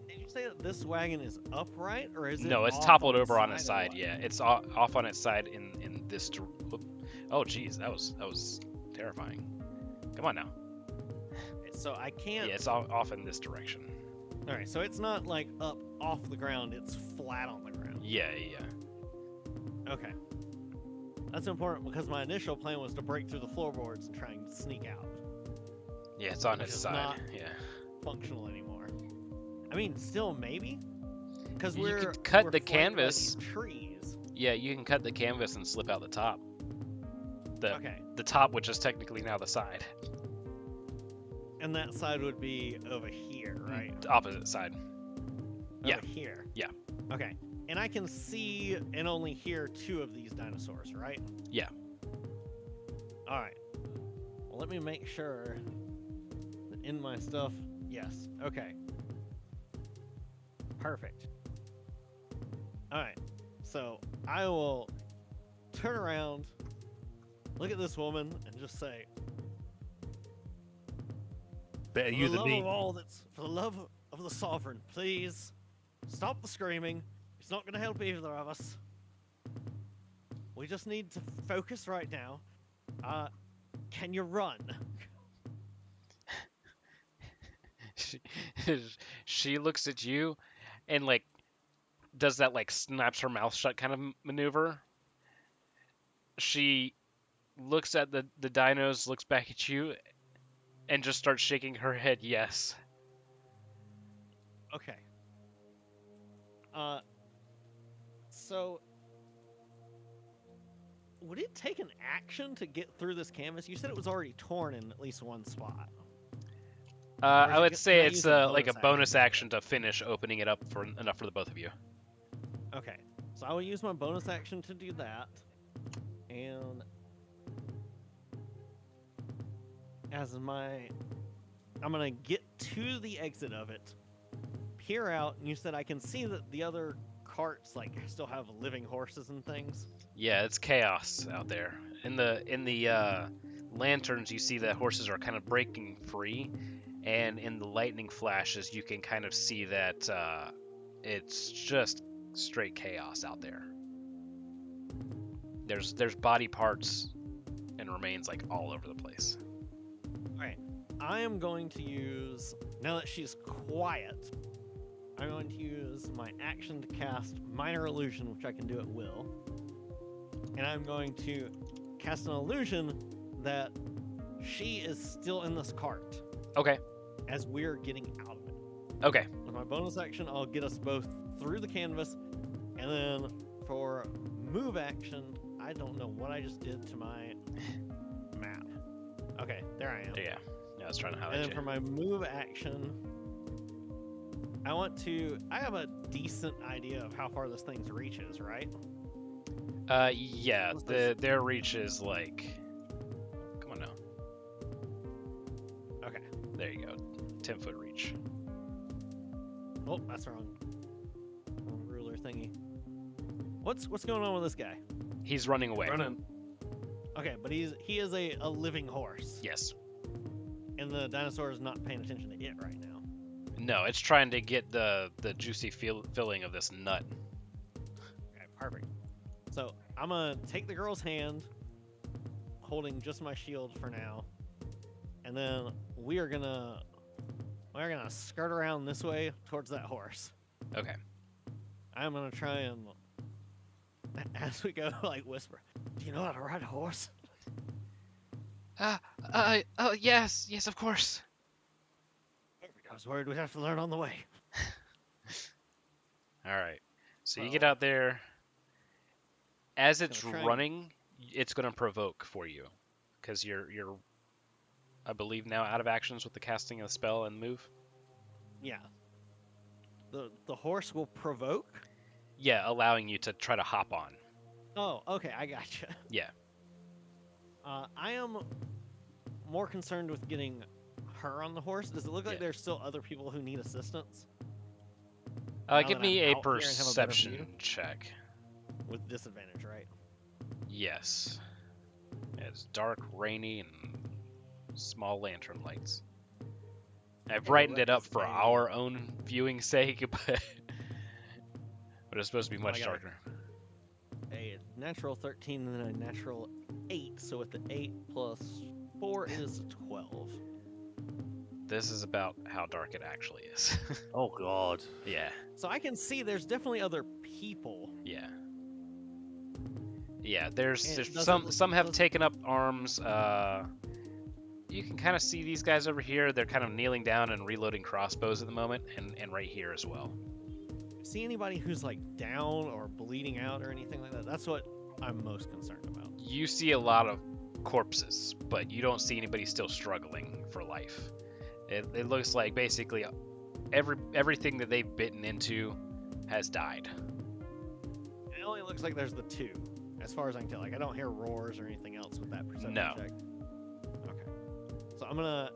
Did you say that this wagon is upright, or is it? No, it's off toppled the over on side its or side. what? Yeah, it's off on its side in this. Oh, geez, that was terrifying. Come on now. So I can't. Yeah, it's off in this direction. All right, so it's not like up off the ground; it's flat on the ground. Yeah, yeah. Okay. That's important because my initial plan was to break through the floorboards and try and sneak out. Yeah, it's on Which its is side. not- Yeah. Functional anymore. I mean, still maybe. Because You we're could cut we're the flanked by canvas. these trees. Yeah, you can cut the canvas and slip out the top. Okay. The top, which is technically now the side. And that side would be over here, right? The opposite side. Yeah. Over here. Yeah. Okay. And I can see and only hear 2 of these dinosaurs, right? Yeah. All right. Well, let me make sure that in my stuff. Yes. Okay. Perfect. All right. So I will turn around, look at this woman, and just say, Better For you the than love me. of all that's for the love of the sovereign, please stop the screaming. It's not going to help either of us. We just need to focus right now. Can you run? she, she looks at you and like does that like snaps her mouth shut kind of maneuver. She looks at the dinos, looks back at you, and just starts shaking her head yes. Okay. So would it take an action to get through this canvas? You said it was already torn in at least one spot. Or is I it would can say I it's use a like a bonus bonus action? action to finish opening it up for enough for the both of you. Okay. So I will use my bonus action to do that. And as my I'm gonna get to the exit of it, peer out, and you said I can see that the other carts like still have living horses and things. Yeah, it's chaos out there. In the lanterns, you see that horses are kind of breaking free, and in the lightning flashes, you can kind of see that it's just straight chaos out there. There's body parts and remains like all over the place. Alright. I am going to use, now that she's quiet, I'm going to use my action to cast Minor Illusion, which I can do at will. And I'm going to cast an illusion that she is still in this cart Okay. as we're getting out of it. Okay. With my bonus action, I'll get us both through the canvas. And then for move action, I don't know what I just did to my map. Okay, there I am. Yeah. Yeah, I was trying to And highlight then you. for my move action, I have a decent idea of how far this thing reaches, right? Yeah, What's this? their reach is like, come on now. Okay. There you go. 10-foot reach. Oh, that's wrong. Wrong ruler thingy. What's going on with this guy? He's running away. Running. Okay, but he is a living horse. Yes. And the dinosaur is not paying attention to it right now. No, it's trying to get the juicy filling of this nut. Okay, perfect. So I'm gonna take the girl's hand, holding just my shield for now, and then we're gonna skirt around this way towards that horse. Okay. I'm gonna try and, as we go, like whisper, "Do you know how to ride a horse?" Oh, yes, of course. I was worried we'd have to learn on the way. All right. So you Well, get out there. As it's gonna try and- running, it's going to provoke for you, because you're, I believe, now out of actions with the casting of the spell and move. Yeah. The horse will provoke. Yeah, allowing you to try to hop on. Oh, okay, I gotcha. Yeah. I am more concerned with getting her on the horse. Does it look like Yeah. there's still other people who need assistance Give that me I'm a out here and have a better perception view? check. with disadvantage, right? Yes. It's dark, rainy, and small lantern lights. I've Okay, brightened well, it up that's for a- our own viewing sake, but it's supposed to be Well, I much gotta- darker. A natural 13 and then a natural 8. So with the 8 plus 4 is 12. This is about how dark it actually is. Oh god. Yeah, So I can see there's definitely other people. yeah. Yeah, there's And there's doesn't- some have doesn't- taken up arms. You can kind of see these guys over here. They're kind of kneeling down and reloading crossbows at the moment, and right here as well. See anybody who's like down or bleeding out or anything like that? That's what I'm most concerned about. You see a lot of corpses, but you don't see anybody still struggling for life. It looks like basically everything that they've bitten into has died. It only looks like there's the 2, as far as I can tell. Like I don't hear roars or anything else with that perception No. check. Okay. So I'm gonna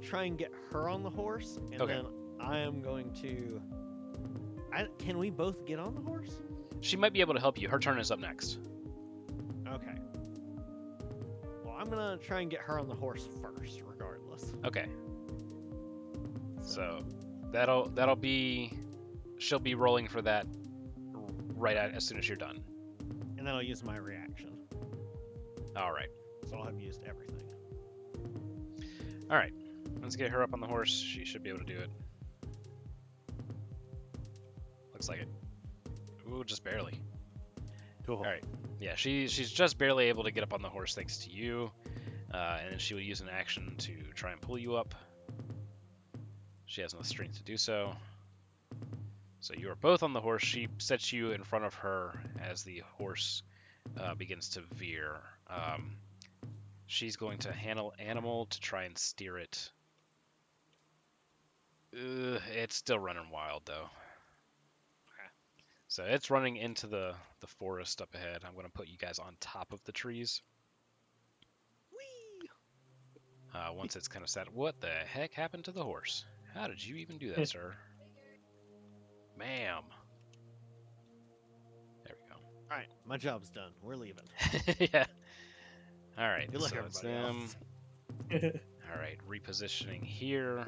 try and get her on the horse, and Okay. then I am going to. Can we both get on the horse? She might be able to help you. Her turn is up next. Okay. Well, I'm gonna try and get her on the horse first, regardless. Okay. So that'll be, she'll be rolling for that right as soon as you're done. And then I'll use my reaction. All right. So I'll have used everything. All right. Let's get her up on the horse. She should be able to do it. Looks like it. Ooh, just barely. Cool. All right. Yeah, she's just barely able to get up on the horse thanks to you, and then she will use an action to try and pull you up. She has enough strength to do so. So you are both on the horse. She sets you in front of her as the horse begins to veer. She's going to handle animal to try and steer it. It's still running wild though. So it's running into the forest up ahead. I'm going to put you guys on top of the trees. Whee! Once it's kind of set, what the heck happened to the horse? How did you even do that, sir? Ma'am. There we All right, my job's done. We're leaving. go. Yeah. All right. Good luck, So it's everybody them. else. All right. Repositioning here,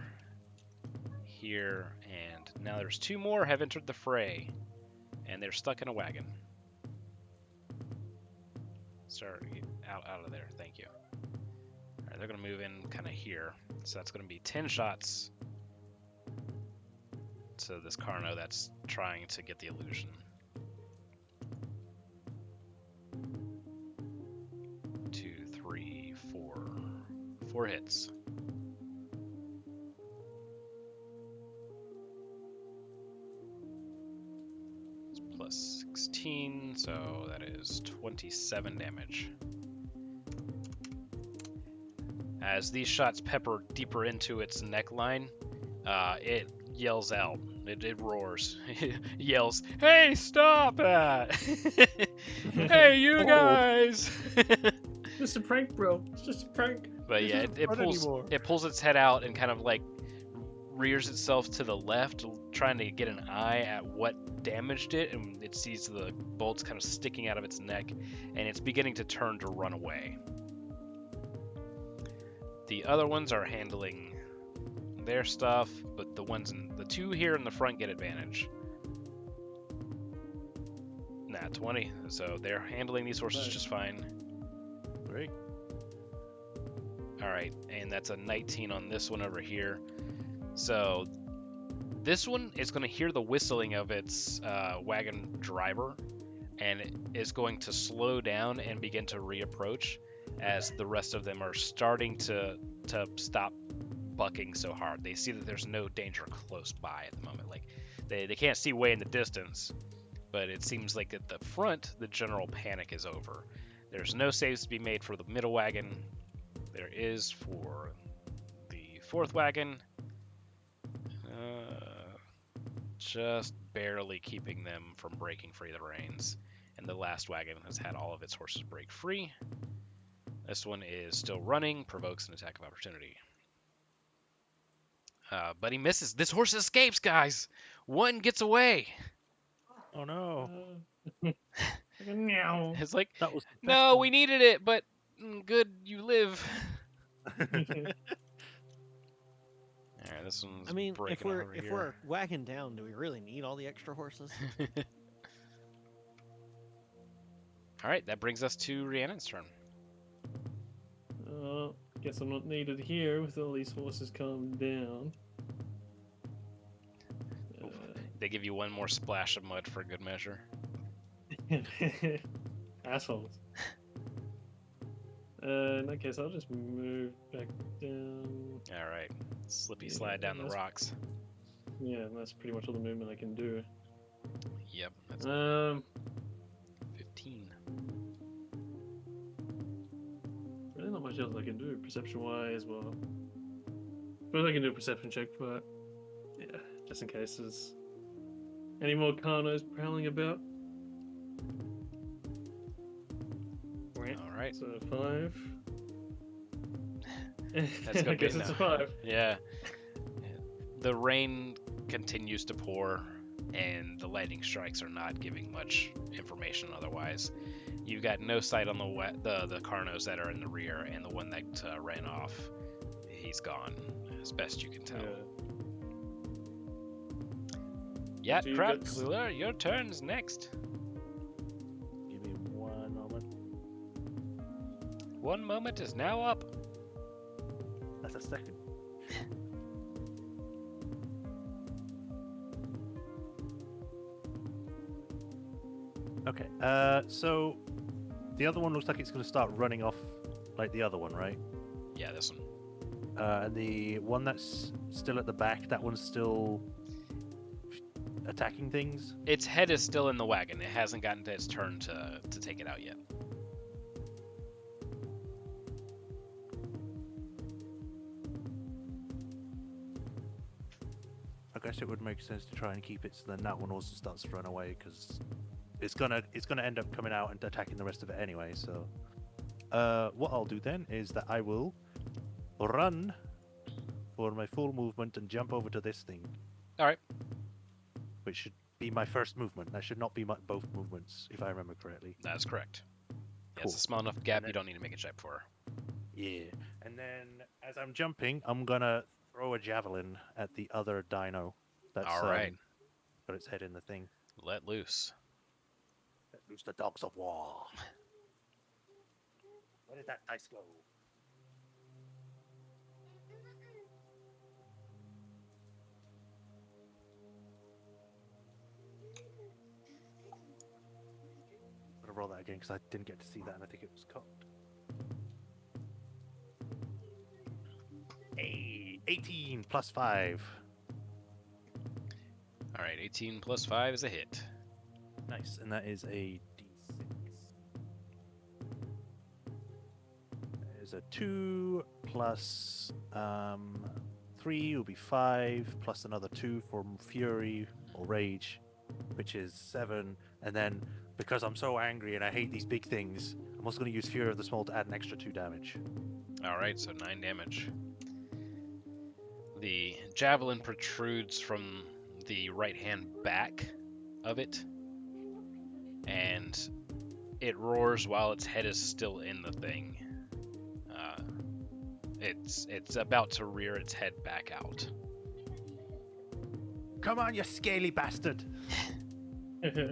here, and now there's 2 more have entered the fray, and they're stuck in a wagon. Start out of there. Thank you. All right. They're gonna move in kind of here, so that's gonna be 10 shots to this Carno that's trying to get the illusion. 2, 3, 4. 4 hits. It's plus 16, so that is 27 damage. As these shots pepper deeper into its neckline, it yells out. It roars. It yells, "Hey, stop that! Hey, you Oh. guys!" Just a prank, bro. It's just a prank. But This yeah, isn't it fun pulls anymore. it pulls its head out and kind of like rears itself to the left, trying to get an eye at what damaged it, and it sees the bolts kind of sticking out of its neck, and it's beginning to turn to run away. The other ones are handling their stuff, but the 2 here in the front get advantage. Nah, 20. So they're handling these horses Nice. just fine. Great. All right, and that's a 19 on this one over here. So this one is going to hear the whistling of its wagon driver, and it is going to slow down and begin to reapproach as the rest of them are starting to stop bucking so hard. They see that there's no danger close by at the moment. Like they can't see way in the distance, but it seems like at the front the general panic is over. There's no saves to be made for the middle wagon. There is for the 4th wagon. Just barely keeping them from breaking free of the reins. And the last wagon has had all of its horses break free. This one is still running, provokes an attack of opportunity. But he misses. This horse escapes, guys! One gets away! Oh no. Like a meow. It's like, That was the best no, one. we needed it, but good, you live. Alright, this one's I mean, breaking over if here. we're wagging down, do we really need all the extra horses? Alright, that brings us to Rhiannon's turn. Guess I'm not needed here with all these horses calmed down. They give you one more splash of mud for good measure. Assholes. In that case, I'll just move back down. Alright, slippy Yeah, slide down the that's- rocks. Yeah, and that's pretty much all the movement I can do. Yep, that's 15. Really not much else I can do perception-wise. Well, suppose I can do a perception check, but yeah, just in case there's any more Carnos prowling about. Right. Alright, So 5. That's gonna I be guess it's a enough. 5. yeah. The rain continues to pour, and the lightning strikes are not giving much information otherwise. You've got no sight on the Carnos that are in the rear, and the one that ran off, he's gone, as best you can tell. Yeah, So you crap, got- Cooler, your turn's next. Give me one moment. 1 moment is now up. That's a second. Okay, so the other one looks like it's going to start running off like the other one, right? Yeah, this one. And the one that's still at the back, that one's still attacking things? Its head is still in the wagon. It hasn't gotten to its turn to take it out yet. I guess it would make sense to try and keep it so then that one also starts to run away because it's gonna end up coming out and attacking the rest of it anyway. So, what I'll do then is that I will run for my full movement and jump over to this thing. All right. Which should be my first movement. That should not be my both movements, if I remember correctly. That's correct. Yeah, it's a Cool. small enough gap then- you don't need to make a check for. Yeah. And then as I'm jumping, I'm gonna throw a javelin at the other dino. That's All right. got its head in the thing. Let loose. Let loose the dogs of war. Where did that dice go? I'm gonna roll that again because I didn't get to see that and I think it was cocked. Hey, 18 plus 5. All right, 18 plus 5 is a hit. Nice, and that is a d6. That is a 2 plus 3 will be 5, plus another 2 for fury or rage, which is 7. And then, because I'm so angry and I hate these big things, I'm also going to use Fury of the Small to add an extra 2 damage. All right, so 9 damage. The javelin protrudes from the right hand back of it, and it roars while its head is still in the thing. It's about to rear its head back out. Come on, you scaly bastard! Let me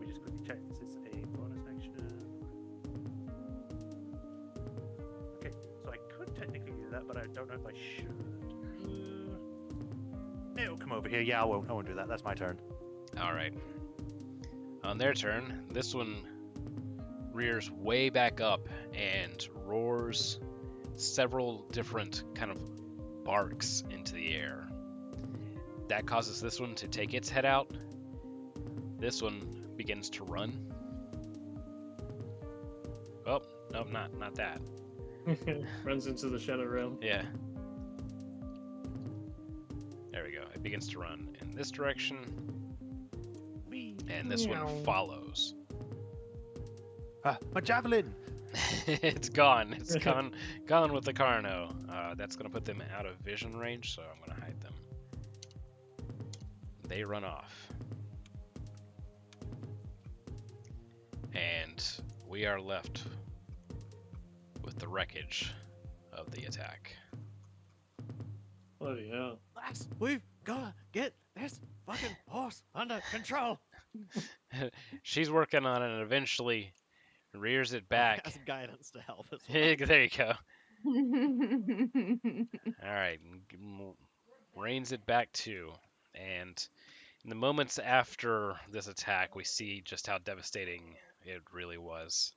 just quickly check. This is a bonus action. Okay, so I could technically do that, but I don't know if I should. It'll come over here. Yeah, I won't do that. That's my turn. All right. On their turn, this one rears way back up and roars several different kind of barks into the air. That causes this one to take its head out. This one begins to run. Oh, no, not that. Runs into the shadow realm. Yeah. There we go. It begins to run in this direction, and this one Meow. follows. My javelin! It's gone. It's gone with the Carno. That's gonna put them out of vision range, so I'm gonna hide them. They run off. And we are left with the wreckage of the attack. Bloody hell. Lass, we've gotta get this fucking horse under control. She's working on it and eventually rears it back. Has guidance to help as well. There you go. Alright. Reins it back too. And in the moments after this attack, we see just how devastating it really was.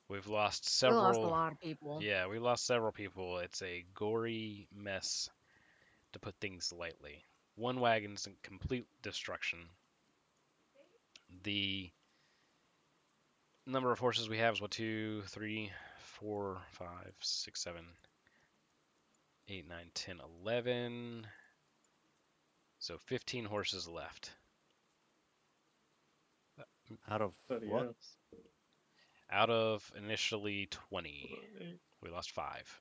We've lost We several. lost a lot of people. Yeah, we lost several people. It's a gory mess, to put things lightly. One wagon's in complete destruction. The number of horses we have is 1, 2, 3, 4, 5, 6, 7, 8, 9, 10, 11. So 15 horses left. Out of Bloody what? hell. Out of initially 20. We lost 5.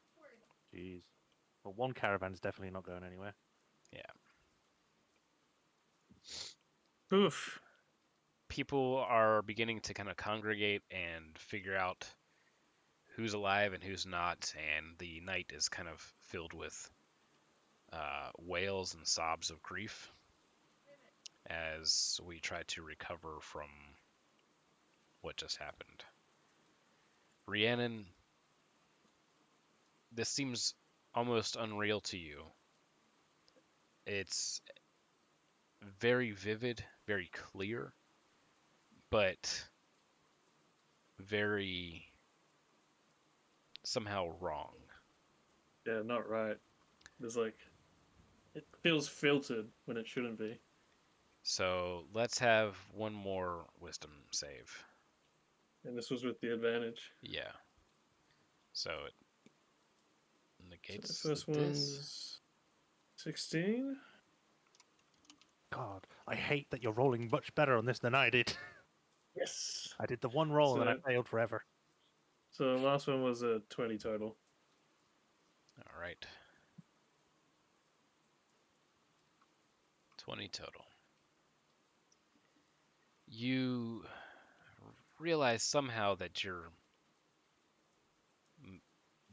Jeez. Well, one caravan's definitely not going anywhere. Oof. People are beginning to kind of congregate and figure out who's alive and who's not, and the night is kind of filled with wails and sobs of grief as we try to recover from what just happened. Rhiannon, this seems almost unreal to you. It's very vivid, very clear, but very somehow wrong. Yeah, not right. There's like, it feels filtered when it shouldn't be. So let's have one more wisdom save. And this was with the advantage. Yeah. So it So negates the first this. one's 16. God, I hate that you're rolling much better on this than I did. Yes. I did the one roll and I So- failed forever. So the last one was a 20 total. All right. 20 total. You realize somehow that you're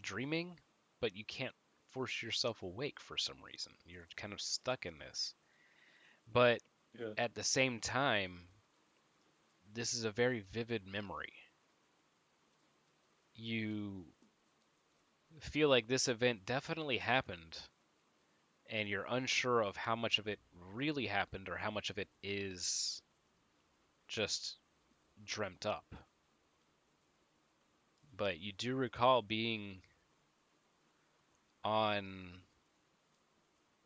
dreaming, but you can't force yourself awake for some reason. You're kind of stuck in this. But Yeah. at the same time, this is a very vivid memory. You feel like this event definitely happened, and you're unsure of how much of it really happened or how much of it is just dreamt up. But you do recall being on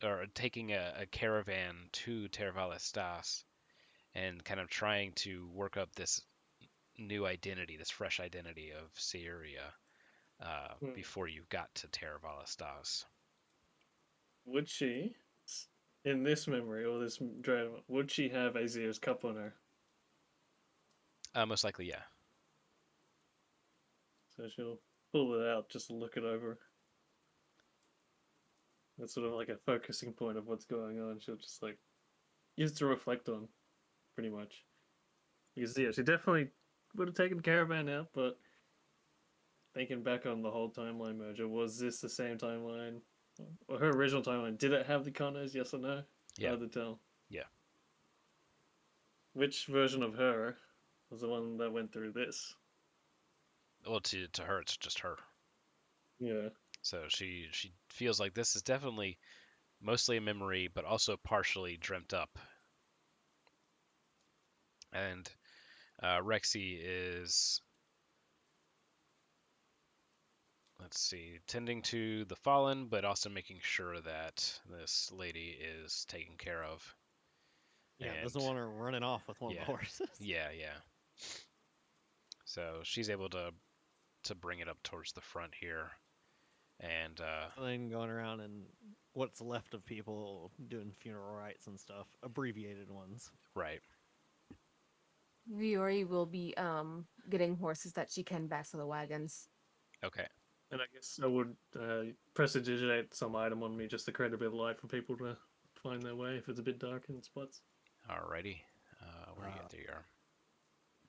or taking a caravan to Tervalestas and kind of trying to work up this new identity, this fresh identity of Syria before you got to Tervalestas. Would she, in this memory or this drama, would she have Azir's cup on her? Most likely, yeah. So she'll pull it out just to look it over. That's sort of like a focusing point of what's going on. She'll just like use to reflect on, pretty much. Because yeah, she definitely would have taken the caravan out, but thinking back on the whole timeline merger, was this the same timeline? Or her original timeline, did it have the Connors, yes or no? Yeah. Hard to tell. Yeah. Which version of her was the one that went through this? Well, to her, it's just her. Yeah. So she feels like this is definitely mostly a memory, but also partially dreamt up. And Rexy is, let's see, tending to the fallen, but also making sure that this lady is taken care of. Yeah, And doesn't want her running off with one of yeah, the horses. yeah. So she's able to bring it up towards the front here, and And then going around and what's left of people doing funeral rites and stuff, abbreviated ones. right, Viore will be getting horses that she can back to the wagons. okay, And I guess I would prestidigitate some item on me just to create a bit of light for people to find their way if it's a bit dark in spots. alrighty. Where you at? There you are.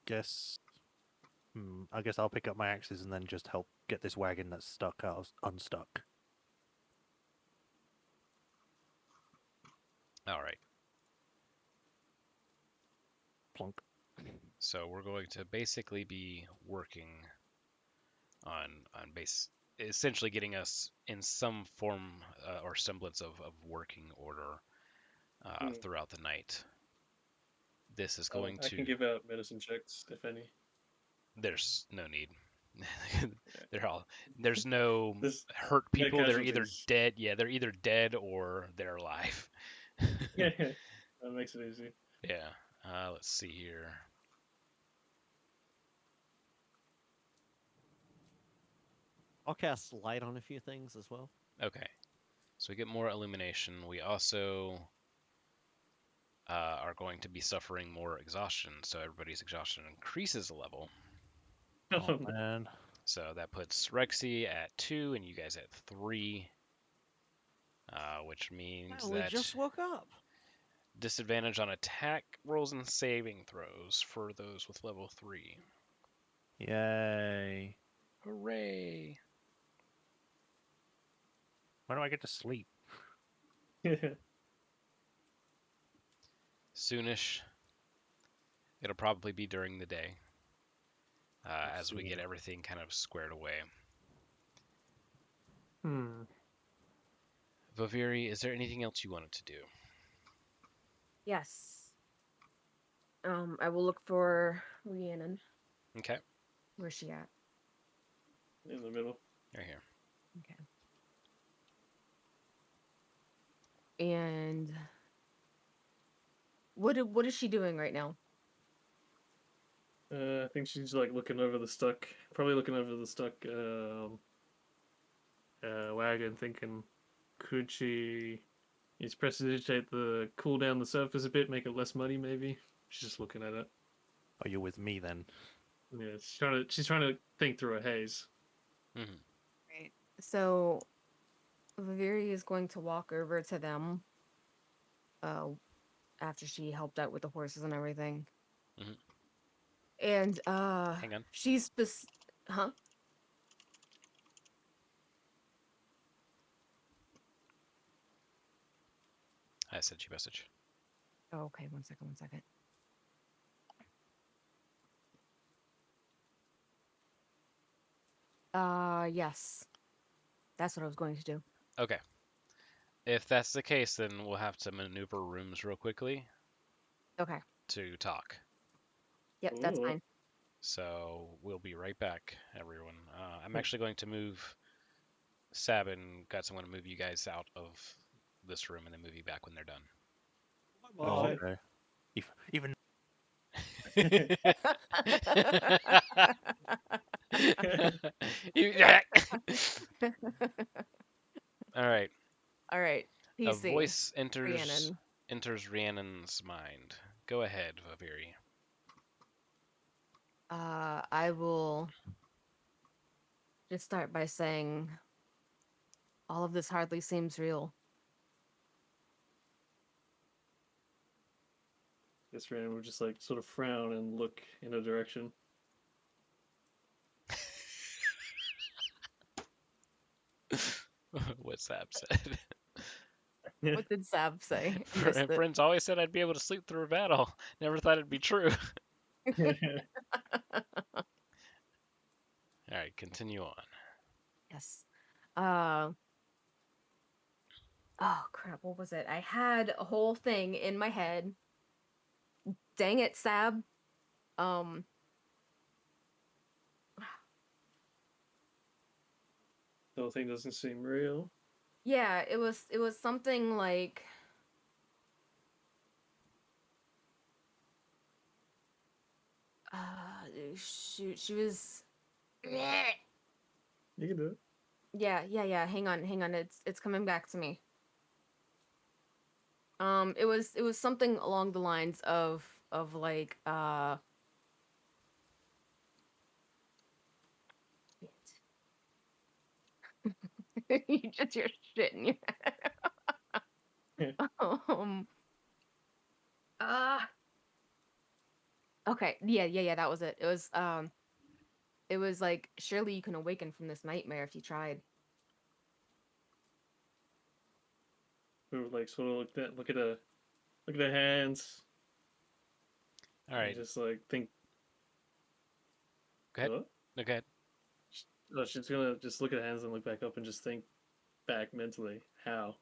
Guess. I guess I'll pick up my axes and then just help get this wagon that's stuck out unstuck. All right. Plunk. So we're going to basically be working on essentially getting us in some form or semblance of working order throughout the night. This is going I to. can give out medicine checks, if any. There's no need. There's no This hurt no people. They're either casualties. dead. Yeah, they're either dead or they're alive. Yeah, that makes it easy. Yeah. Let's see here. I'll cast light on a few things as well. Okay. So we get more illumination. We also are going to be suffering more exhaustion, so everybody's exhaustion increases a level. Oh man. So that puts Rexy at 2 and you guys at 3, which means Oh, we that just woke up. disadvantage on attack rolls and saving throws for those with level 3. Yay. Hooray! When do I get to sleep? Soonish. It'll probably be during the day as we get everything kind of squared away. Vaviri, is there anything else you wanted to do? Yes. I will look for Rhiannon. Okay, Where's she at? In the middle. right here. Okay. And what is she doing right now? I think she's like looking over the stuck, probably looking over the stuck wagon, thinking, could she use prestidigitate the cool down the surface a bit, make it less muddy, maybe? She's just looking at it. Are you with me then? Yeah, she's trying to think through a haze. Mm-hmm. Right. So Viviri is going to walk over to them. After she helped out with the horses and everything. Mhm. And Hang on. she's huh? I sent you a message. Oh, okay, one second. Yes. That's what I was going to do. Okay. If that's the case, then we'll have to maneuver rooms real quickly Okay. to talk. Yep, that's Ooh. fine. So we'll be right back, everyone. I'm actually going to move Sab and Guts. I'm going to move you guys out of this room and then move you back when they're done. Oh, Bye. okay. Even All right. All right. A PC. voice enters Rhiannon. Rhiannon's mind. Go ahead, Vaviri. I will just start by saying all of this hardly seems real. Guess Rand would just like sort of frown and look in a direction. What Sab said. What did Sab say? I missed it. Friends always said I'd be able to sleep through a battle. Never thought it'd be true. All right, continue on. Yes. Oh crap, what was it? I had a whole thing in my head. Dang it, Sab. Um The whole thing doesn't seem real. yeah, it was something like shoot, she was You can do it. yeah, hang on. It's coming back to me. It was something along the lines of like you just your shit in your head. um uh okay, yeah, that was it. It was like surely you can awaken from this nightmare if you tried. We would like sort of look at her hands All and right, just like think, go ahead. what? No, go ahead. She's gonna just look at her hands and look back up and just think back mentally how.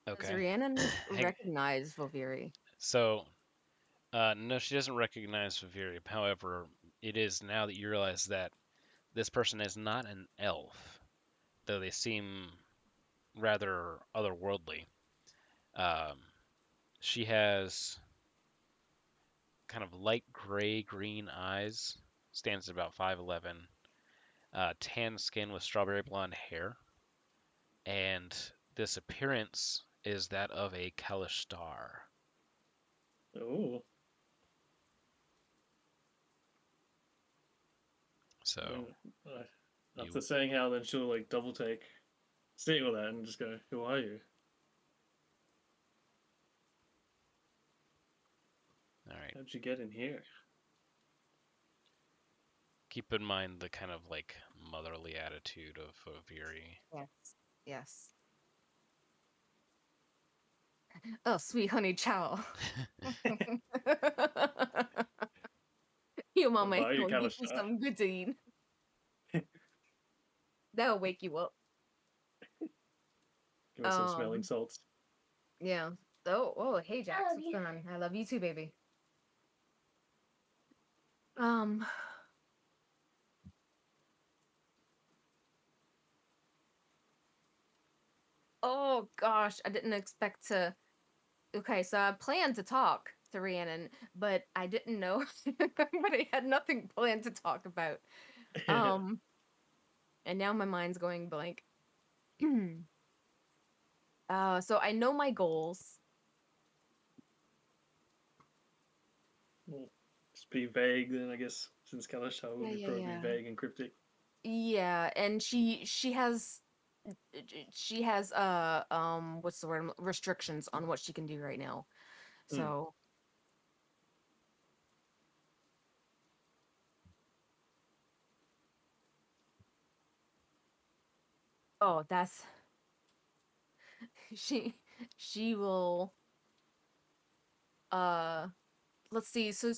Does Okay. Rhiannon Hang. recognize Volviri? So, no, she doesn't recognize Vaviri. However, it is now that you realize that this person is not an elf, though they seem rather otherworldly. Um, she has kind of light gray green eyes, stands at about 5'11", tan skin with strawberry blonde hair, and this appearance is that of a Kalishtar. Oh, So then, after you, saying how, then she'll like double take, seeing all that, and just go, "Who are you?" all right. How'd you get in here? Keep in mind the kind of like motherly attitude of Viri. Yes. Yes. Oh, sweet honey chow. Your I'll mama buy ain't you gonna get you Kalistar. something good to eat. That'll wake you up. Give her some smelling Um, salts. yeah. Oh, hey Jax, I love what's you. going on? I love you too, baby. Um, oh gosh, I didn't expect to. Okay, so I planned to talk to Rhiannon, but I didn't know, but I had nothing planned to talk about. Um, and now my mind's going blank. So I know my goals. Well, just be vague then, I guess, since Kalistar Yeah, would yeah, probably be yeah. vague and cryptic. Yeah, and she has she has what's the word, restrictions on what she can do right now. Hmm. So oh, that's she she will uh let's see. So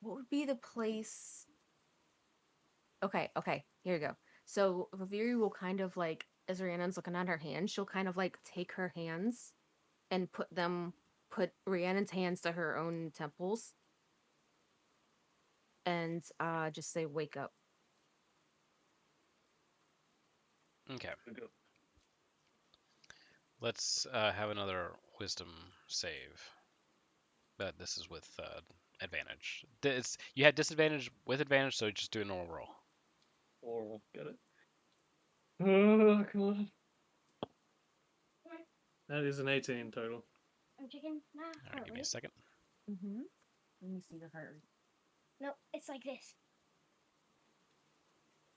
what would be the place? Okay, here you go. So Viviri will kind of like, as Rhiannon's looking at her hands, she'll kind of like take her hands and put Rhiannon's hands to her own temples and just say wake up. Okay. Good go. Let's have another wisdom save. But this is with advantage. You had disadvantage with advantage, so just do a normal roll. Oral, get it? Oh, come on. That is an 18 total. I'm checking my All right, heart give me a rate. second. Mm-hmm. Let me see the heart rate. No, it's like this.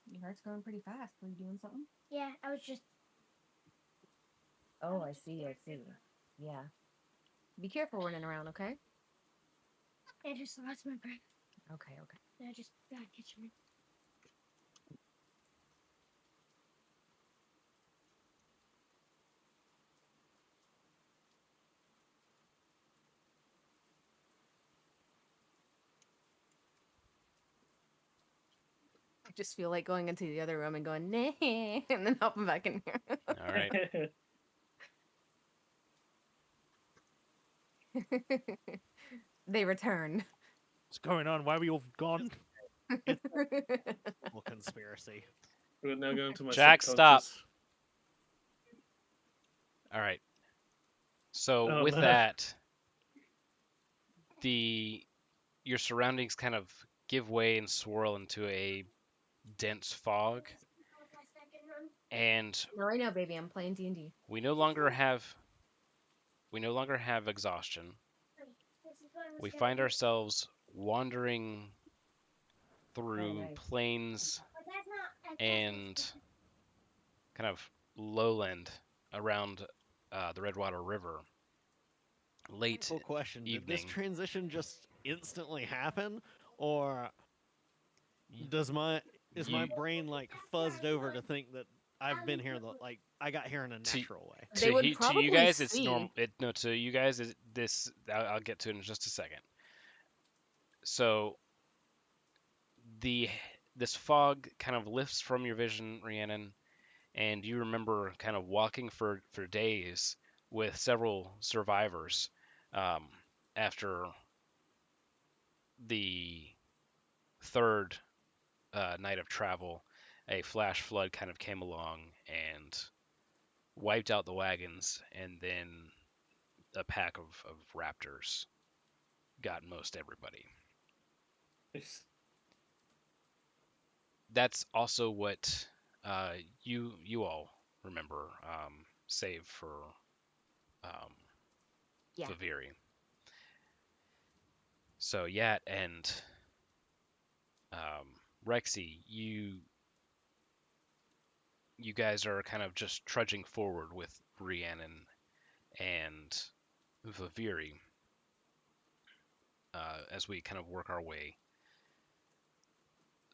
Your heart's going pretty fast. Were you doing something? Yeah, I was just. Oh, I see. Yeah. Be careful running around, okay? I just lost my breath. Okay. And I just got kitchen. I just feel like going into the other room and going, nah, and then hopping back in All right. here. They return. What's going on? Why are we all gone? Well, conspiracy. We're now going to my Jack, stop. subconscious. All right. So Oh with no. that, your surroundings kind of give way and swirl into a dense fog, and No, right now, baby, I'm playing D&D. we no longer have exhaustion. We find ourselves wandering through nice. plains But that's not. and kind of lowland around the Redwater River. Late Cool question. Did this evening. transition just instantly happen, or Y- does my is my You brain like fuzzed over to think that I've been here like I got here in a to natural way? They would to you probably guys it's see. normal. No, to you guys is this. I'll get to it in just a second. So the this fog kind of lifts from your vision, Rhiannon, and you remember kind of walking for days with several survivors um, after the third night of travel. A flash flood kind of came along and wiped out the wagons, and then a pack of raptors got most everybody. That's also what you all remember, save for um, Yeah. Viviri. So Yat and Rexy, you guys are kind of just trudging forward with Rhiannon and Viviri as we kind of work our way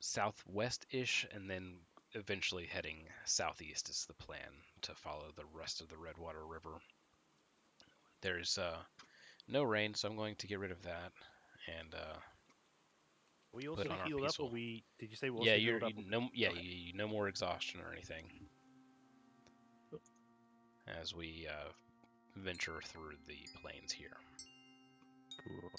southwest-ish, and then eventually heading southeast is the plan to follow the rest of the Redwater River. There's no rain, so I'm going to get rid of that and We put also on our healed up, or peaceful. we? Did you say we Yeah, also healed up? Okay. no more exhaustion or anything as we venture through the plains here. Cool.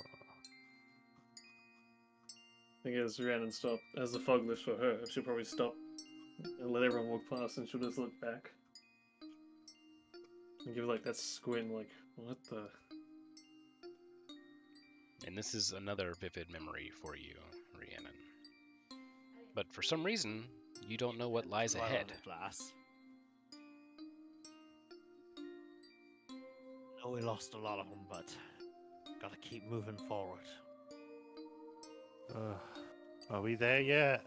I think as Rhiannon stopped, as the fog lifts for her, she'll probably stop and let everyone walk past, and she'll just look back and give like that squint, like, what the? And this is another vivid memory for you, Rhiannon. But for some reason, you don't know what lies ahead. Class. No, we lost a lot of them, but gotta keep moving forward. Are we there yet?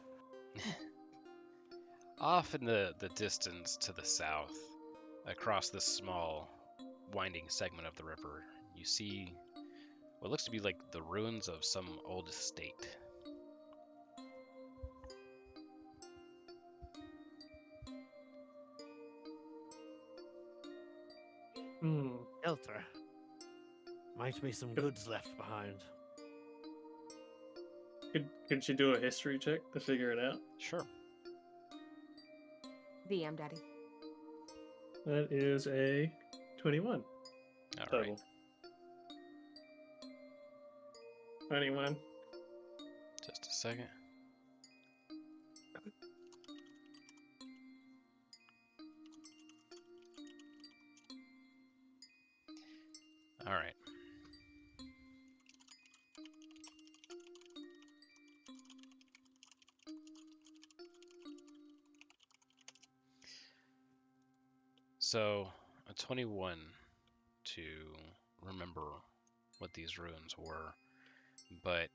Off in the distance to the south, across this small winding segment of the river, you see what looks to be like the ruins of some old estate. Hmm. Shelter. Might be some goods left behind. Could she do a history check to figure it out? Sure. VM, Daddy. That is a 21 All total. right. 21. Just a second. All right. So, a 21 to remember what these ruins were, but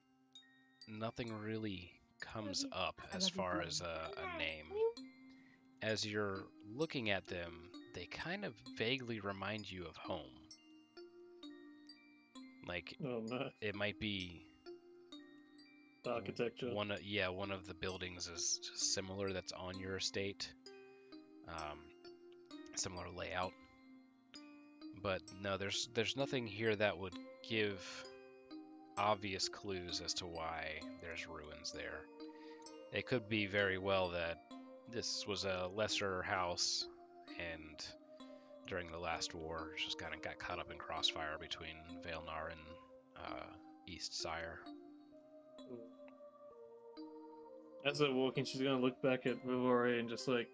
nothing really comes up I as love you, far VM. as a name. As you're looking at them, they kind of vaguely remind you of home. Like, Oh no. it might be The architecture. one of the buildings is similar that's on your estate. Similar layout. But no, there's nothing here that would give obvious clues as to why there's ruins there. It could be very well that this was a lesser house, and during the last war, it just kind of got caught up in crossfire between Vailnar and East Sire. As they're walking, she's gonna look back at Vivore and just like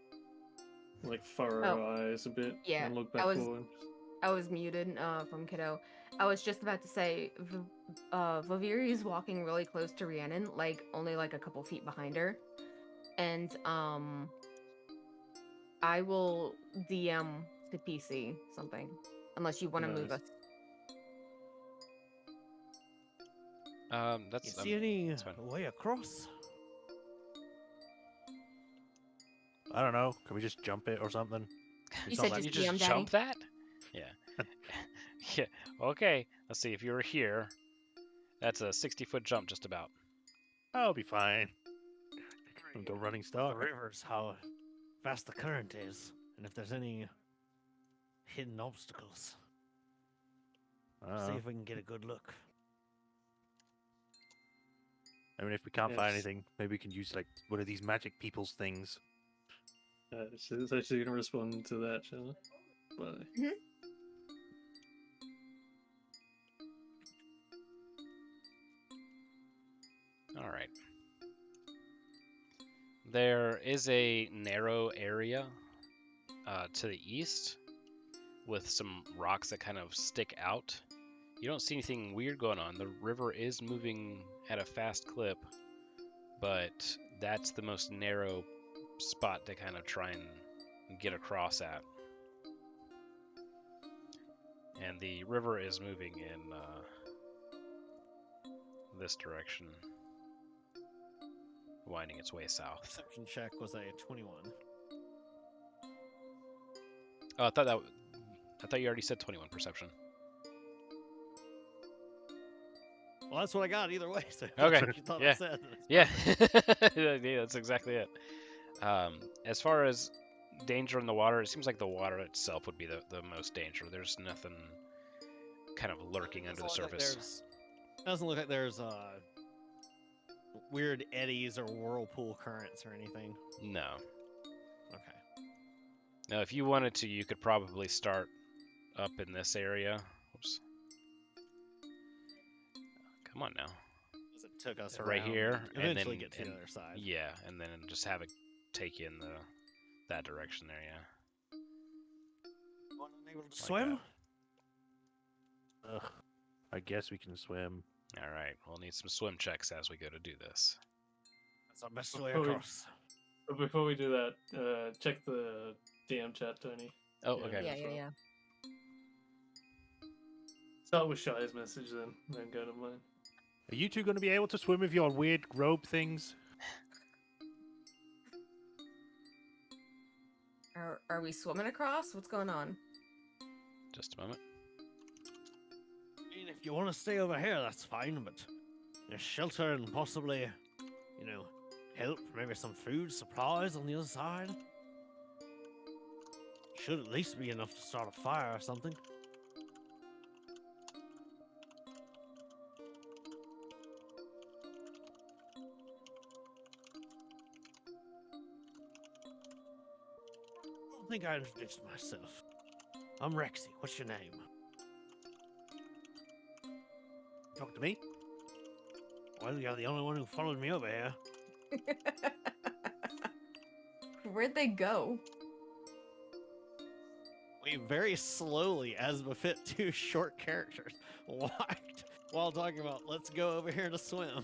furrow her eyes a bit Yeah, and look back I was- forward. I was muted from Kiddo. I was just about to say, Vaviri is walking really close to Rhiannon, like only like a couple feet behind her, and I will DM to PC something, unless you want to move Nice. us. You That's see any that's fine. way across? I don't know. Can we just jump it or something? You said You just just DM, jump that? Yeah. Yeah. Okay. Let's see. If you were here, that's a 60-foot jump, just about. I'll be fine. I'll go running The start. river's how fast the current is, and if there's any hidden obstacles. See if we can get a good look. I mean, if we can't find Yes. anything, maybe we can use like one of these magic people's things. She's actually gonna respond to that, shall I? Bye. All right. There is a narrow area to the east with some rocks that kind of stick out. You don't see anything weird going on. The river is moving at a fast clip, but that's the most narrow spot to kind of try and get across at. And the river is moving in this direction, winding its way south. Perception check was a 21. Oh, I thought you already said 21 perception. Well, that's what I got either way. So if Okay, that's what you thought yeah. I said. then it's Yeah, perfect. yeah, that's exactly it. As far as danger in the water, it seems like the water itself would be the most danger. There's nothing kind of lurking under the Doesn't look like surface. doesn't look like there's weird eddies or whirlpool currents or anything. No. Okay. Now, if you wanted to, you could probably start up in this area. Oops. Come on now. As it took us Right around, here, and and eventually then- get to the and- other side. Yeah, and then just have it take you in that direction there. Yeah. Anyone unable to Like swim? Ugh. I guess we can swim. All right. We'll need some swim checks as we go to do this. That's our best way Before we- across. But before we do that, check the DM chat, Tony. Oh, Yeah. okay. Yeah. Start with Shy's message then go to mine. Are you two going to be able to swim with your weird robe things? Are we swimming across? What's going on? Just a moment. I mean, if you want to stay over here, that's fine, but there's shelter and possibly, help, maybe some food, supplies on the other side. Should at least be enough to start a fire or something. I don't think I introduced myself. I'm Rexy. What's your name? Talk to me. Well, you're the only one who followed me over here. Where'd they go? We very slowly, as befit two short characters, walked while talking about, let's go over here to swim.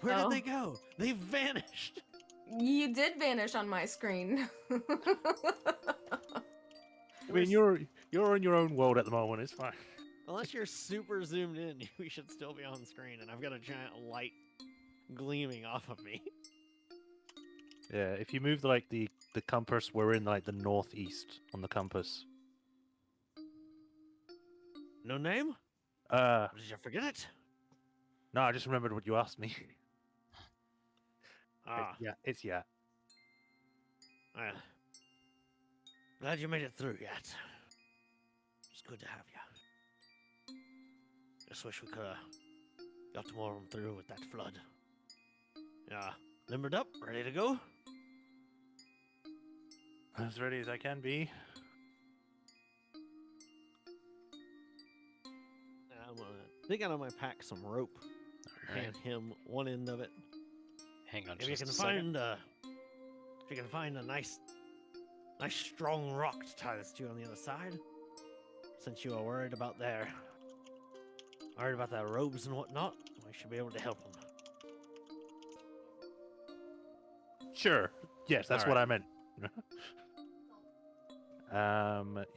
Where did Oh. they go? They vanished. You did vanish on my screen. I mean, you're in your own world at the moment. It's fine. Unless you're super zoomed in, we should still be on screen, and I've got a giant light gleaming off of me. Yeah, if you move the compass, we're in like the northeast on the compass. No name? Uh, Did you forget it? no, I just remembered what you asked me. Ah, It's yeah. well, glad you made it through yet. It's good to have you. Just wish we could have got more of them through with that flood. Yeah, limbered up, ready to go? As ready as I can be. I think I might pack some rope. Alright. Hand him one end of it. Hang on If you just can a second. find a nice strong rock to tie this to on the other side, since you are worried about their robes and whatnot, we should be able to help them. Sure. Yes, that's what Alright. I meant.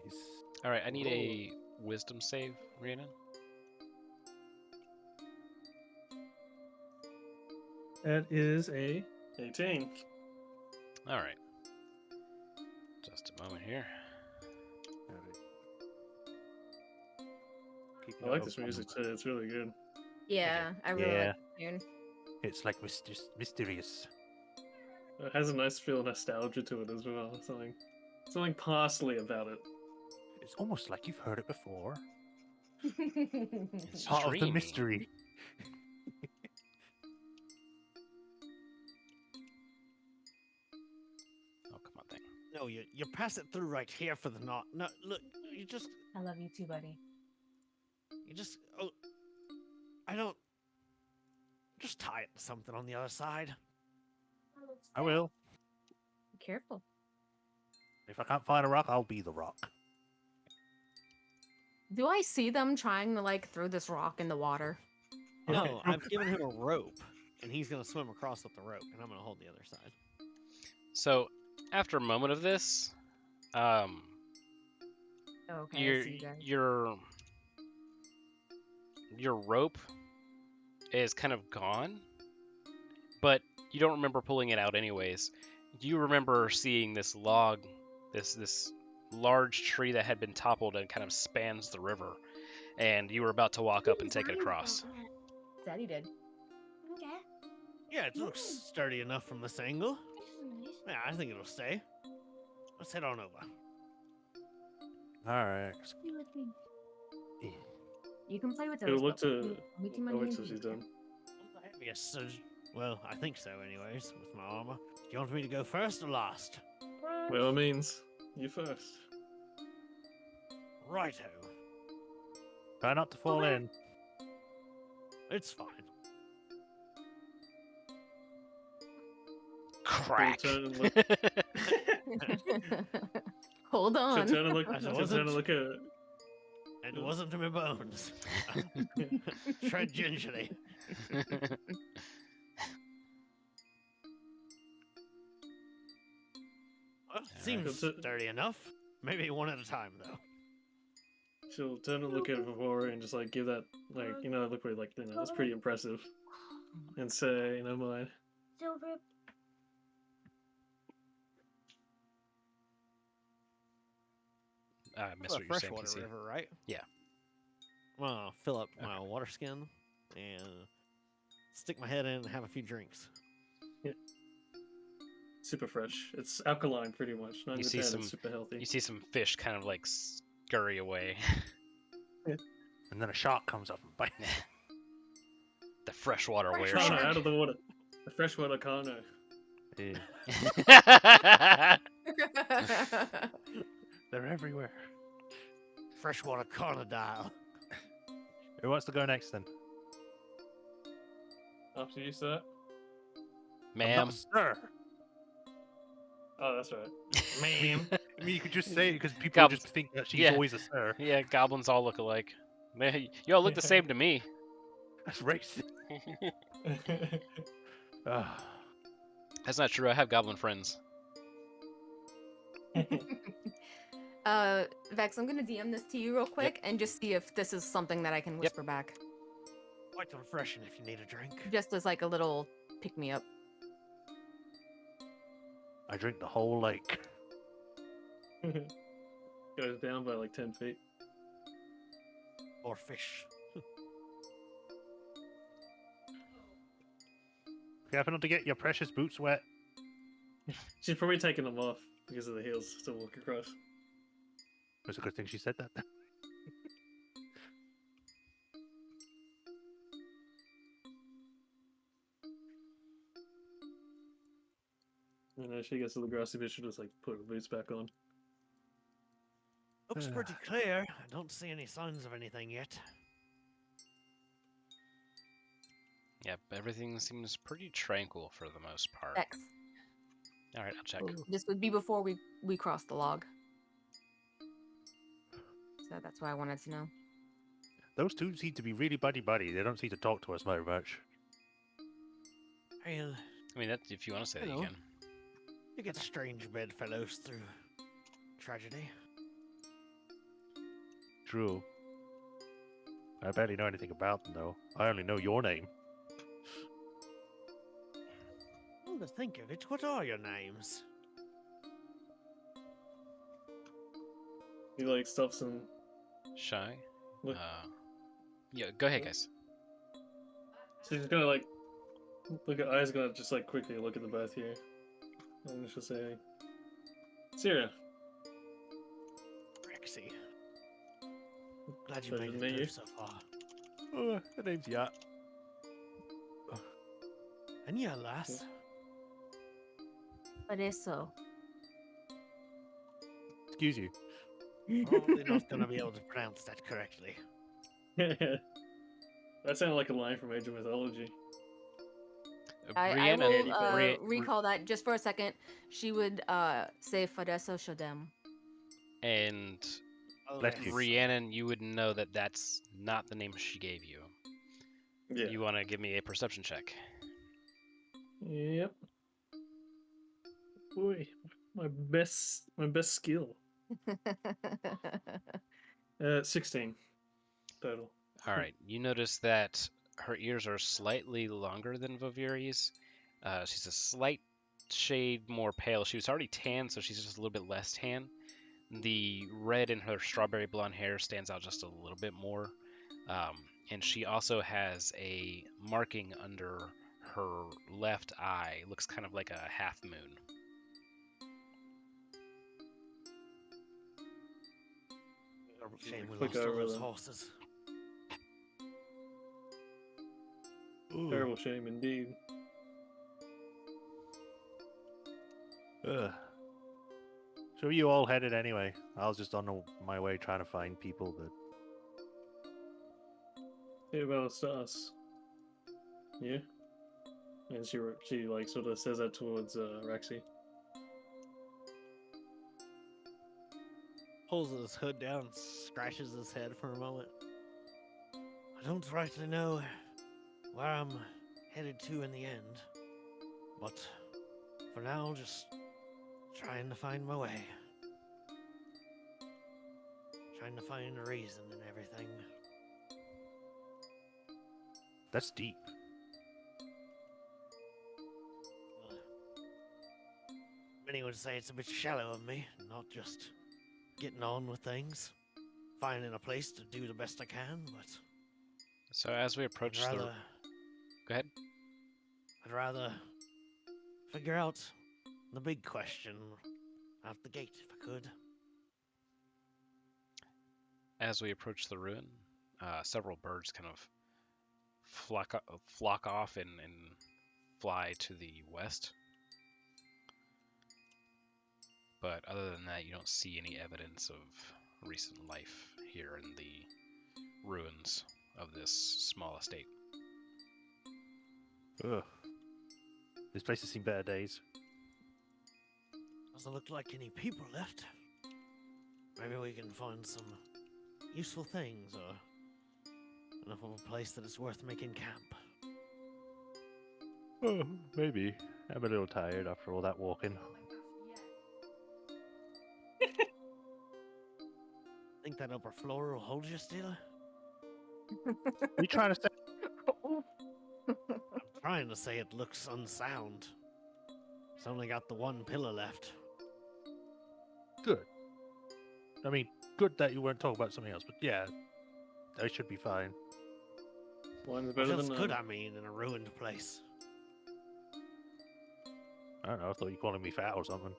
All right, I need a wisdom save, Rhiannon. That is a 18. All right. Just a moment here. Keep I it like up this on- music too. It's really good. Yeah, I really Yeah. like the tune. It's like mysterious. It has a nice feel of nostalgia to it as well. Something parsley about it. It's almost like you've heard it before. It's Part of the dreamy. mystery. Oh, come on, thing. No, you pass it through right here for the knot. No, look, I love you too, buddy. oh, I don't. Just tie it to something on the other side. I will. Be careful. If I can't find a rock, I'll be the rock. Do I see them trying to like throw this rock in the water? No, I've given him a rope, and he's gonna swim across with the rope, and I'm gonna hold the other side. So, after a moment of this, Okay, I see you guys. your rope is kind of gone, but you don't remember pulling it out anyways. You remember seeing this log, this large tree that had been toppled and kind of spans the river, and you were about to walk up and take it across. Daddy did. Okay. Yeah, it looks sturdy enough from this angle. This is nice. Yeah, I think it'll stay. Let's head on over. All right. Stay with me. You can play with It'll those. look but to. we too I'll many wait till she's done. Yes, so, well, I think so, anyways, with my armor. Do you want me to go first or last? By all means, you first. Righto. Try not to fall Okay. in. It's fine. Crack. She'll turn and look. Hold She'll on. turn and look. I She'll wasn't- turn and look at. It wasn't to my bones. Tread gingerly. Well, seems Alright. sturdy enough. Maybe one at a time, though. She'll turn and look at it before and just like give that look where like that's pretty impressive, and say in her mind, Silver. I It's missed a what you're saying, freshwater PC. river, right? Yeah. I'm gonna fill up my Okay. water skin and stick my head in and have a few drinks. Super fresh. It's alkaline, pretty much. Not You even see tan. some- It's super healthy. You see some fish kind of like scurry away. And then a shark comes up and bites. The freshwater Fresh were Kana water. out of the water. The freshwater Kana. shark. They're everywhere. Freshwater crocodile. Who wants to go next then? After you, sir. I'm not Ma'am. a sir. Oh, that's right. Ma'am. I mean, you could just say it because people Goblins. just think that she's Yeah. always a sir. Yeah, goblins all look alike. You all look the same to me. That's racist. Ugh. That's not true. I have goblin friends. Vex, I'm gonna DM this to you real quick and just see if this is something that I can whisper back. Quite refreshing if you need a drink. Just as like a little pick me up. I drink the whole lake. Goes down by like 10 feet. Or fish. Careful not to get your precious boots wet. She's probably taking them off because of the heels to walk across. It's a good thing she said that. And then she gets to the grassy bit, she'll just like put her boots back on. Looks pretty clear. I don't see any signs of anything yet. Yep, everything seems pretty tranquil for the most part. Vex. All right, I'll check. This would be before we cross the log. So that's why I wanted to know. Those two seem to be really buddy-buddy. They don't seem to talk to us very much. Well, I mean, if you want to say that, you Hello. can. you get strange bedfellows through tragedy. True. I barely know anything about them, though. I only know your name. Come to think of it, what are your names? He like stops and Shy. Look. Yeah, go ahead, guys. she's gonna like look at eyes gonna just like quickly look at the both here. And she'll say Syria. Rexy. Glad you Pleasure made to it meet through you. so far. Oh, her name's Yat. And you, lass. But it's so. Excuse you. Probably not going to be able to pronounce that correctly. That sounded like a line from Age of Mythology. I Rhiannon- will Rhi- recall that just for a second. She would say Fadeso Shodem. And Oh, Bless yes. you. Rhiannon, you would know that that's not the name she gave you. Yeah. You want to give me a perception check? Yep. Boy, my best skill. 16 total. All right. You notice that her ears are slightly longer than Vaviri's. She's a slight shade more pale. She was already tan, so she's just a little bit less tan. The red in her strawberry blonde hair stands out just a little bit more. And she also has a marking under her left eye. Looks kind of like a half moon. Shame we Click lost all over those them. horses. Ooh. Terrible shame indeed. Ugh. So where you all headed anyway? I was just on my way trying to find people, but Hey, about us. Yeah. And she like sort of says that towards Rexy. Pulls his hood down and scratches his head for a moment. I don't rightly know where I'm headed to in the end, but for now, just trying to find my way. Trying to find a reason and everything. that's deep. Many would say it's a bit shallow of me, not just getting on with things, finding a place to do the best I can, but So as we I'd approach the, rather, go ahead. I'd rather figure out the big question out the gate if I could. As we approach the ruin, several birds kind of flock off and fly to the west. But other than that, you don't see any evidence of recent life here in the ruins of this small estate. Ugh. This place has seen better days. Doesn't look like any people left. Maybe we can find some useful things or enough of a place that it's worth making camp. Oh, maybe. I'm a little tired after all that walking. Think that upper floor will hold you still? Are you trying to say? I'm trying to say it looks unsound. It's only got the one pillar left. Good. I mean, good that you weren't talking about something else, but yeah, I should be fine. One's What better else than could none. I mean in a ruined place? I don't know. I thought you were calling me fat or something.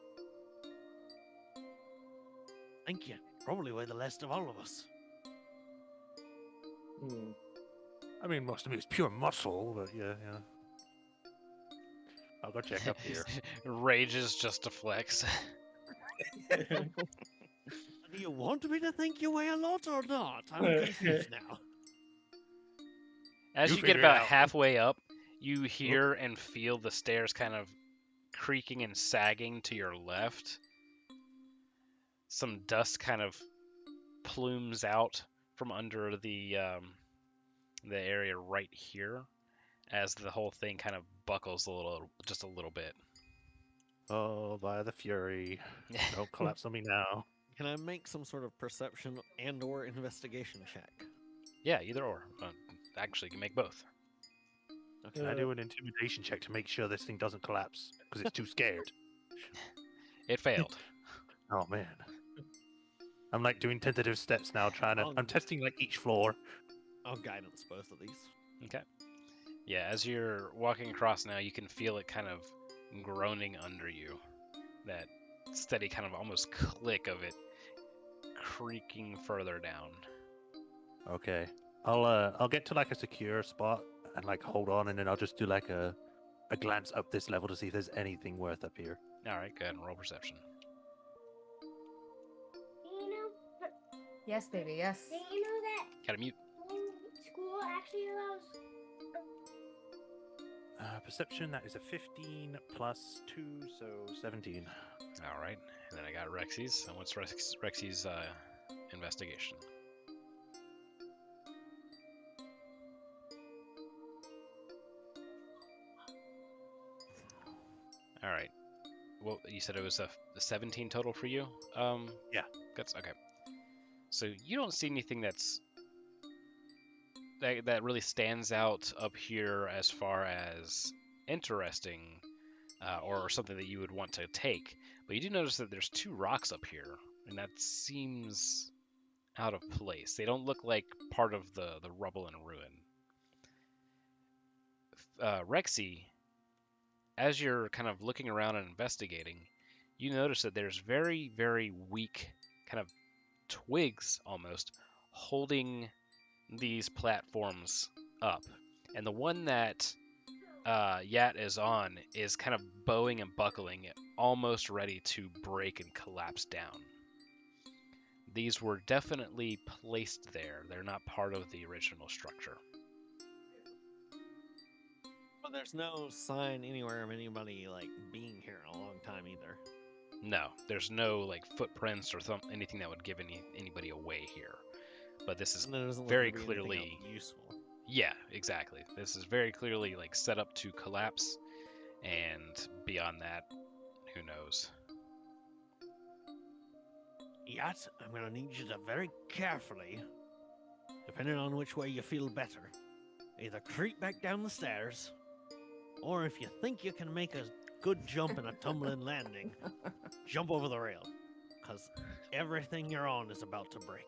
Thank you. Probably weigh the less of all of us. Hmm. I mean, most of me is pure muscle, but yeah. I'll go check up here. Rage is just a flex. Do you want me to think you weigh a lot or not? I'm confused now. As You you get figure it about out. halfway up, you hear and feel the stairs kind of creaking and sagging to your left. Some dust kind of plumes out from under the area right here, as the whole thing kind of buckles just a little bit. Oh, by the fury. Don't collapse on me now. Can I make some sort of perception and or investigation check? Yeah, either or. Actually, you can make both. Can I do an intimidation check to make sure this thing doesn't collapse? Because it's too scared. It failed. Oh, man. I'm like doing tentative steps now, I'm testing like each floor. I'll guidance both of these. Okay. Yeah, as you're walking across now, you can feel it kind of groaning under you. That steady kind of almost click of it creaking further down. Okay. I'll get to like a secure spot and like hold on, and then I'll just do like a glance up this level to see if there's anything worth up here. All right, go ahead and roll perception. You know, Yes, baby, yes. you know that Gotta mute. school actually allows. Perception, that is a 15 plus 2, so 17. All right, and then I got Rexy's. And what's Rexy's investigation? All right. Well, you said it was a 17 total for you. Yeah. That's okay. So you don't see anything that really stands out up here as far as interesting, or something that you would want to take. But you do notice that there's two rocks up here, and that seems out of place. They don't look like part of the rubble and ruin. Rexy, as you're kind of looking around and investigating, you notice that there's very, very weak kind of twigs almost holding these platforms up. And the one that Yat is on is kind of bowing and buckling, almost ready to break and collapse down. These were definitely placed there. They're not part of the original structure. But there's no sign anywhere of anybody like being here in a long time either. No, there's no like footprints or anything that would give anybody away here. But this is And there doesn't look very to be anything clearly else useful. Yeah, exactly. This is very clearly like set up to collapse, and beyond that, who knows? Yet, I'm gonna need you to very carefully, depending on which way you feel better, either creep back down the stairs, or if you think you can make a good jump and a tumbling landing, jump over the rail. because everything you're on is about to break.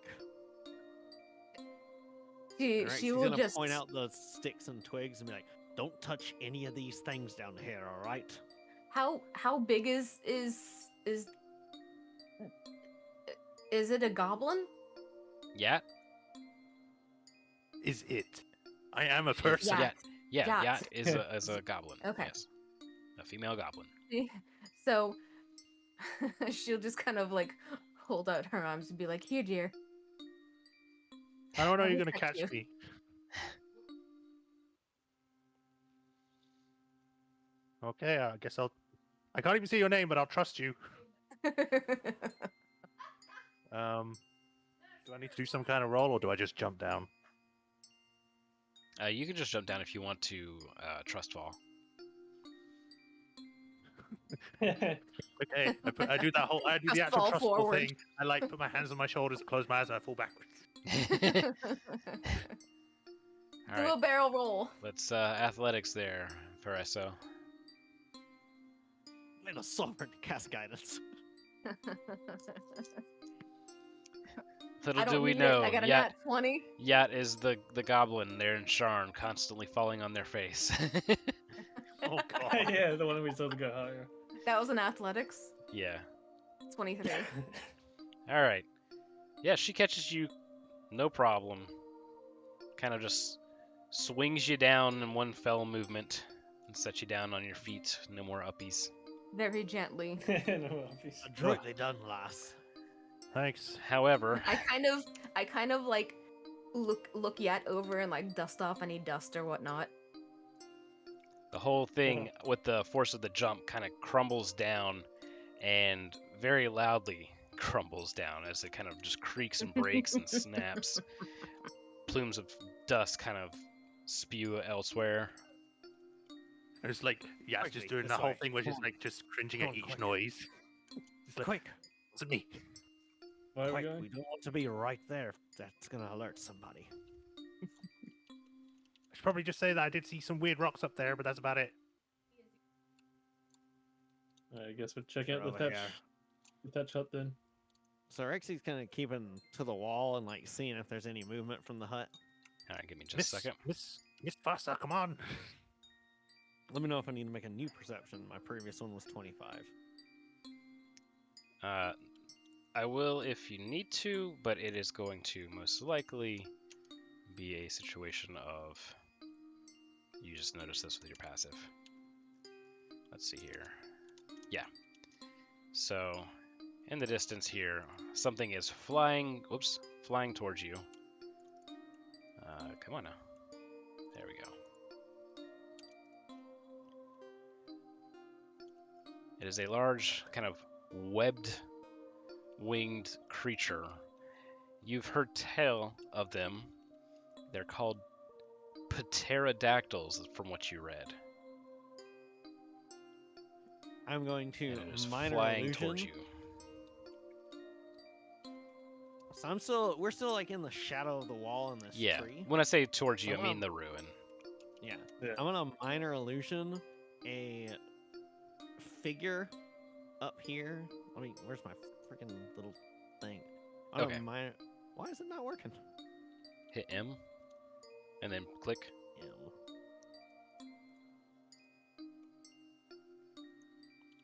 She Alright, she she's will gonna just point out the sticks and twigs and be like, "Don't touch any of these things down here, all right?" How big is it a goblin? Yeah, Is it? I am a person. Yacht. Yacht. Yacht is a goblin. Okay. Yes, a female goblin. So she'll just kind of like hold out her arms and be like, "Here, dear." I don't know Let you're me gonna touch catch you. me. Okay, I guess I'll. I can't even see your name, but I'll trust you. Do I need to do some kind of roll, or do I just jump down? You can just jump down if you want to trust fall. Okay, I do that whole. I do Just the actual fall trustful forward. thing. I like put my hands on my shoulders, close my eyes, and I fall backwards. All Do right, a barrel roll. let's athletics there for SO. Made a sovereign cast guidance. Little I do don't we need it. know, I got a Yacht nat 20. is the goblin there in Sharn, constantly falling on their face. Oh god. Yeah, the one we told to go higher. That was an athletics. Yeah. 23. All right. Yeah, she catches you, no problem. Kind of just swings you down in one fell movement and sets you down on your feet. No more uppies. Very gently. No, obvious. Adroitly done, lass. Thanks. However, I kind of like look Yet over and like dust off any dust or whatnot. the whole thing with the force of the jump kind of crumbles down and very loudly crumbles down as it kind of just creaks and breaks and snaps. Plumes of dust kind of spew elsewhere. It's like, yeah, it's Quickly, just doing this the whole way. thing where Come just on. like just cringing Come at on, each quick. noise. It's like, Quick, wasn't me. Where are we quick! going? We don't want to be right there. That's gonna alert somebody. I should probably just say that I did see some weird rocks up there, but that's about it. I guess we'll check Sure, out the over thatch, here. hut then. So Rexy's kind of keeping to the wall and like seeing if there's any movement from the hut. All right, give me just a second. Miss Foster, come on. Let me know if I need to make a new perception. My previous one was 25. I will if you need to, but it is going to most likely be a situation of you just notice this with your passive. Let's see here. Yeah. So in the distance here, something is flying towards you. Come on now. There we go. It is a large, kind of webbed, winged creature. You've heard tell of them. They're called pterodactyls, from what you read. I'm going to And it is minor flying illusion. towards you. So we're still like in the shadow of the wall in this Yeah. tree. When I say towards you, I So, mean the ruin. Yeah. Yeah. I'm gonna minor illusion a figure up here. Where's my freaking little thing? I'm Okay. gonna minor. Why is it not working? Hit M, and then click. Ew.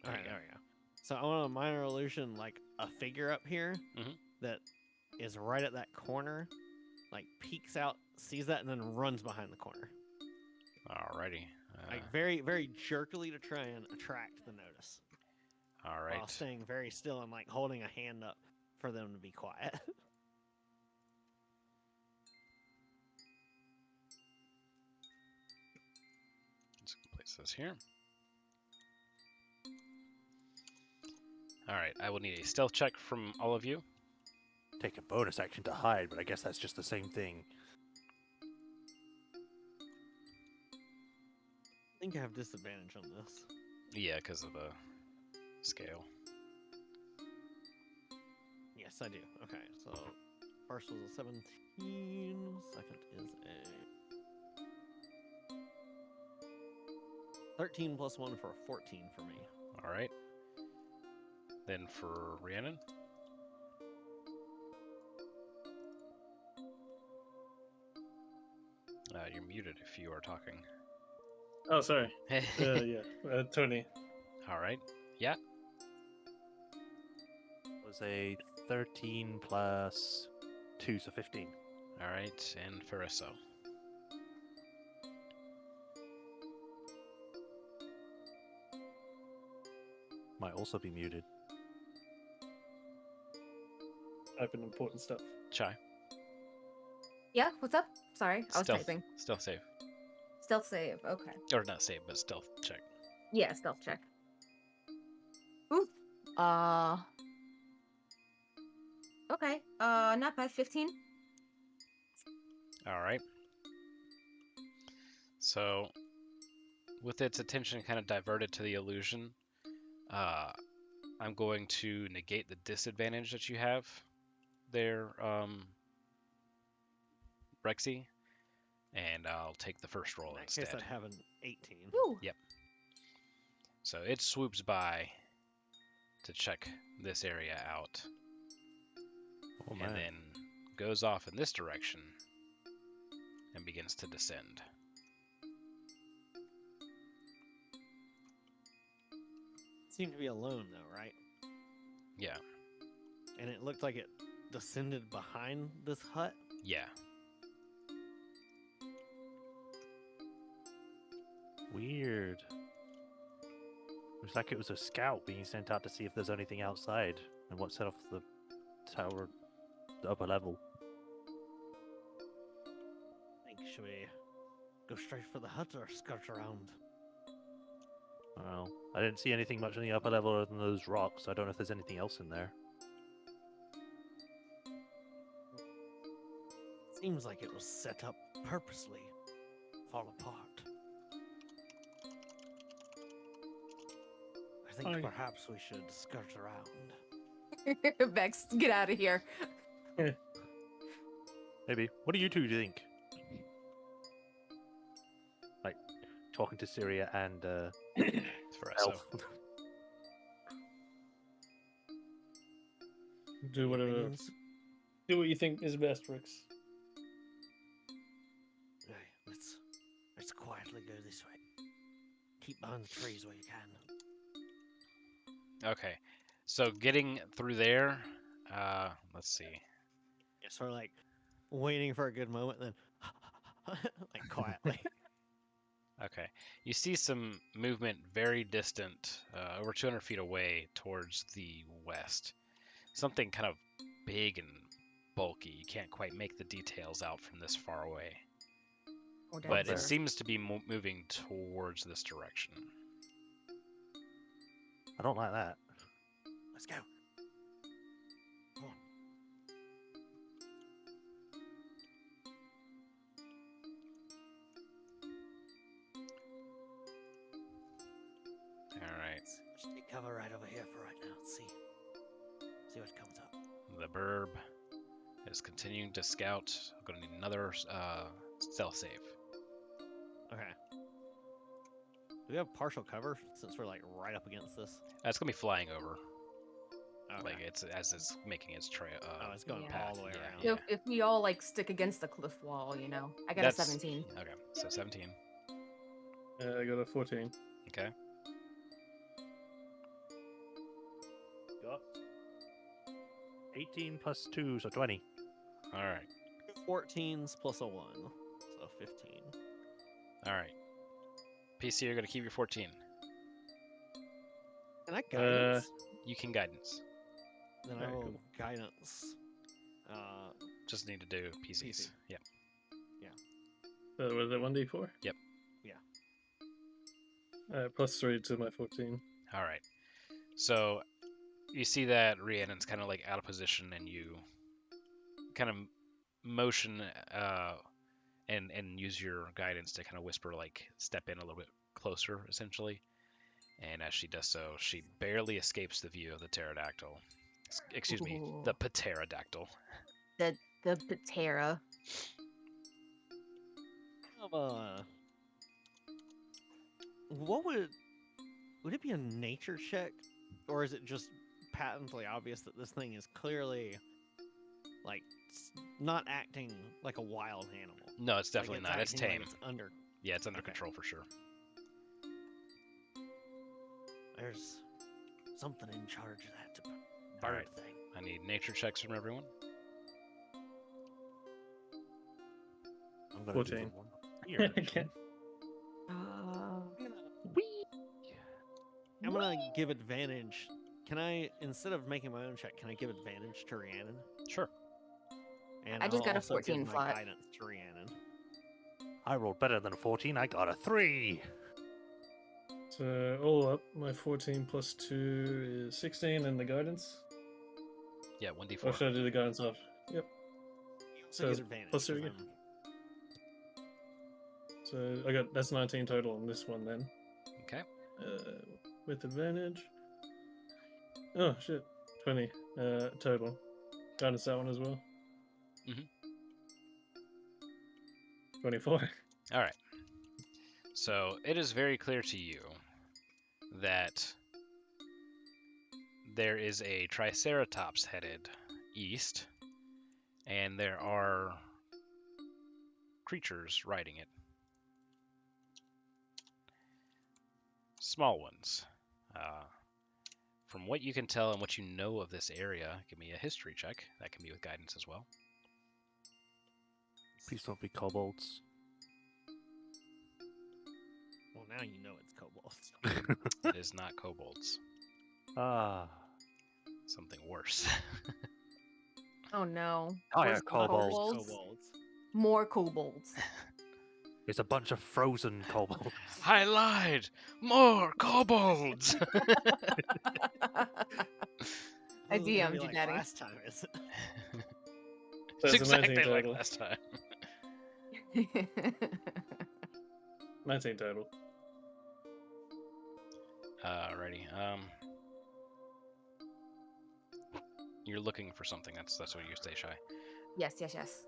There Alright, you go. there we go. So I want to minor illusion like a figure up here Mhm. that is right at that corner, like peeks out, sees that, and then runs behind the corner. Alrighty. Like very, very jerkily to try and attract the notice. All While right. staying very still and like holding a hand up for them to be quiet. Let's place this here. All right. I will need a stealth check from all of you. Take a bonus action to hide, but I guess that's just the same thing. I think I have disadvantage on this. Yeah, because of the scale. Yes, I do. Okay, so first was a 17, second is a 13 plus 1 for a 14 for me. All right. Then for Rhiannon. You're muted if you are talking. Oh, sorry. Yeah. Tony. All right. Yeah. It was a 13 plus 2, so 15. All right. And Fariso. Might also be muted. Typing important stuff. Chai. Yeah, what's up? Sorry, I was Stealth. typing. Stealth save. Stealth save. Okay. Or not save, but stealth check. Yeah, stealth check. Ooh. Okay. Not bad. 15. All right. So, with its attention kind of diverted to the illusion, I'm going to negate the disadvantage that you have there, Rexy, and I'll take the first roll In that instead. case, I'd have an 18. Ooh. Yep. So it swoops by to check this area out, Oh man. and then goes off in this direction and begins to descend. Seemed to be alone though, right? Yeah. And it looked like it descended behind this hut. Yeah. Weird. Looks like it was a scout being sent out to see if there's anything outside and what set off the tower, the upper level. Should we go straight for the hut or skirt around? Well, I didn't see anything much on the upper level other than those rocks. So I don't know if there's anything else in there. Seems like it was set up purposely. Fall apart. I think Fine. perhaps we should skirt around. Vex, get out of here. Maybe. What do you two think? Like, talking to Syria and For us, so. Elf. Do whatever. Opinions? Do what you think is best, Rix. Okay, let's quietly go this way. Keep behind the trees where you can. Okay. So getting through there, let's see. Yeah, sort of like waiting for a good moment, then like quietly. Okay. You see some movement very distant, over 200 feet away towards the west. Something kind of big and bulky. You can't quite make the details out from this far away. Or But there. it seems to be moving towards this direction. I don't like that. Let's go. Come on. Alright. Let's take cover right over here for right now. Let's see what comes up. The burb is continuing to scout. I'm going to need another stealth save. Okay. Do we have partial cover since we're like right up against this? It's going to be flying over. Okay. Like it's as it's making its trail. Oh, it's going Yeah. all the way Yeah, around. yeah. If we all like stick against the cliff wall, you know. I got That's- a 17. Okay, so 17. I got a 14. Okay. Got 18 plus 2, so 20. All right. 14s plus a 1, so 15. All right. PC, you're going to keep your 14. Can I guidance? You can guidance. Then I very will cool. guidance. Just need to do PCs. PC. Yeah. Was it 1d4? Yep. Yeah. +3 to my 14. All right. So you see that Rhiannon's kind of like out of position, and you kind of motion and use your guidance to kind of whisper, like step in a little bit closer, essentially. And as she does so, she barely escapes the view of the pterodactyl. Excuse me, the pterodactyl. The Patera. What would it be a nature check, or is it just patently obvious that this thing is clearly like not acting like a wild animal. No, it's definitely Like, not. It's acting tame. Like it's under. Yeah, it's under Okay. control for sure. There's something in charge of that bird Alright. thing. I need nature checks from everyone. I'm gonna 14. do the one here. Okay. I'm gonna give advantage. Can I, instead of making my own check, can I give advantage to Rhiannon? Sure. And I just I'll got a also 14 give my flat. guidance to Rhiannon. I rolled better than a 14. I got a 3. So all up, my 14 plus 2 is 16, and the guidance. Yeah, Or 1d4. should I do the guidance off? Yep. You also So get it's advantage. plus 2 'cause again. I'm- So I got that's 19 total on this one then. Okay. With advantage. Oh shit, 20 total. Guidance that one as well. Mhm. 24. All right. So it is very clear to you that there is a Triceratops headed east, and there are creatures riding it. Small ones. From what you can tell and what you know of this area, give me a history check. That can be with guidance as well. Please don't be kobolds. Well, now you know it's kobolds. It is not kobolds. Ah. Something worse. Oh no. Oh, yeah, Worse than kobolds. Kobolds. More kobolds. It's a bunch of frozen kobolds. I lied! More kobolds! I This isn't gonna DM'd be you, like Daddy. last time, is it? It's That's a 19 exactly like total. last time. 19 total. Alrighty. You're looking for something. That's what you say, Shy. Yes.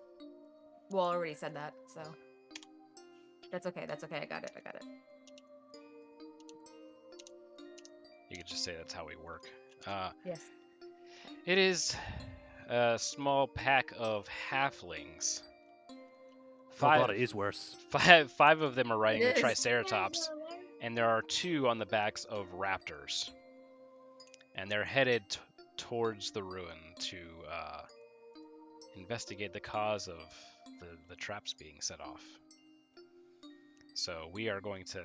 Well, I already said that, so that's okay. I got it. You could just say that's how we work. Yes. It is a small pack of halflings. Oh god, it is worse. Five of them are riding It the is. Triceratops, and there are 2 on the backs of raptors. And they're headed towards the ruin to investigate the cause of the traps being set off. So we are going to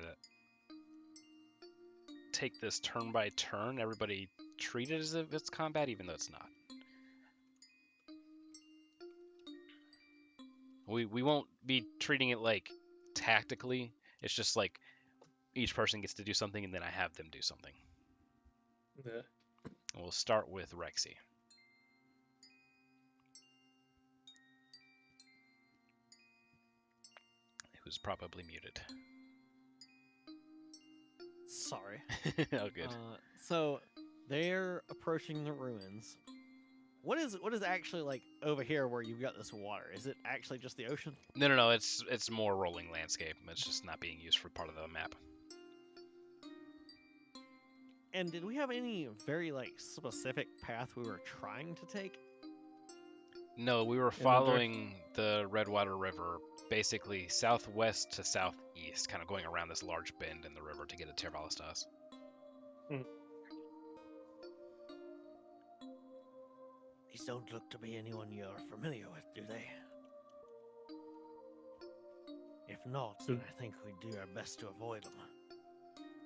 take this turn by turn. Everybody treat it as if it's combat, even though it's not. We won't be treating it like tactically. It's just like each person gets to do something, and then I have them do something. Yeah. And we'll start with Rexy. Who's probably muted. Sorry. Oh, good. So they're approaching the ruins. What is actually like over here where you've got this water? Is it actually just the ocean? No. It's more rolling landscape. It's just not being used for part of the map. And did we have any very like specific path we were trying to take? No, we were the following the Redwater River, basically southwest to southeast, kind of going around this large bend in the river to get to Tervalistas. These don't look to be anyone you're familiar with, do they? If not, Hmm. I think we do our best to avoid them.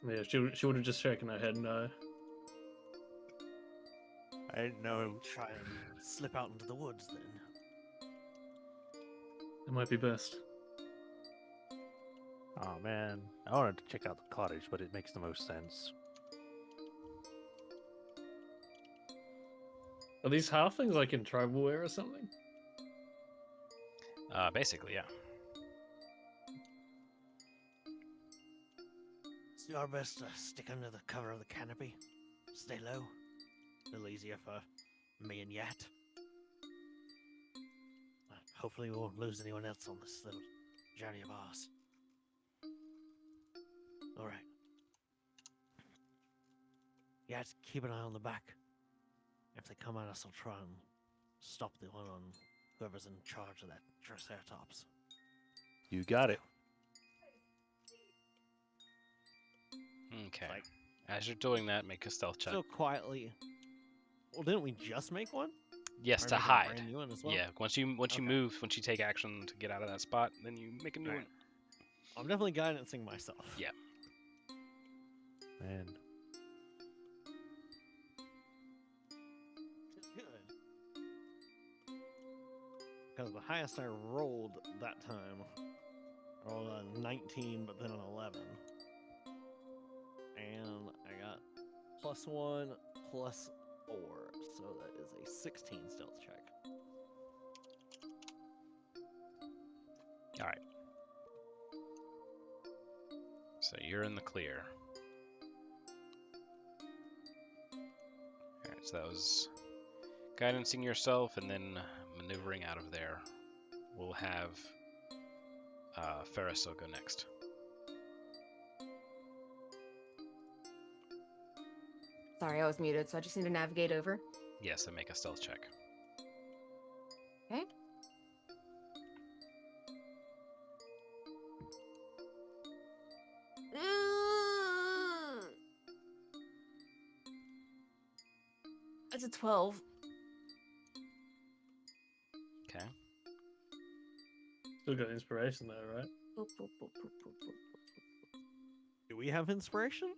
Yeah, she would have just shaken her head no. I didn't know. Try and slip out into the woods then. It might be best. Oh man, I wanted to check out the cottage, but it makes the most sense. Are these halflings like in tribal wear or something? Basically, yeah. Let's do our best to stick under the cover of the canopy. Stay low. A little easier for me and Yat. Hopefully we won't lose anyone else on this little journey of ours. Alright. Yat, keep an eye on the back. If they come at us, I'll try and stop the one on whoever's in charge of that Triceratops. You got it. Okay. Like, As you're doing that, make a stealth check. so quietly. Well, didn't we just make one? Yes, Or to making a hide. brand new one as well? Yeah, once you Okay. move, once you take action to get out of that spot, then you make a new Alright. one. I'm definitely guidancing myself. Yeah. Man. Good. Because the highest I rolled that time, I rolled a 19, but then an 11. And I got +1, +4, so that is a 16 stealth check. All right. So you're in the clear. All right. So that was guidancing yourself and then maneuvering out of there. We'll have Ferriso go next. Sorry, I was muted, so I just need to navigate over. Yes, and make a stealth check. Okay. That's a 12. Okay. Still got inspiration though, right? Boop, boop, boop, boop, boop, boop. Do we have inspiration?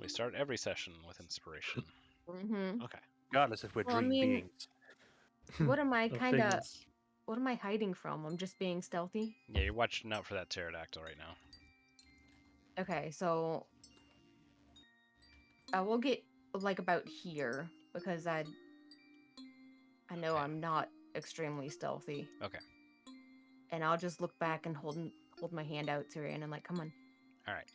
We start every session with inspiration. Mm-hmm. Okay. Regardless if we're Well, I dream mean- beings. What am I Or kind of? figments. What am I hiding from? I'm just being stealthy. Yeah, you're watching out for that pterodactyl right now. Okay, so I will get like about here because I know Okay. I'm not extremely stealthy. Okay. And I'll just look back and hold my hand out to Ryan and like, come on. All right.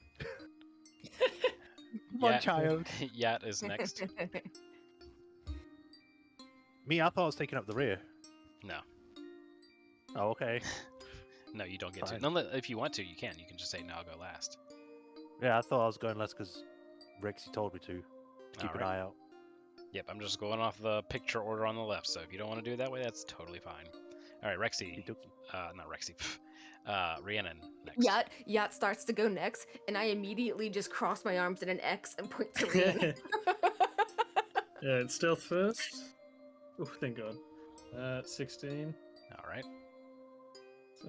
One Yat- child. Yat is next. Me, I thought I was taking up the rear. No. Oh, okay. No, you don't get Fine. to. No, if you want to, you can. You can just say, no, I'll go last. Yeah, I thought I was going less because Rexy told me to keep an Alright. eye out. Yep, I'm just going off the picture order on the left, so if you don't want to do it that way, that's totally fine. All right, Rexy. Not Rexy. Rhiannon next. Yacht starts to go next, and I immediately just cross my arms in an X and point to Rhiannon. Yeah, it's stealth first. Oh, thank God. 16. All right. So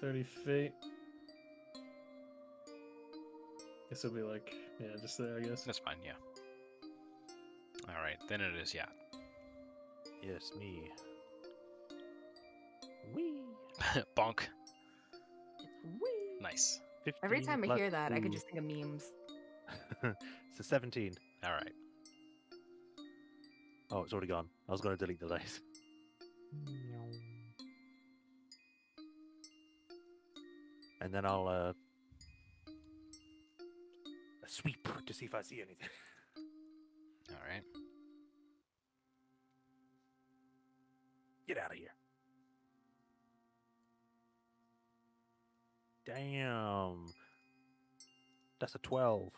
30 feet. Guess it'll be like, yeah, just there, I guess. That's fine, yeah. All right, then it is Yat. Yes, me. Wee. Bonk. Whee! Nice. 15 Every time I plus hear that, I could 2. just think of memes. It's a 17. All right. Oh, it's already gone. I was going to delete the dice. And then I'll sweep to see if I see anything. All right. Get out of here. Damn. That's a 12.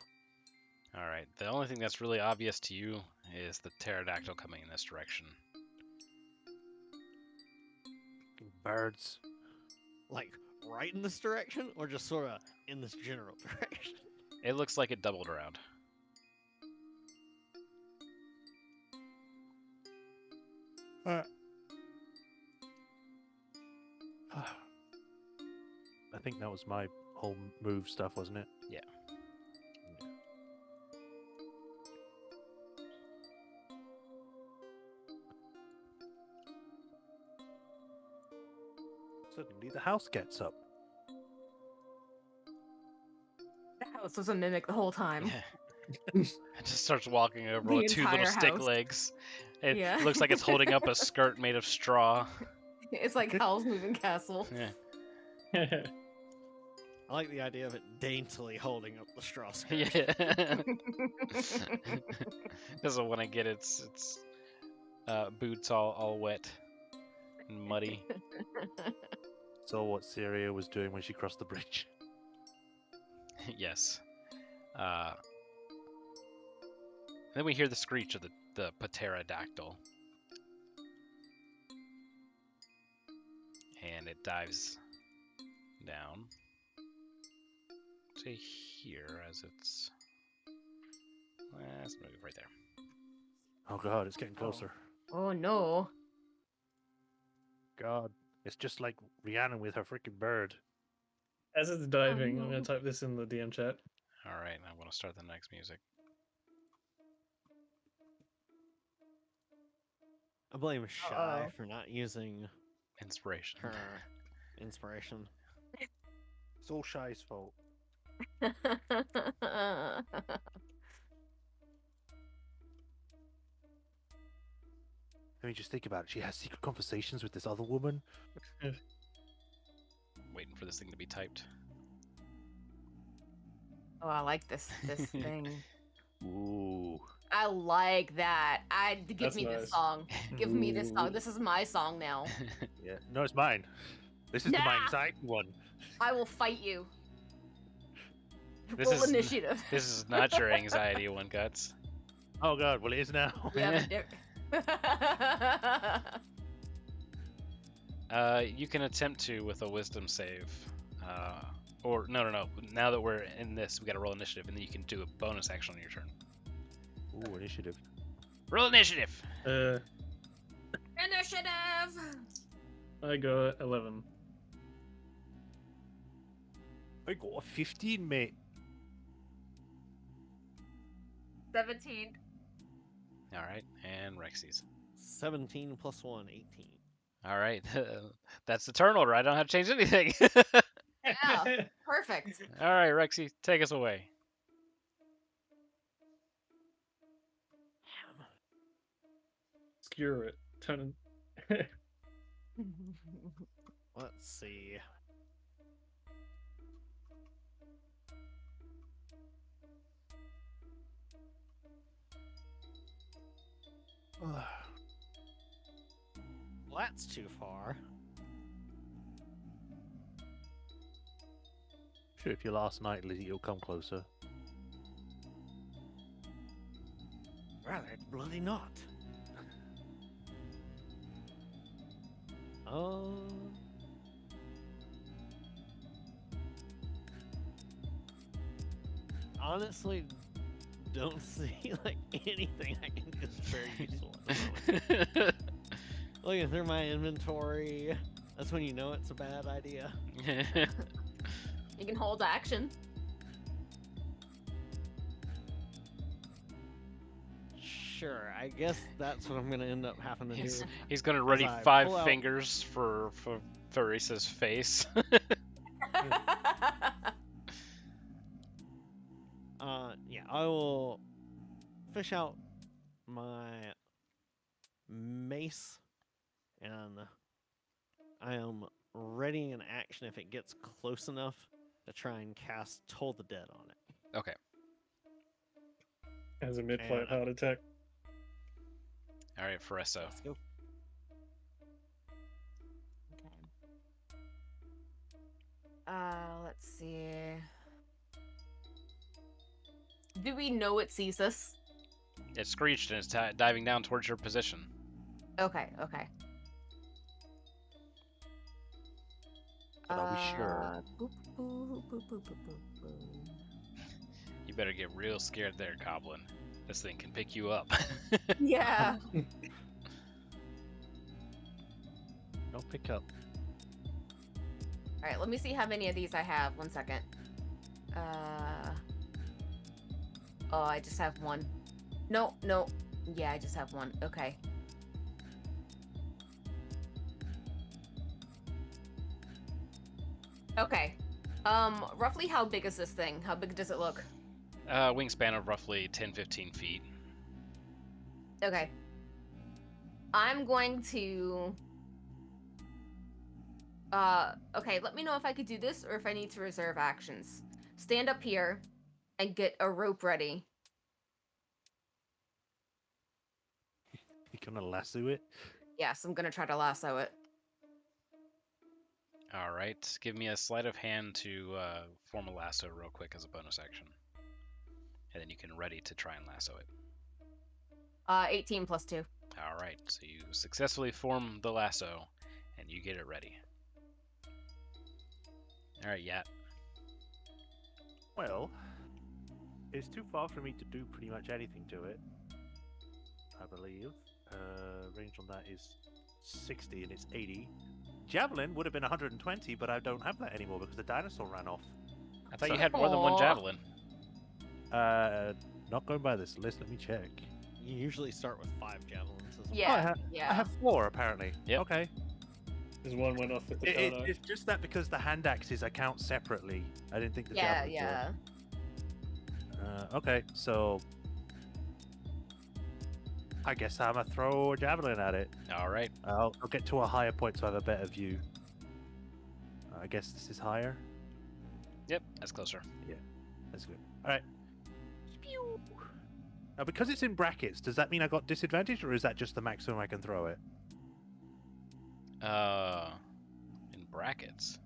All right. The only thing that's really obvious to you is the pterodactyl coming in this direction. Birds. Like, right in this direction, or just sort of in this general direction? It looks like it doubled around. I think that was my whole move stuff, wasn't it? Yeah. Suddenly the house gets up. The house was a mimic the whole time. It just starts walking over The with two little entire stick house. legs. It Yeah. looks like it's holding up a skirt made of straw. It's like Howl's Moving Castle. Yeah. I like the idea of it daintily holding up the straw skirt. Yeah. Doesn't want to get its boots all wet and muddy. Saw what Syria was doing when she crossed the bridge. Yes. Then we hear the screech of the pterodactyl. and it dives down to here as it's. Let's move right there. Oh god, it's getting closer. Oh no. God, it's just like Rihanna with her freaking bird. As it's diving, I'm no. gonna type this in the DM chat. All right, I'm going to start the next music. I blame Shy Uh-oh. for not using Inspiration. her inspiration. It's all Shy's fault. I mean, just think about it. She has secret conversations with this other woman. Waiting for this thing to be typed. Oh, I like this thing. Ooh. I like that. Give That's me this nice. song. Give me this Ooh. song. This is my song now. Yeah. No, it's mine. This is the Nah! my anxiety one. I will fight you. This Roll is- initiative. This is not your anxiety one, Guts. Oh god, well it is now. We have a di- You can attempt to with a wisdom save. Or, no. Now that we're in this, we gotta roll initiative, and then you can do a bonus action on your turn. Ooh, initiative. Roll initiative! Initiative. I got 11. I got a 15, mate. 17. Alright, and Rexy's. 17 plus 1, 18. Alright, that's the turn order. I don't have to change anything. Yeah. Perfect. Alright, Rexy, take us away. Skewer it. Turn. Let's see. Well, that's too far. Sure, if your last night, Lizzie, you'll come closer. Rather, bloody not. Honestly, don't see like anything I can do that's very useful at the moment. Looking through my inventory, that's when you know it's a bad idea. You can hold action. Sure, I guess that's what I'm gonna end up having to do. He's gonna ready I 5 pull out- fingers for Theresa's face. Yeah, I will fish out my mace, and I am ready in action if it gets close enough to try and cast Toll the Dead on it. Okay. As a mid-fight And- heart attack. Alright, Ferreso. Let's go. Let's see. Do we know it sees us? It screeched and it's diving down towards your position. Okay. But are we sure? Boop, boop, boop, boop, boop, boop, boop. You better get real scared there, Goblin. This thing can pick you up. Yeah. Don't pick up. All right, let me see how many of these I have. 1 second. Oh, I just have one. No. Yeah, I just have one. Okay. Okay. Roughly how big is this thing? How big does it look? Wingspan of roughly 10-15 feet. Okay. I'm going to... okay, let me know if I could do this or if I need to reserve actions. Stand up here and get a rope ready. You gonna lasso it? Yes, I'm gonna try to lasso it. Alright, give me a sleight of hand to form a lasso real quick as a bonus action. And then you can ready to try and lasso it. 18 plus 2. Alright, so you successfully form the lasso, and you get it ready. All right, yeah. Well, it's too far for me to do pretty much anything to it. I believe. Range on that is 60 and it's 80. Javelin would have been 120, but I don't have that anymore because the dinosaur ran off. I thought So- you had more than one Aw. javelin. Not going by this list. Let me check. You usually start with 5 javelins. As Yeah. I have Yeah. 4 apparently. Yep. Okay. Because one went off with the kano. It's just that because the hand axes I count separately. I didn't think the Yeah, javelins yeah. were. Okay, so I guess I'm gonna throw a javelin at it. All right. I'll get to a higher point so I have a better view. I guess this is higher. Yep, that's closer. That's good. All right. Spew. Now, because it's in brackets, does that mean I got disadvantage, or is that just the maximum I can throw it? In brackets.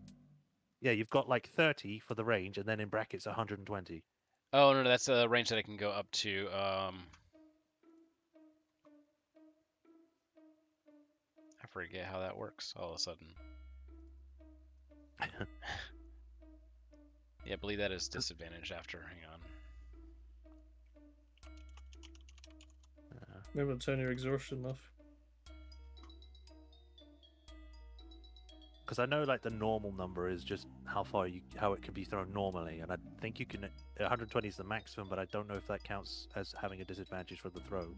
Yeah, you've got like 30 for the range, and then in brackets 120. Oh no, that's a range that I can go up to. I forget how that works all of a sudden. Yeah, I believe that is disadvantage after. Hang on. Maybe it'll turn your exhaustion off. Because I know like the normal number is just how it can be thrown normally, and I think you can 120 is the maximum, but I don't know if that counts as having a disadvantage for the throw.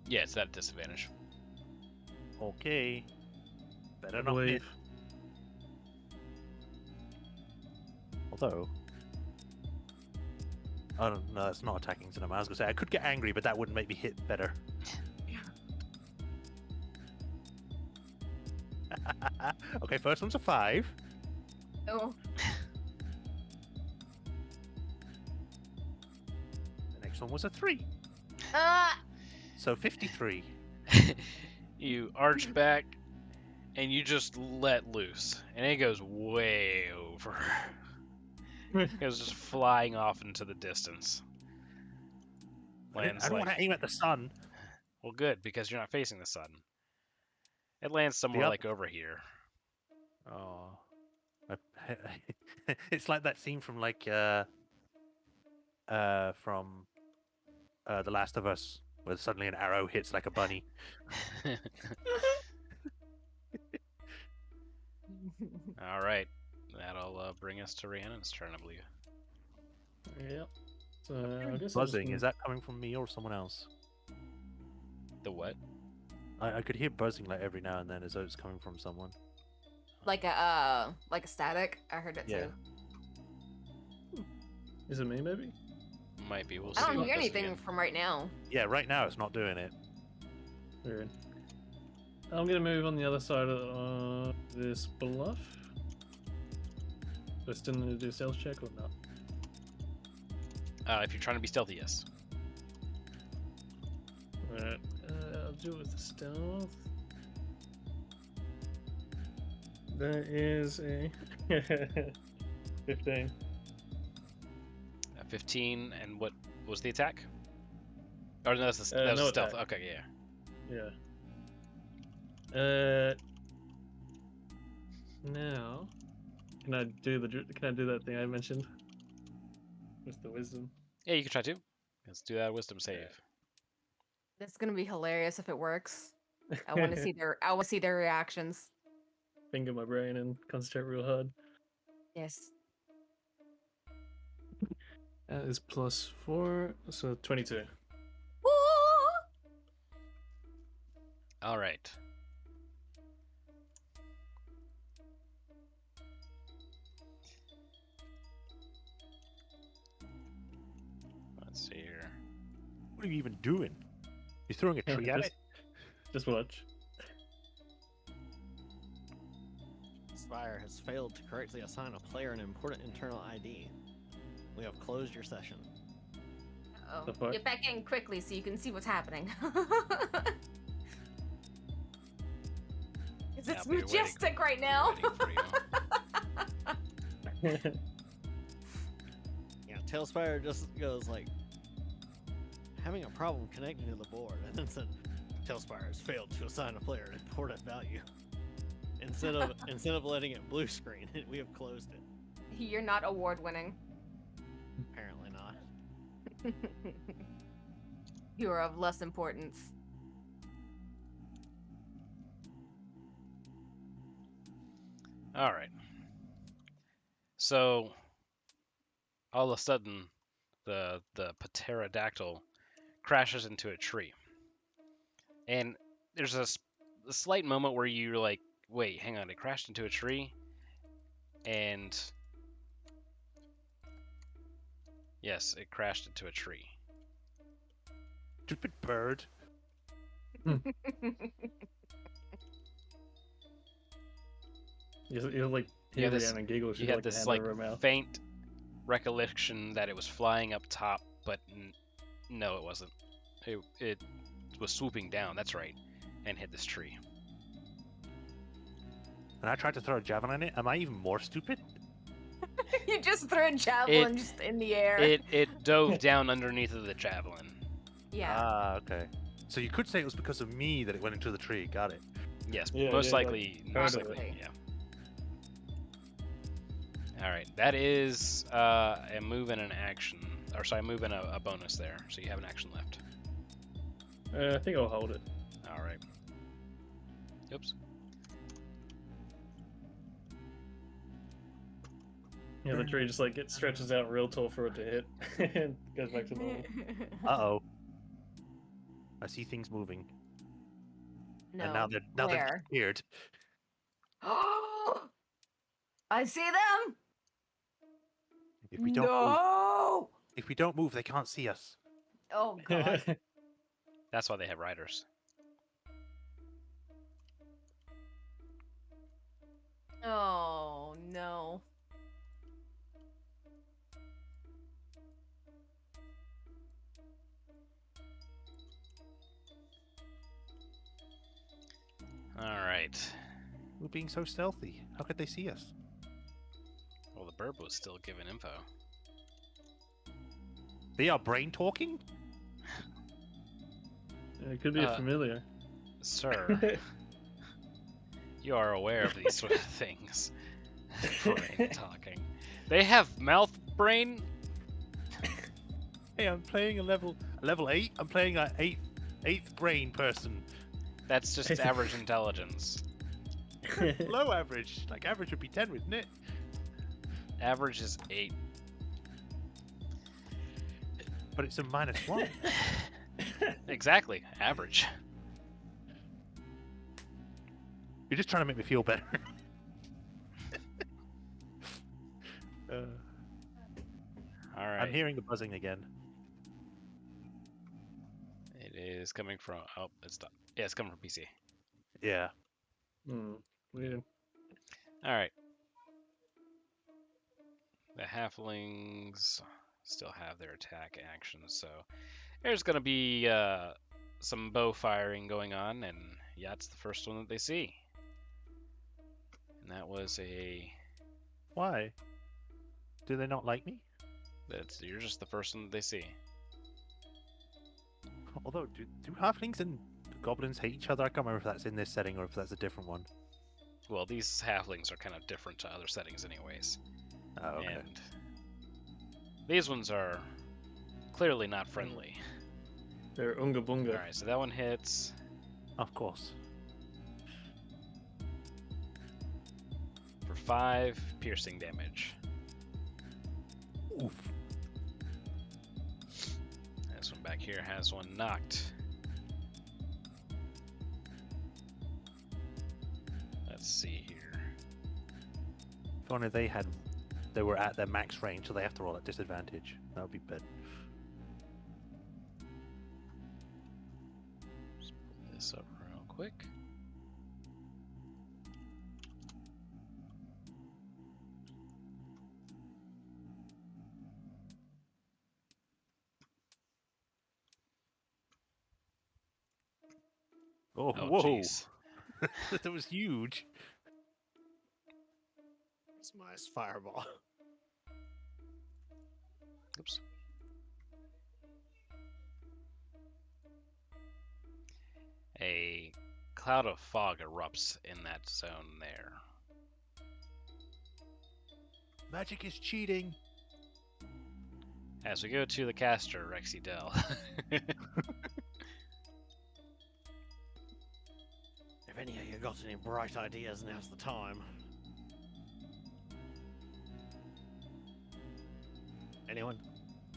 Yeah, it's that disadvantage. Okay, better I not miss. believe. Although, I don't know, that's not attacking cinema. I was gonna say I could get angry, but that wouldn't make me hit better. Okay, first one's a 5. Oh. The next one was a 3. Ah! So 53. You arch back and you just let loose, and it goes way over. It goes just flying off into the distance. I Lands don't like, want to aim at the sun. well, good, because you're not facing the sun. It lands somewhere like over here. Oh. It's like that scene from like The Last of Us, where suddenly an arrow hits like a bunny. All right, that'll bring us to Rhiannon's turn, I believe. Yep. So I guess I'll just Buzzing, move- is that coming from me or someone else? The what? I could hear buzzing like every now and then as though it's coming from someone. Like a static. I heard it Yeah. too. Is it me, maybe? Might be. We'll see. I don't what hear it does anything again. from right now. Yeah, right now it's not doing it. Weird. I'm gonna move on the other side of this bluff. Do I still need to do a stealth check or not? If you're trying to be stealthy, yes. Alright, I'll do it with the stealth. That is a 15. 15, and what was the attack? Or no, that's the, that was no the stealth. attack. Okay, yeah. Yeah. Now, can I do that thing I mentioned with the wisdom? Yeah, you can try to. Let's do that wisdom save. It's gonna be hilarious if it works. I want to see their reactions. Finger my brain and concentrate real hard. Yes. That is +4, so 22. Woo! All right. Let's see here. What are you even doing? You're throwing a tree at Just- it? Just watch. Spire has failed to correctly assign a player an important internal ID. We have closed your session. Oh, The fuck? get back in quickly so you can see what's happening. Because it's I'll be waiting- majestic right now. waiting for you. Yeah, Tailspire just goes like having a problem connecting to the board, and then said Tailspire has failed to assign a player an important value. instead of letting it blue screen, we have closed it. You're not award winning. Apparently not. You are of less importance. All right. So all of a sudden, the pterodactyl crashes into a tree, and there's a slight moment where you're like, "Wait, hang on! It crashed into a tree," and yes, it crashed into a tree. Stupid bird. You're like You have teary this, and giggles. you She's had like the this hand like over her mouth. faint recollection that it was flying up top, but no, it wasn't. It was swooping down. That's right, and hit this tree. And I tried to throw a javelin at it. Am I even more stupid? You just threw a javelin just in the air. It dove down underneath of the javelin. Yeah. Ah, okay. So you could say it was because of me that it went into the tree. Got it. Yes, Yeah, most yeah, likely. like, Most totally. likely, yeah. All right, that is a move and an action, or sorry, a move and a bonus there. So you have an action left. I think I'll hold it. All right. Oops. Yeah, the tree just like it stretches out real tall for it to hit and goes back to normal. Uh-oh. I see things moving. No. And now they're Where? disappeared. I see them. If we don't move, No. if we don't move, they can't see us. Oh god. That's why they have riders. Oh no. All right. We're being so stealthy. How could they see us? Well, the bird was still giving info. They are brain talking? It could be a familiar. Sir, you are aware of these sort of things. Brain talking. They have mouth brain. Hey, I'm playing a level 8. I'm playing a eighth brain person. That's just average intelligence. Low average. Like average would be 10, wouldn't it? Average is 8. But it's a -1. Exactly, average. You're just trying to make me feel better. All right. I'm hearing the buzzing again. It is coming from. Oh, it's done. Yeah, it's coming from PC. Yeah. Weird. All right. The halflings still have their attack actions, so there's going to be some bow firing going on, and yeah, it's the first one that they see. And that was a. Why? Do they not like me? You're just the first one that they see. Although, do halflings and goblins hate each other? I can't remember if that's in this setting or if that's a different one. Well, these halflings are kind of different to other settings, anyways. Oh, okay. And these ones are clearly not friendly. They're unga bunga. All right, so that one hits. Of course. For 5 piercing damage. Oof. This one back here has one knocked. Let's see here. If only they were at their max range, so they have to roll at disadvantage. That would be bad. Just pull this up real quick. Oh, Oh, whoa! jeez. That was huge. It's my fireball. Oops. A cloud of fog erupts in that zone there. Magic is cheating. As we go to the caster, Rexy Dell. If any of you got any bright ideas, now's the time. Anyone?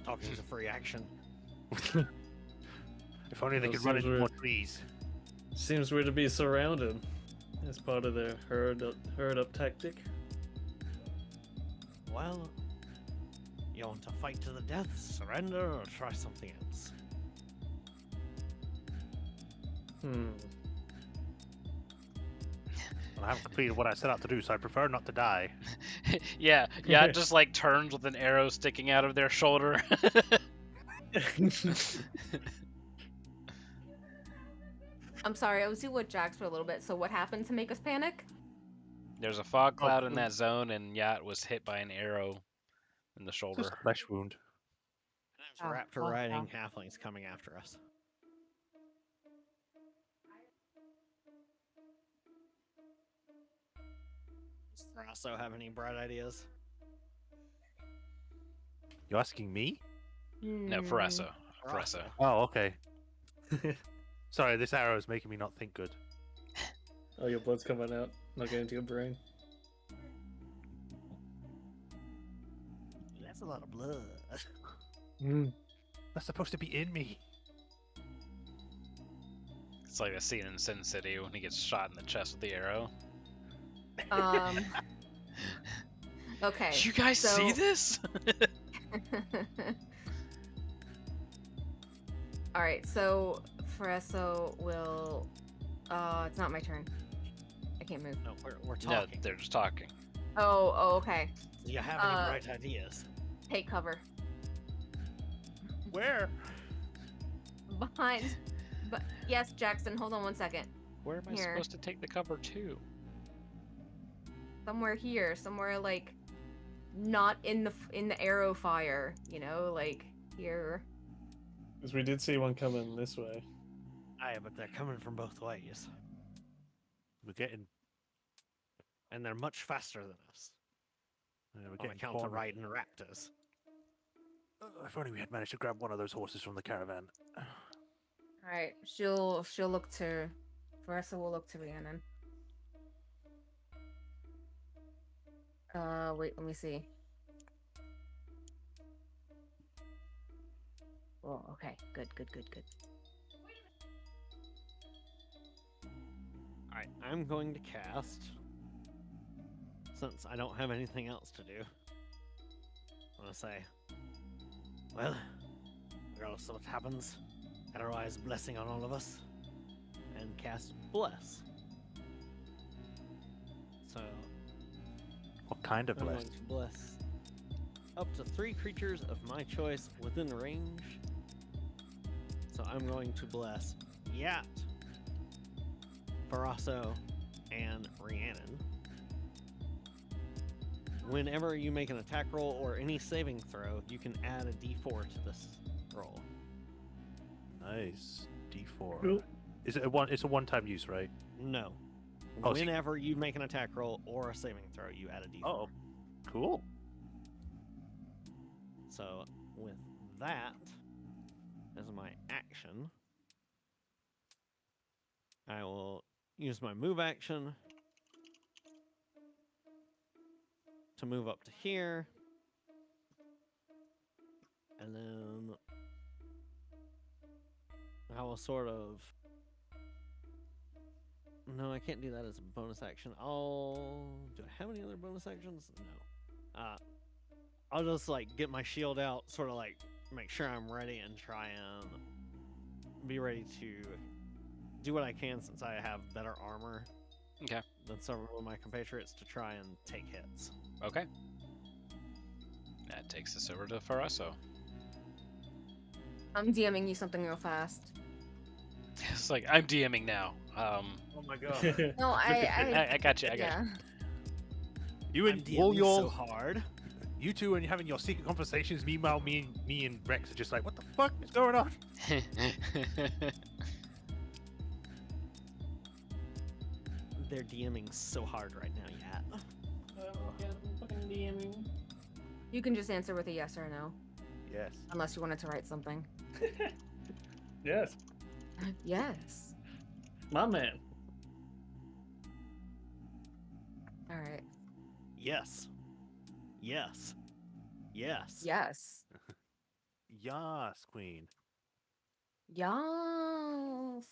Talking's a free action. If only they Well, could run seems into we're- more trees. Seems we're to be surrounded as part of their herd up tactic. Well, you want to fight to the death, surrender, or try something else? Hmm. Well, I haven't completed what I set out to do, so I prefer not to die. yeah, it just like turns with an arrow sticking out of their shoulder. I'm sorry, I was dealing with Jax for a little bit. So what happened to make us panic? There's a fog cloud in that zone, and Yacht was hit by an arrow in the Just shoulder. a flesh wound. There's Oh, raptor well, riding halflings coming after us. Does Thrasso have any bright ideas? You asking me? No, Hmm. Faresso. Faresso. Oh, okay. Sorry, this arrow is making me not think good. Oh, your blood's coming out, not getting to your brain. That's a lot of blood. That's supposed to be in me. It's like a scene in Sin City when he gets shot in the chest with the arrow. Okay. You guys see so- this? All right, so Faresso will. It's not my turn. I can't move. No, we're No, talking. they're just talking. Oh, okay. Do you have any uh, bright ideas? Take cover Where? behind. But yes, Jackson. Hold on one second. Where am I Here. supposed to take the cover to? Somewhere here. Somewhere like not in the arrow fire. You know, like here. Because we did see one coming this way. Aye, but they're coming from both ways. We're getting. And they're much faster than us. We're On getting account of cornered. riding raptors. If only we had managed to grab one of those horses from the caravan. All right. She'll look to. Faresso will look to Rhiannon. Wait. Let me see. Oh, okay. Good. Alright, I'm going to cast. Since I don't have anything else to do. I'm gonna say. Well, regardless of what happens, otherwise blessing on all of us. And cast Bless. So, What kind of I'm going blessed? to bless up to 3 creatures of my choice within range. So I'm going to bless Yat, Faresso, and Rhiannon. Whenever you make an attack roll or any saving throw, you can add a d4 to this roll. Nice. D4. Cool. Is it a one? It's a one-time use, right? No. Oh, so you- Whenever you make an attack roll or a saving throw, you add a d4. Oh, cool. So with that as my action, I will use my move action to move up to here. And then I will sort of. No, I can't do that as a bonus action. Do I have any other bonus actions? No. I'll just like get my shield out, sort of like make sure I'm ready and try and be ready to do what I can since I have better armor Okay. than several of my compatriots to try and take hits. Okay. That takes us over to Faresso. I'm DMing you something real fast. It's like, I'm DMing now. Oh my god. No, I got you. yeah. You I'm and all DMing your so hard. you two and having your secret conversations. Meanwhile, me and Rex are just like, what the fuck is going on? they're DMing so hard right now, Yat. Fucking DMing. You can just answer with a yes or a no, Yes. unless you wanted to write something. Yes, Yes. my man. All right. Yes. Yes. Yes. Yes. Yas, Queen. Yes.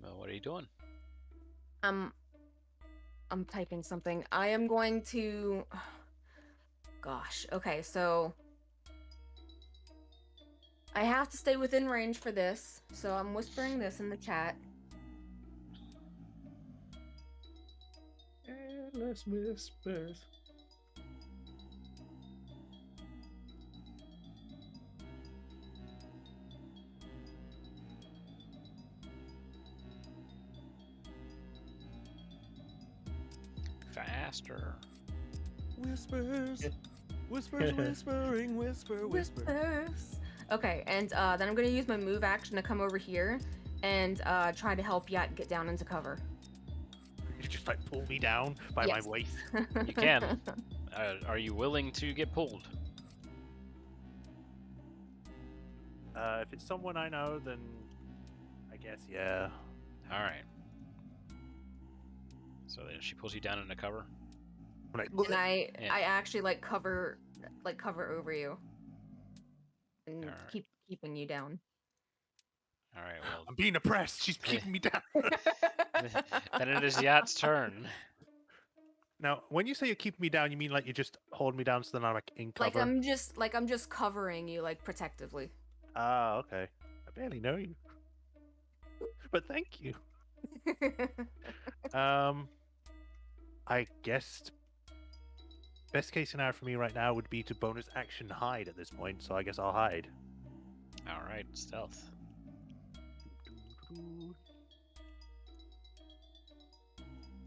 Well, what are you doing? I'm typing something. I am going to. Gosh. Okay, so I have to stay within range for this, so I'm whispering this in the chat. Let's whispers. Faster. Whispers. Whispers, whispering, whisper, whisper. Whispers. Okay, and then I'm gonna use my move action to come over here and try to help Yat get down into cover. You just like pull me down by Yes. my waist. You can. Are you willing to get pulled? If it's someone I know, then I guess yeah. All right. So then she pulls you down into cover. Like, And I Yeah. actually cover over you and Alright. keeping you down. All right. Well, I'm being oppressed. She's keeping me down. then it is Yat's turn. Now, when you say you're keeping me down, you mean like you just hold me down so then I'm like in cover? I'm just covering you protectively. Ah, okay. I barely know you, but thank you. I guess best case scenario for me right now would be to bonus action hide at this point, so I guess I'll hide. All right. Stealth.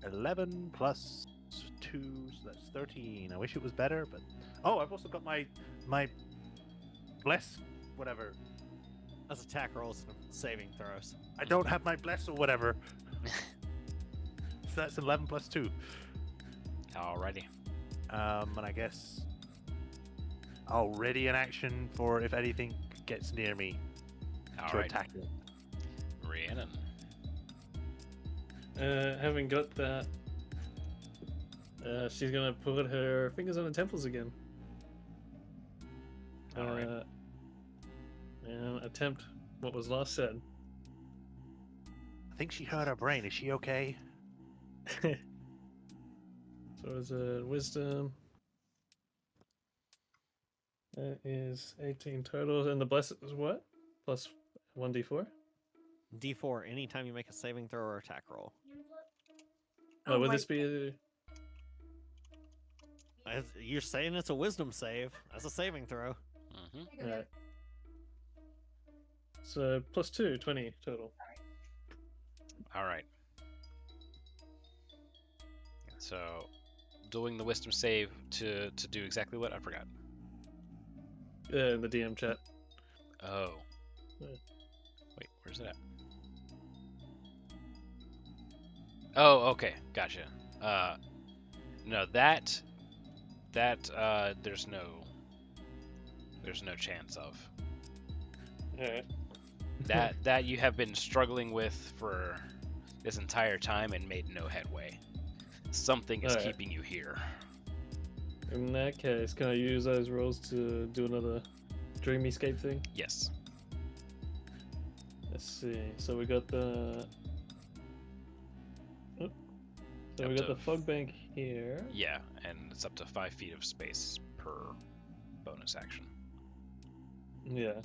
11 plus 2, so that's 13. I wish it was better, but oh, I've also got my bless whatever. That's attack rolls and saving throws. I don't have my bless or whatever. So that's 11 plus 2. Alrighty. And I guess I'll ready an action for if anything gets near me All to right. attack it. Rhiannon. Having got that, she's gonna put her fingers on her temples again. All right. And attempt what was last said. I think she hurt her brain. Is she okay? So it's a wisdom. That is 18 total, and the bless is what? Plus 1d4? D4 anytime you make a saving throw or attack roll. Oh, would right. this be You're saying it's a wisdom save. That's a saving throw. Mm-hmm. Alright. So plus 2, 20 total. All right. So, doing the wisdom save to do exactly what? I forgot. In the DM chat. Oh. Yeah. Wait, where's it at? Oh, okay, gotcha. No, that there's no chance of. Alright. That you have been struggling with for this entire time and made no headway. Something is Alright. keeping you here. In that case, can I use those rolls to do another dream escape thing? Yes. Let's see. So we got the. Oh. So Up we got to the fog bank here. Yeah, and it's up to 5 feet of space per bonus action. Yeah.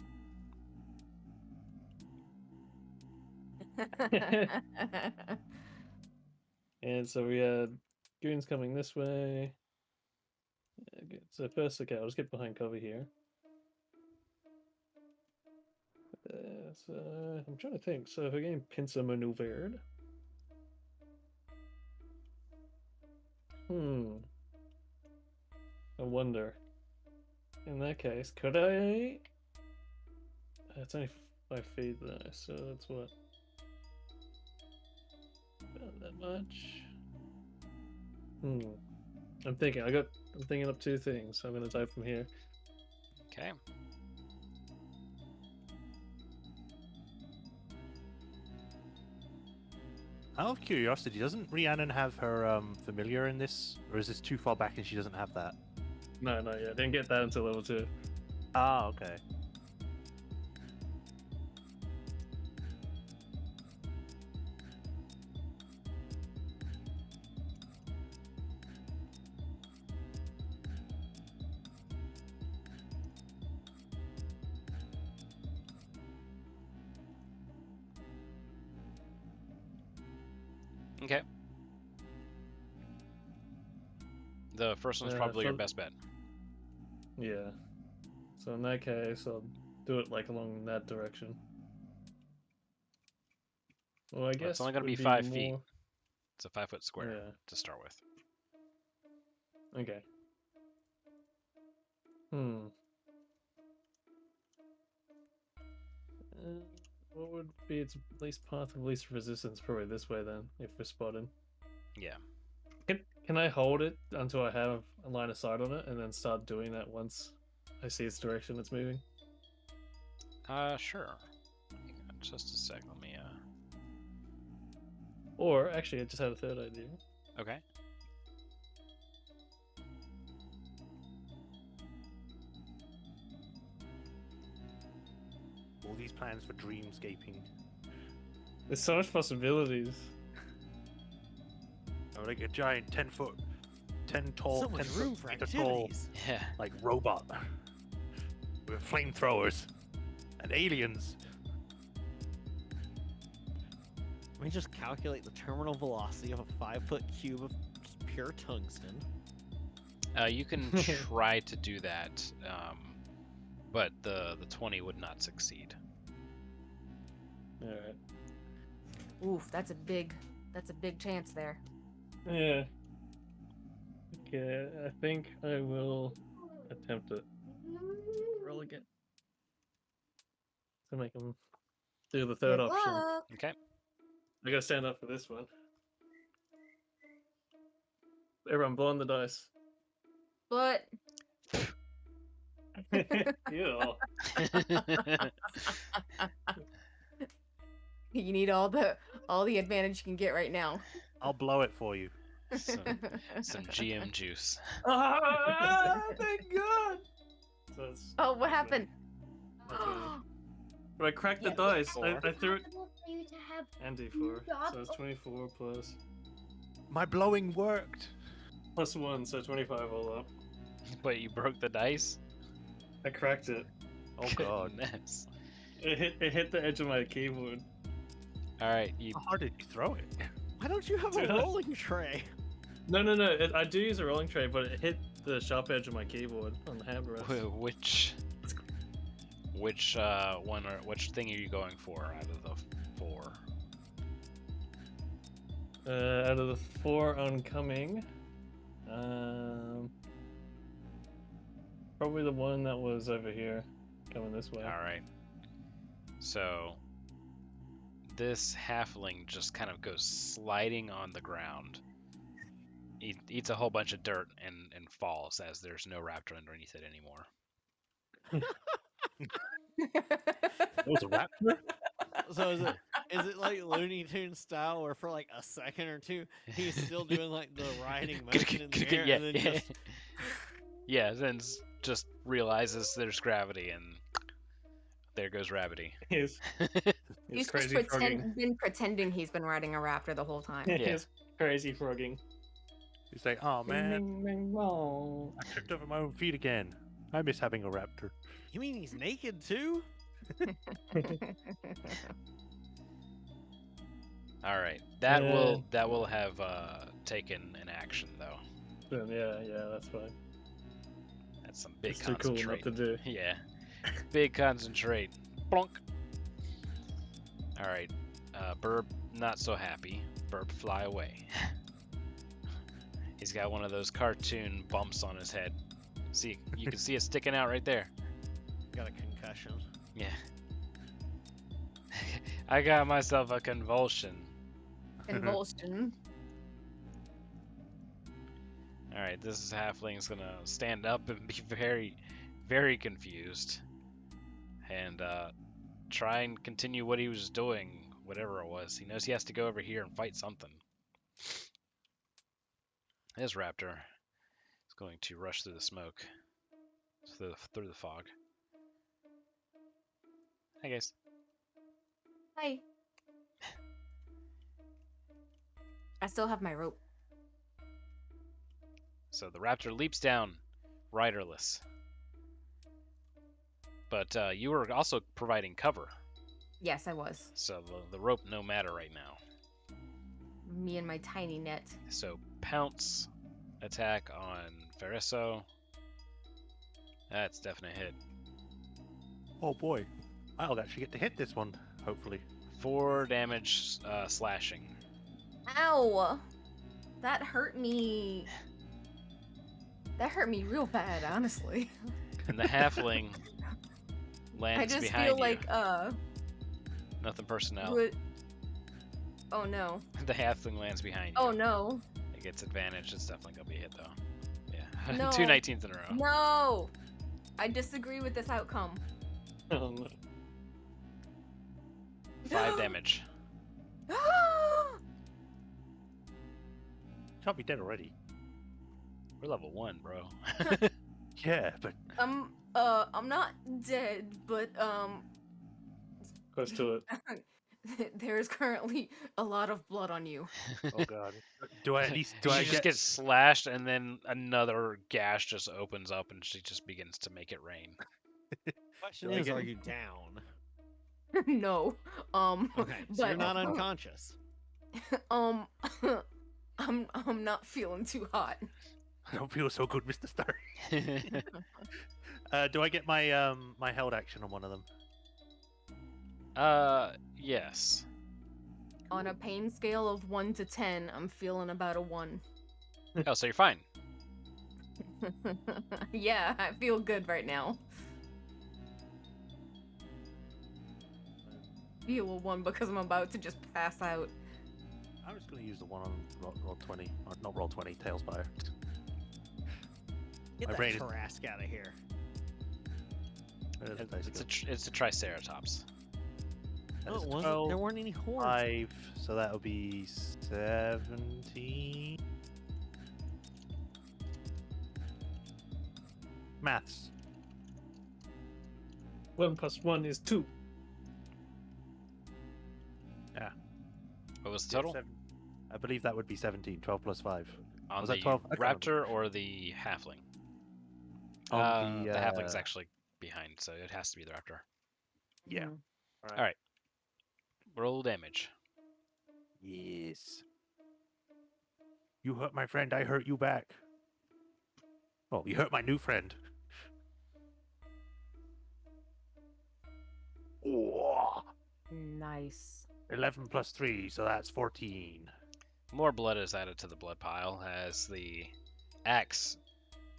And so we had goons coming this way. Okay, so first, okay, I'll just get behind cover here. So I'm trying to think. So if we're getting pincer maneuvered. I wonder. in that case, could I? It's only 5 feet though, so that's what? About that much. I'm thinking. I'm thinking up two things. I'm gonna type from here. Okay. Out of curiosity, doesn't Rhiannon have her familiar in this, or is this too far back and she doesn't have that? No, not yet. Didn't get that until level 2. Ah, okay. Okay. The first one's probably your best bet. Yeah. So in that case, I'll do it like along that direction. Well, I guess It's only gonna be would 5 feet. more- It's a 5-foot square Yeah. to start with. Okay. What would be its least path of least resistance? Probably this way then, if we're spotted. Yeah. Can I hold it until I have a line of sight on it, and then start doing that once I see its direction it's moving? Sure. Hang on just a sec. Let me, Or, actually, I just had a third idea. Okay. All these plans for dreamscaping. There's so much possibilities. I'm like a giant 10-foot, 10 tall, So much 10 room for meter tall, activities. Yeah. like robot with flamethrowers and aliens. Let me just calculate the terminal velocity of a 5-foot cube of just pure tungsten. You can try to do that, but the 20 would not succeed. Alright. Oof, that's a big chance there. Yeah. Okay, I think I will attempt it. Roll again. To make him do the third Good option. luck. Okay. I gotta stand up for this one. Everyone, blow on the dice. But Ew. you need all the advantage you can get right now. I'll blow it for you. Some GM juice. Ah, thank God! So it's, Oh, what happened? that's what but I cracked the Yeah, dice. I threw it. For you to have And D4. So it's 24 plus. My blowing worked. Plus 1, so 25 all up. But you broke the dice? I cracked it. Oh god. Goodness. It hit the edge of my keyboard. Alright, you How hard did you throw it? Why don't you have a Dude. rolling tray? No. I do use a rolling tray, but it hit the sharp edge of my keyboard on the handrest. which one or which thing are you going for out of the 4? Out of the 4 oncoming, probably the one that was over here, coming this way. Alright. So this halfling just kind of goes sliding on the ground. Eats a whole bunch of dirt and falls as there's no raptor underneath it anymore. It was a raptor? So is it like Looney Tunes style, where for like a second or two he's still doing like the riding motion in the air, yeah, and then yeah. just Yeah, then just realizes there's gravity and there goes gravity. He's He's just crazy frogging. been pretending he's been riding a raptor the whole time. Yeah. He's crazy frogging. He's like, oh man, Bing, bing, bong. I tripped over my own feet again. I miss having a raptor. You mean he's naked too? All right, that will have taken an action though. Then, yeah, that's fine. That's some big It's too cool not concentrate. to do. Yeah, big concentrate. Blunk. All right, Burb not so happy. Burb fly away. He's got one of those cartoon bumps on his head. See, you can see it sticking out right there. Got a concussion. Yeah. I got myself a convulsion. Convulsion. All right, this halfling's gonna stand up and be very, very confused, and try and continue what he was doing, whatever it was. He knows he has to go over here and fight something. This raptor is going to rush through the smoke, through the fog. Hi guys. Hi. I still have my rope. So the raptor leaps down, riderless. But you were also providing cover, Yes, I was. so the rope no matter right now. Me and my tiny net. So pounce attack on Feriso. That's definite hit. Oh boy, I'll actually get to hit this one, hopefully. 4 damage slashing. Ow! That hurt me. That hurt me real bad, honestly. And the halfling I lands just behind feel you. like Nothing personnel. would... Oh no. The halfling lands behind you. Oh no. It gets advantage. It's definitely gonna be a hit though. Yeah. No. 2 19s in a row. No! I disagree with this outcome. Oh, no. 5 damage. Can't be dead already. We're level 1, bro. Yeah, but I'm not dead, but Close to it. there is currently a lot of blood on you. oh god, do I at least do She I just get? gets slashed, and then another gash just opens up, and she just begins to make it rain. Question Do I is, get- are you down? No. Okay, so you're but not unconscious. um I'm not feeling too hot. I don't feel so good, Mr. Stark. Do I get my my held action on one of them? Yes. On a pain scale of 1 to 10, I'm feeling about a 1. Oh, so you're fine. Yeah, I feel good right now. Feel a 1 because I'm about to just pass out. I'm just going to use the one on roll 20, or not roll 20, Tailspire. Get My that brain is- Trask out of here. Where does the dice go? It's a triceratops. That No, is it wasn't. 12, There weren't any horns. 5, so that'll be 17. Maths. 1 + 1 is 2. What was the Yeah, total? I believe that would be 17. 12 plus 5. On Was the that 12? I can't raptor or the halfling? On The halfling's uh, actually behind, so it has to be the raptor. Yeah. Mhm. Alright. Roll damage. Yes. You hurt my friend, I hurt you back. Oh, you hurt my new friend. Oh, Nice. 11 plus 3, so that's 14. More blood is added to the blood pile as the axe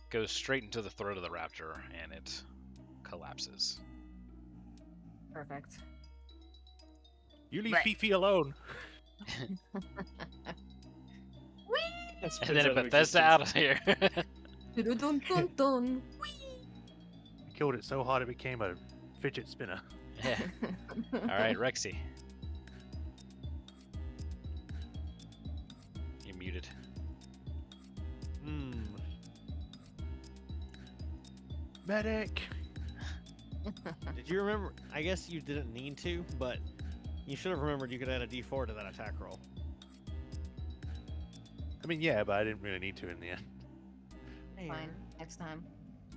goes straight into the throat of the raptor and it collapses. Perfect. You leave Right. Fifi alone. That's And then it Bethesda out of here. Dun dun dun dun. You killed it so hard it became a fidget spinner. Yeah. Alright, Rexy. You're muted. Hmm. Medic! Did you remember? I guess you didn't need to, but you should have remembered you could add a D4 to that attack roll. I mean, yeah, but I didn't really need to in the end. Fine, next time.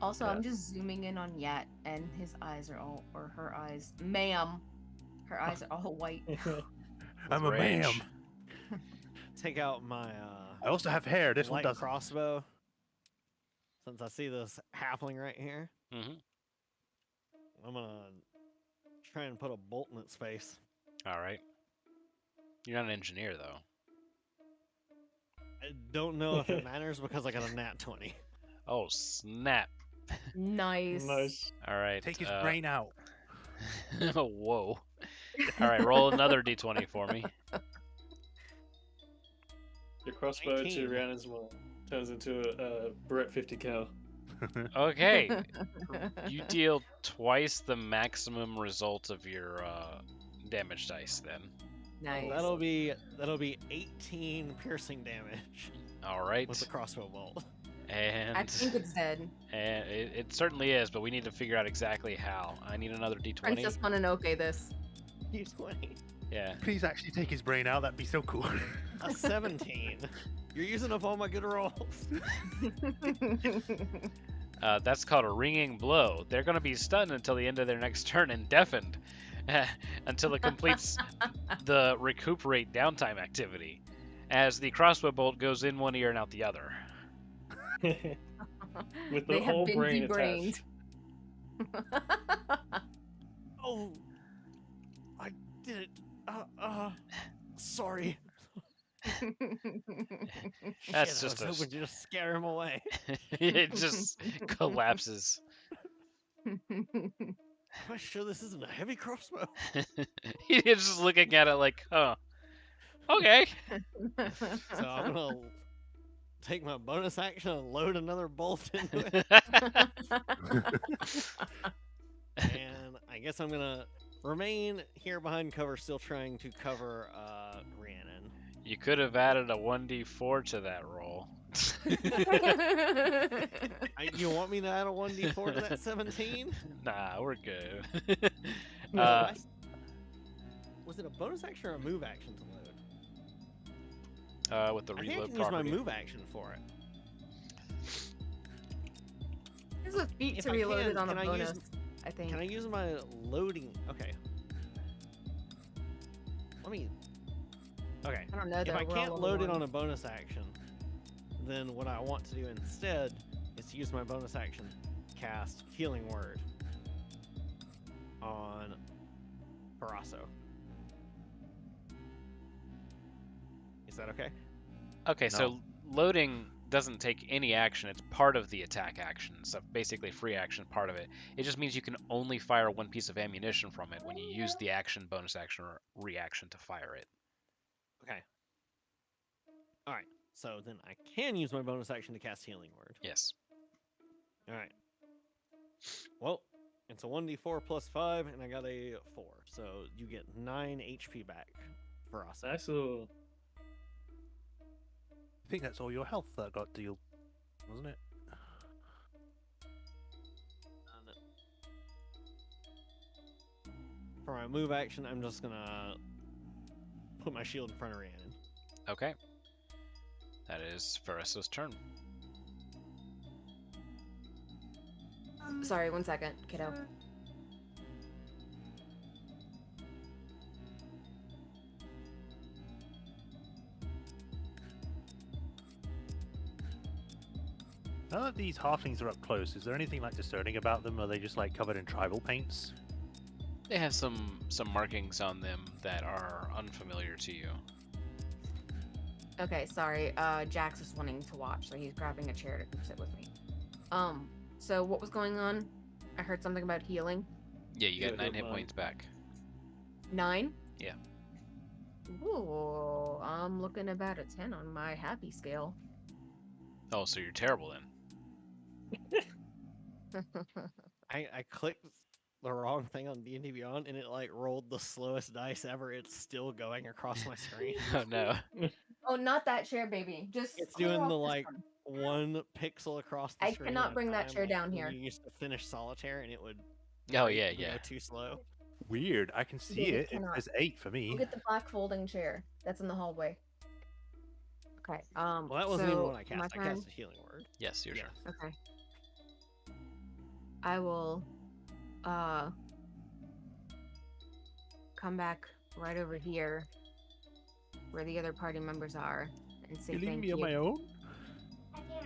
Also, Yeah. I'm just zooming in on Yat, and his eyes are all, or her eyes, ma'am. Her eyes are all white. I'm a Rage. ma'am. Take out my I also have hair. This one light doesn't. crossbow. Since I see this halfling right here, Mm-hmm. I'm gonna try and put a bolt in its face. Alright. You're not an engineer, though. I don't know if it matters because I got a nat 20. Oh, snap. Nice. Nice. All right. Take his brain out. Whoa. All right, roll another d20 for me. Your crossbow 19. to Rhiannon's one turns into a Brett 50 cal. Okay, you deal twice the maximum result of your damage dice then. Nice. That'll be 18 piercing damage All right. with the crossbow bolt. And I think it's dead. and it certainly is, but we need to figure out exactly how. I need another d20. Princess Mononoke this. D20. Yeah. Please actually take his brain out. That'd be so cool. A 17. You're using up all my good rolls. That's called a ringing blow. They're going to be stunned until the end of their next turn and deafened until it completes the recuperate downtime activity, as the crossbow bolt goes in one ear and out the other. With They the have whole been brain debrained. attached. Oh, I did it. Sorry. That's Shit, just I was hoping to just scare him away. it just collapses. Am I sure this isn't a heavy crossbow? He's just looking at it like, huh. Okay. So I'm gonna take my bonus action and load another bolt into it. And I guess I'm gonna remain here behind cover, still trying to cover Rhiannon. You could have added a 1d4 to that roll. You want me to add a 1d4 to that 17? Nah, we're good. Was it a bonus action or a move action to load? With the I think I reload can use my property. move action for it. There's a feat If to I reload can, it on a can I use- bonus, I think. Can I use my loading? Okay. Let me. Okay. I don't know. If though, I we're all can't level load it one. on a bonus action, then what I want to do instead is to use my bonus action, cast Healing Word on Paraso. Is that okay? Okay, so loading doesn't take any action. It's part of the attack action. So basically free action, part of it. It just means you can only fire one piece of ammunition from it when you use the action, bonus action, or reaction to fire it. Okay. All right. So then I can use my bonus action to cast Healing Word. Yes. All right. Well, it's a 1d4 plus 5, and I got a 4. So you get 9 HP back for us. Nice little. I think that's all your health that got dealt, wasn't it? For my move action, I'm just gonna put my shield in front of Rhiannon. Okay. That is Farisa's turn. Sorry, 1 second, kiddo. Now that these halflings are up close, is there anything like discerning about them? Are they just like covered in tribal paints? They have some markings on them that are unfamiliar to you. Okay, sorry. Jax is wanting to watch, so he's grabbing a chair to come sit with me. So what was going on? I heard something about healing. Yeah, you Yeah, got 9 hit mine. points back. 9? Yeah. Ooh, I'm looking about a 10 on my happy scale. Oh, so you're terrible then. I clicked the wrong thing on D&D Beyond, and it like rolled the slowest dice ever. It's still going across my screen. Oh no. Oh, not that chair, baby. Just It's clear doing off the this like one. 1 pixel across the I screen. cannot at a bring that time, chair like down when here. You used to finish Solitaire, and it would. Oh rate yeah, and yeah. Go too slow. Weird. I can see David it. It cannot. says 8 for Go me. get the black folding chair that's in the hallway. Okay. Well, that wasn't so even what I my cast. I turn? cast a Healing Word. Yes, your Yeah. turn. Okay. I will come back right over here where the other party members are and say You leave thank me you. on my own?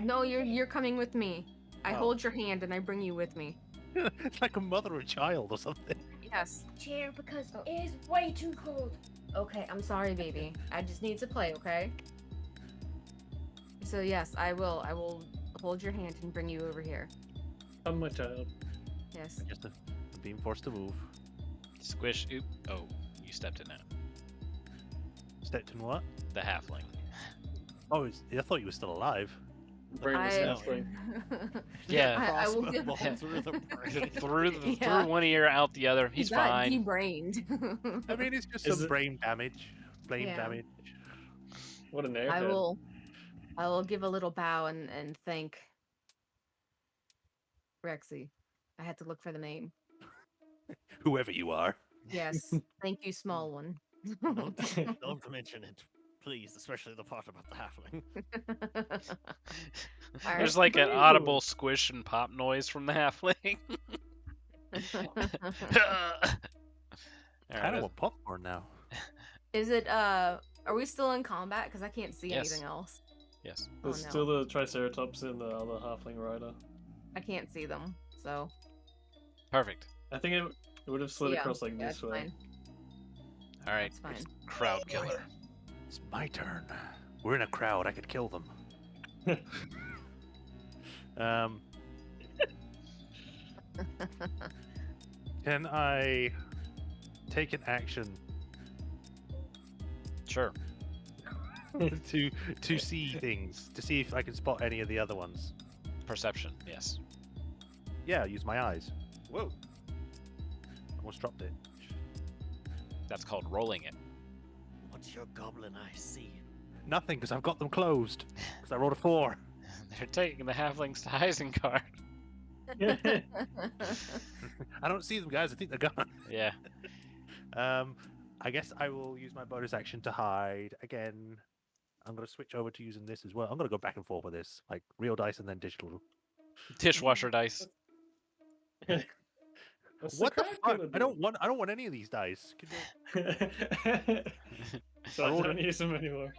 No, you're coming with me. I Oh. hold your hand and I bring you with me. It's like a mother or child or something. Yes. Chair because it is way too cold. Okay, I'm sorry, baby. I just need to play, okay? So yes, I will hold your hand and bring you over here. Come, my child. Yes. Just being forced to move. Squish. Oop. Oh, you stepped in it. Stepped in what? The halfling. Oh, I thought you were still alive. Brainless I, halfling. Yeah. I will Crossbow give. bolt through the brain. through Yeah. one ear, out the other. He He's got fine. de-brained. I mean, it's just Is some it- brain damage. Brain Yeah. damage. What an I airhead. will give a little bow and thank Rexy. I had to look for the name. Whoever you are. Yes. Thank you, small one. Don't mention it, please, especially the part about the halfling. All There's right. like an Pretty audible cool. squish and pop noise from the halfling. All Kind right. of want popcorn now. Is it are we still in combat? Because I can't see Yes. anything else. Yes. Oh There's no. still the Triceratops and the other halfling rider. I can't see them. So Perfect. I think it would have slid yeah, across like yeah, this it's way. fine. All right. It's fine. Crowd killer. It's my turn. We're in a crowd. I could kill them. um, can I take an action Sure. to see things, to see if I can spot any of the other ones? Perception. Yes. Yeah, use my eyes. Whoa! Almost dropped it. That's called rolling it. What's your goblin eye see? Nothing, because I've got them closed. Because I rolled a 4. They're taking the halflings to Isengard. I don't see them, guys. I think they're gone. Yeah. I guess I will use my bonus action to hide again. I'm gonna switch over to using this as well. I'm gonna go back and forth with this, like real dice and then digital. Dishwasher dice. What's What the crowd fuck? killer I don't want any of these dice. do? So I rolled don't use them anymore.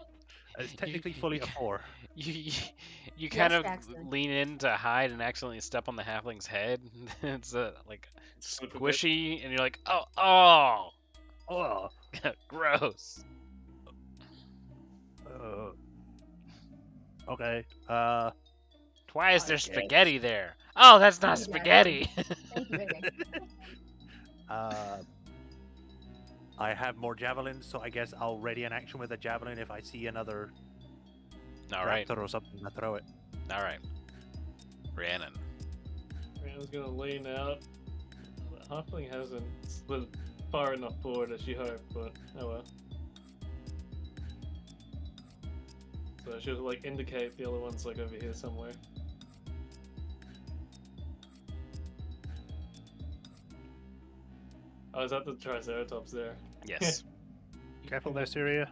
It's technically fully a 4. You kind of Daxton. lean in to hide and accidentally step on the halfling's head. It's like Slip a bit. squishy, and you're like, oh, Oh. gross. Okay. Why is I there guess. spaghetti there? Oh, that's not Yeah, spaghetti. Thank you, very much. I have more javelins, so I guess I'll ready an action with a javelin if I see another All right, raptor or something. I throw it. all right. Rhiannon. Rhiannon's gonna lean out. The halfling hasn't slid far enough forward as she hoped, but oh well. So she'll like indicate the other one's like over here somewhere. Oh, is that the Triceratops there? Yes. Careful there, Syria.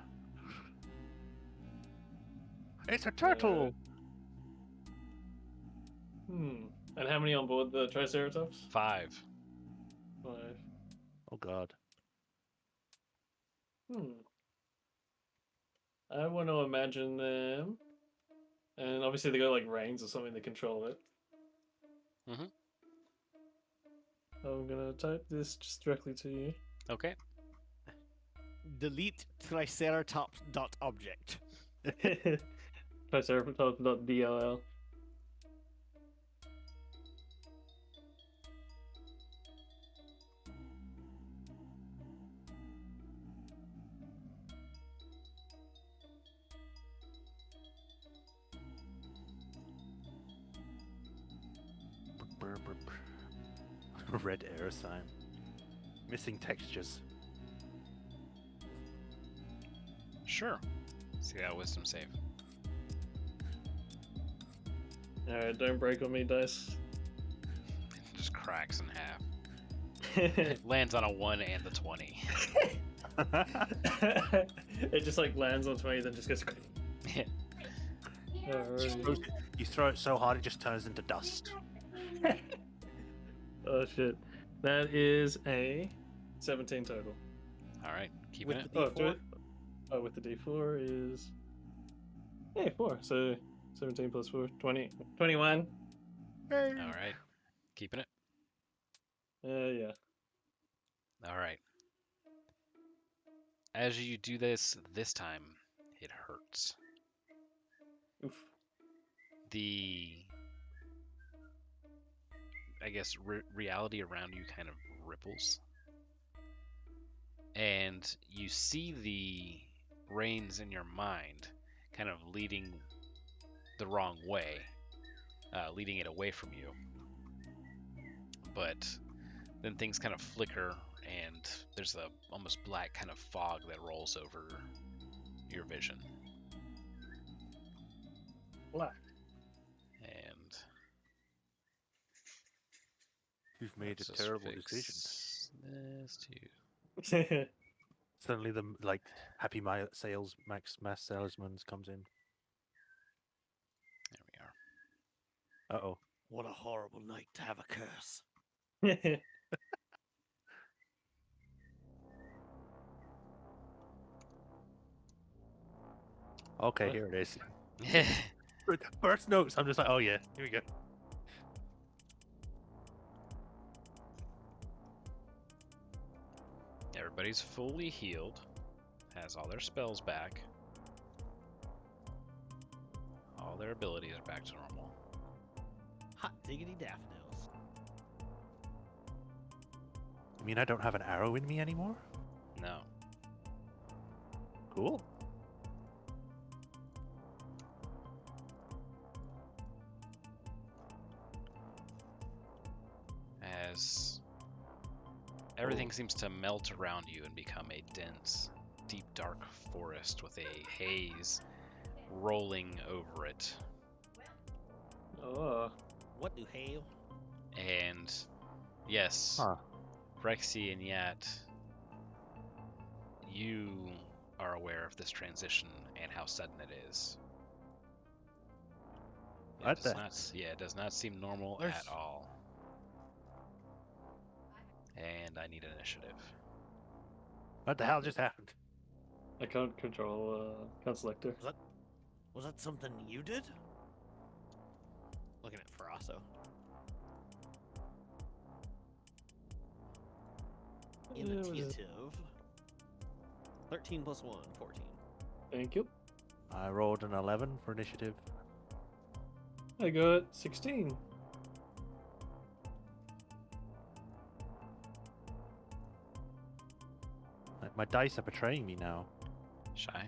It's a turtle. And how many on board the Triceratops? 5. 5. Oh god. I want to imagine them, and obviously they got like reins or something to control it. Mhm. I'm gonna type this just directly to you. Okay. Delete triceratops.object. Triceratops.dll. Red air sign. Missing textures. Sure. See that wisdom save. Alright, don't break on me, dice. It just cracks in half. It lands on a 1 and the 20. It just like lands on 20, then just goes. Yeah. Alrighty. You throw it so hard it just turns into dust. Oh shit. That is a 17 total. All right. Keeping With it. the Oh, D4? oh, with the D4 is. Yeah, 4. So 17 plus 4, 20. 21. All right. Keeping it. Yeah. All right. As you do this time, it hurts. Oof. The I guess, reality around you kind of ripples. And you see the reins in your mind kind of leading the wrong way, leading it away from you. But then things kind of flicker, and there's a almost black kind of fog that rolls over your vision. Black. And You've made a let's just terrible fix decision. this too. Suddenly, the happy mass salesman comes in. There we are. Uh-oh. What a horrible night to have a curse. Okay, What? here it is. First notes. I'm just like, oh yeah, here we go. Everybody's fully healed, has all their spells back, all their abilities are back to normal. Hot diggity daffodils. You mean I don't have an arrow in me anymore? No. Cool. As everything seems to melt around you and become a dense, deep, dark forest with a haze rolling over it. Oh. What the hell? And yes, Huh. Rexy and Yat, you are aware of this transition and how sudden it is. What the- It does not seem normal There's- at all. And I need initiative. What the hell just happened? I can't control, can't select her. Was that something you did? Looking at Farasso. Yeah, it was- Initiative. 13 plus 1, 14. Thank you. I rolled an 11 for initiative. I got 16. My dice are betraying me now. Shy.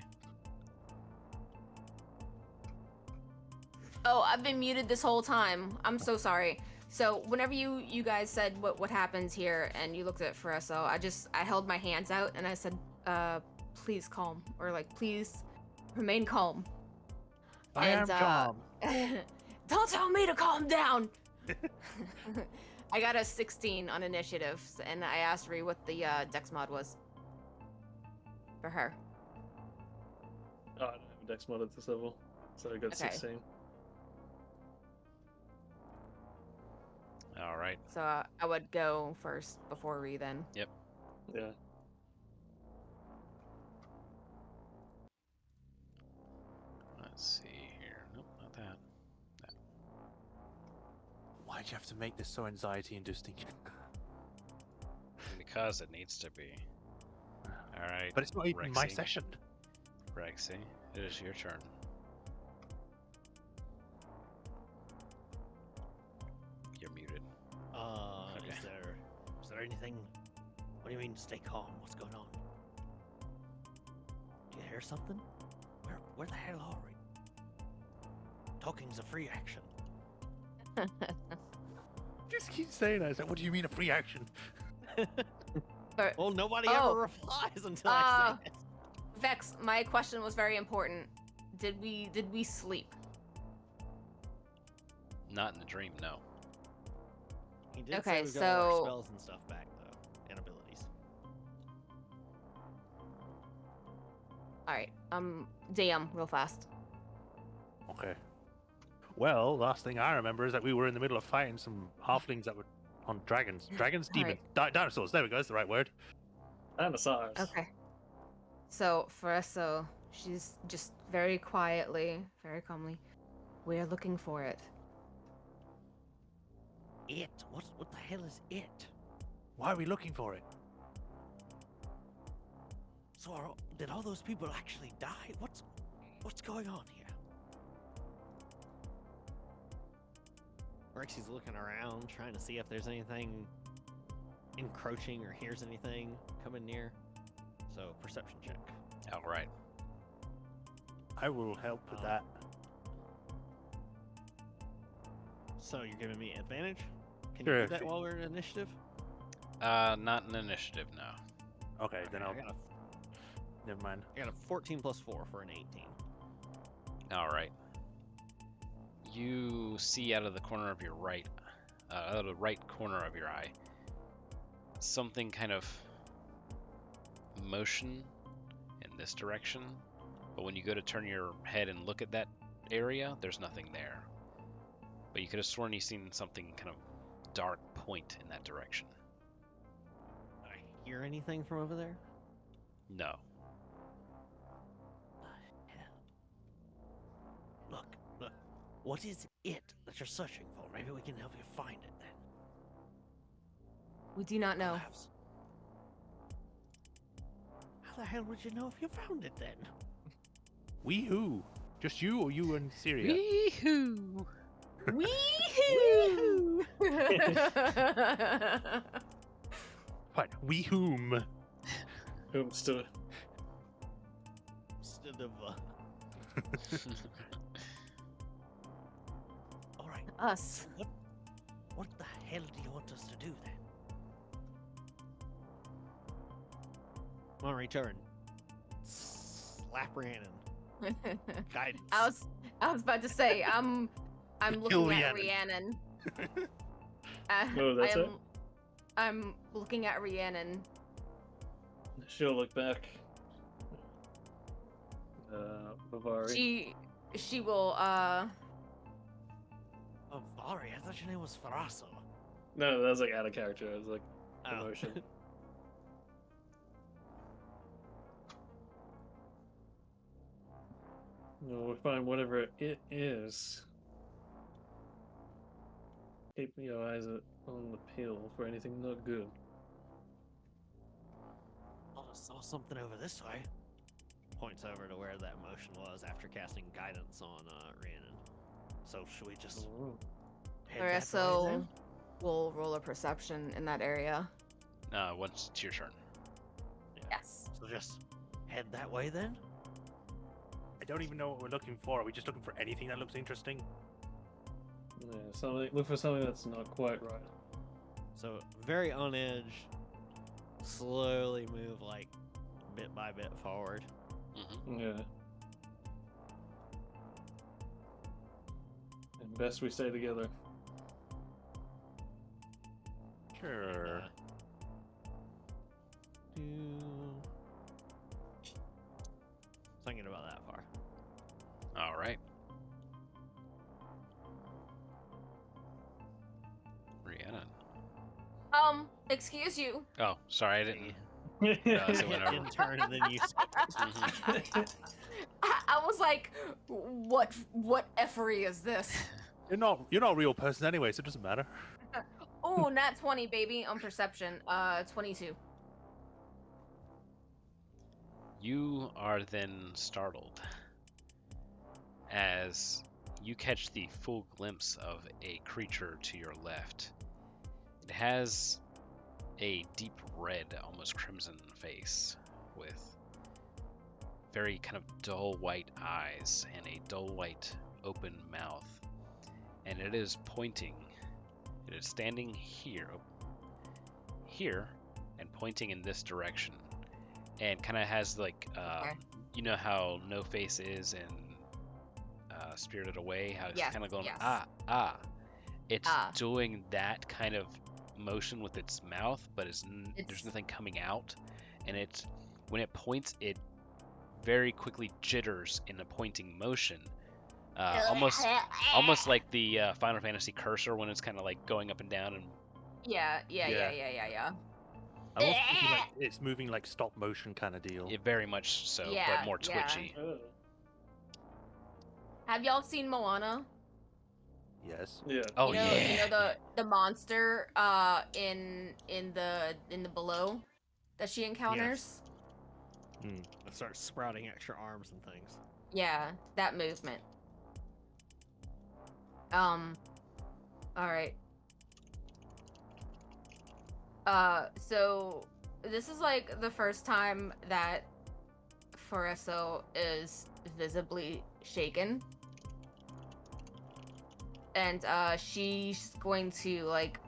Oh, I've been muted this whole time. I'm so sorry. So whenever you guys said what happens here and you looked at Fresso, I held my hands out and I said, please calm, or like, please remain calm. I am And, calm. Don't tell me to calm down. I got a 16 on initiative, and I asked Ree what the dex mod was for her. Oh, I don't have a dex mod at this level, so I got Okay. 16. All right. So I would go first before Ree then. Yeah. Let's see here. Nope, not that. Why'd you have to make this so anxiety-inducing? Because it needs to be. All right. But it's not even my Rexy. session. Rexy, it is your turn. You're muted. Okay. Is there anything? What do you mean, stay calm? What's going on? Do you hear something? Where the hell are we? Talking's a free action. Just keep saying that. It's like, what do you mean a free action? Well, nobody Oh. ever replies until I say it. Vex, my question was very important. Did we sleep? Not in the dream, no. He did Okay, say we got all our so- spells and stuff back though, and abilities. All right. DM real fast. Okay. Well, last thing I remember is that we were in the middle of fighting some halflings that were on dragons. Dragons? Demons. Dinosaurs. There we go. That's the right word. Dinosaurs. Okay. So Fresso, she's just very quietly, very calmly. We're looking for it. It? What the hell is it? Why are we looking for it? So did all those people actually die? What's going on here? Rexy's looking around, trying to see if there's anything encroaching or hears anything coming near. So, perception check. All right. I will help with Oh. that. So, you're giving me advantage? Can Sure, you if do that it- while we're in initiative? Not an initiative, no. Okay, then I'll. I got Never mind. a 14 plus 4 for an 18. All right. You see out of the corner of your out of the right corner of your eye, something kind of motion in this direction. But when you go to turn your head and look at that area, there's nothing there. But you could have sworn you seen something kind of dark point in that direction. Did I hear anything from over there? No. Look. What is it that you're searching for? Maybe we can help you find it then. We do not know. Perhaps. How the hell would you know if you found it then? We who? Just you or you and Syria? Weehoo! Wee-hoo! What? We whom? Still, Instead of, Alright, Us. what the hell do you want us to do then? I'm gonna reach over and slap Rhiannon. Guidance. I was about to say, I'm Kill looking at Rhiannon. Rhiannon. Oh, that's it? I'm looking at Rhiannon. she'll look back. Bavari. She will Oh, Vari, I thought your name was Faraso. No, that was like out of character. It was like Oh. emotion. No, we find whatever it is. Keep your eyes on the peel for anything not good. I saw something over this way. Points over to where that motion was after casting guidance on Rhiannon. So should we just head Alright, that way so then? we'll roll a perception in that area. Once it's your turn. Yes. So just head that way then? I don't even know what we're looking for. Are we just looking for anything that looks interesting? Yeah, look for something that's not quite right. So very on edge, slowly move like bit by bit forward. Mm-hmm. Yeah. And best we stay together. Sure. Thinking about that far. All right. Rhiannon. Excuse you. Oh, sorry, I didn't. Realize it went over. in turn and then you I was like, what effery is this? You're not a real person anyway, so it doesn't matter. Oh, nat 20, baby, on perception. 22. You are then startled as you catch the full glimpse of a creature to your left. It has a deep red, almost crimson face with very kind of dull white eyes and a dull white open mouth. And it is pointing. It is standing here, and pointing in this direction. And kind of has like, Okay. you know how No Face is in Spirited Away? How it's Yes, kind of going, yes. It's Ah. doing that kind of motion with its mouth, but there's It's- nothing coming out. And when it points, it very quickly jitters in a pointing motion. Almost like the Final Fantasy cursor when it's kind of like going up and down and Yeah. I'm also thinking like it's moving like stop motion kind of deal. it very much so, Yeah, but more yeah. twitchy. Have y'all seen Moana? Yes. Yeah. Oh you know, yeah. You know the monster in the below that she encounters? It starts sprouting extra arms and things. Yeah, that movement. All right. So this is like the first time that Foreso is visibly shaken. And she's going to like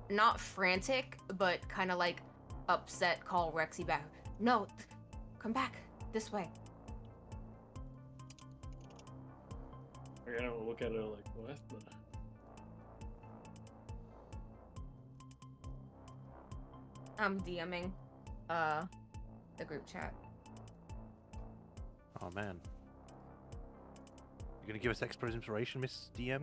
not frantic, but kind of like upset call Rexy back. No, come back this way. We're gonna look at her like, what the? I'm DMing the group chat. Oh man. You gonna give us expert inspiration, Miss DM?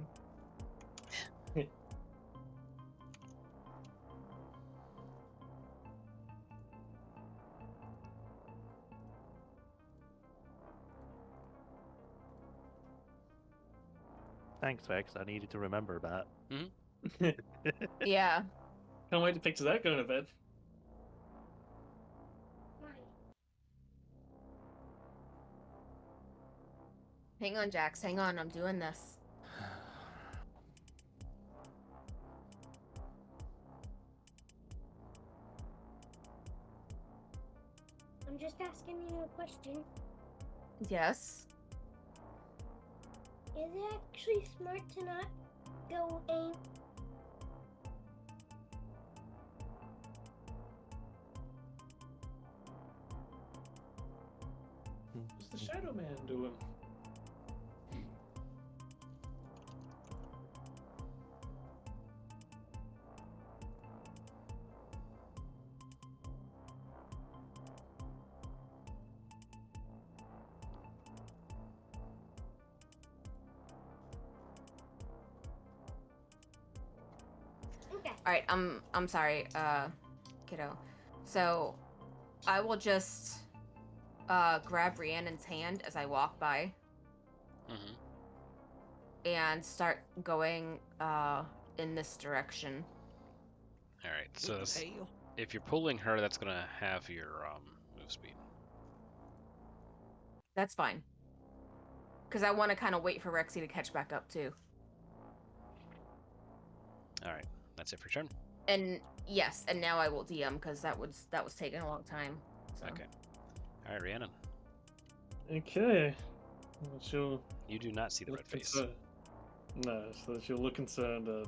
Thanks, Vex. I needed to remember that. Yeah. Can't wait to picture that going to bed. Hang on, Jax. Hang on. I'm doing this. I'm just asking you a question. Yes. Is it actually smart to not go aim? What's the Shadow Man doing? Okay. All right. I'm sorry, kiddo. So, I will just grab Rhiannon's hand as I walk by Mm-hmm. and start going in this direction. All right. So What the hell? if you're pulling her, that's gonna have your move speed. That's fine. Because I want to kind of wait for Rexy to catch back up too. All right. That's it for your turn. And yes, and now I will DM because that was taking a long time. So. Okay. All right, Rhiannon. Okay. Well, she'll You do not see the red look face. concerned. No, so she'll look concerned at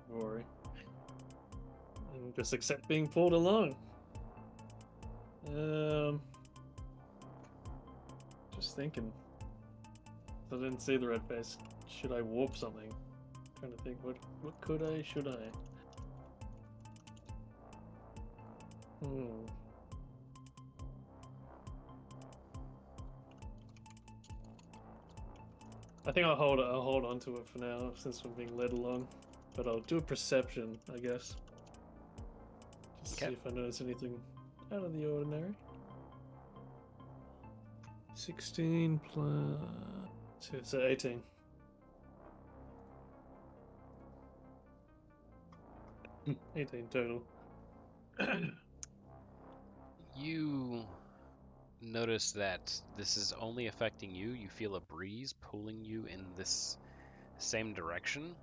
Rory. And just accept being pulled along. Just thinking. I didn't see the red face. Should I warp something? Trying to think, what could I, should I? I think I'll hold on to it for now since we're being led along. But I'll do a perception, I guess. Just to Okay. see if I notice anything out of the ordinary. 16 plus... So 18. Hmm, 18 total. You notice that this is only affecting you. You feel a breeze pulling you in this same direction.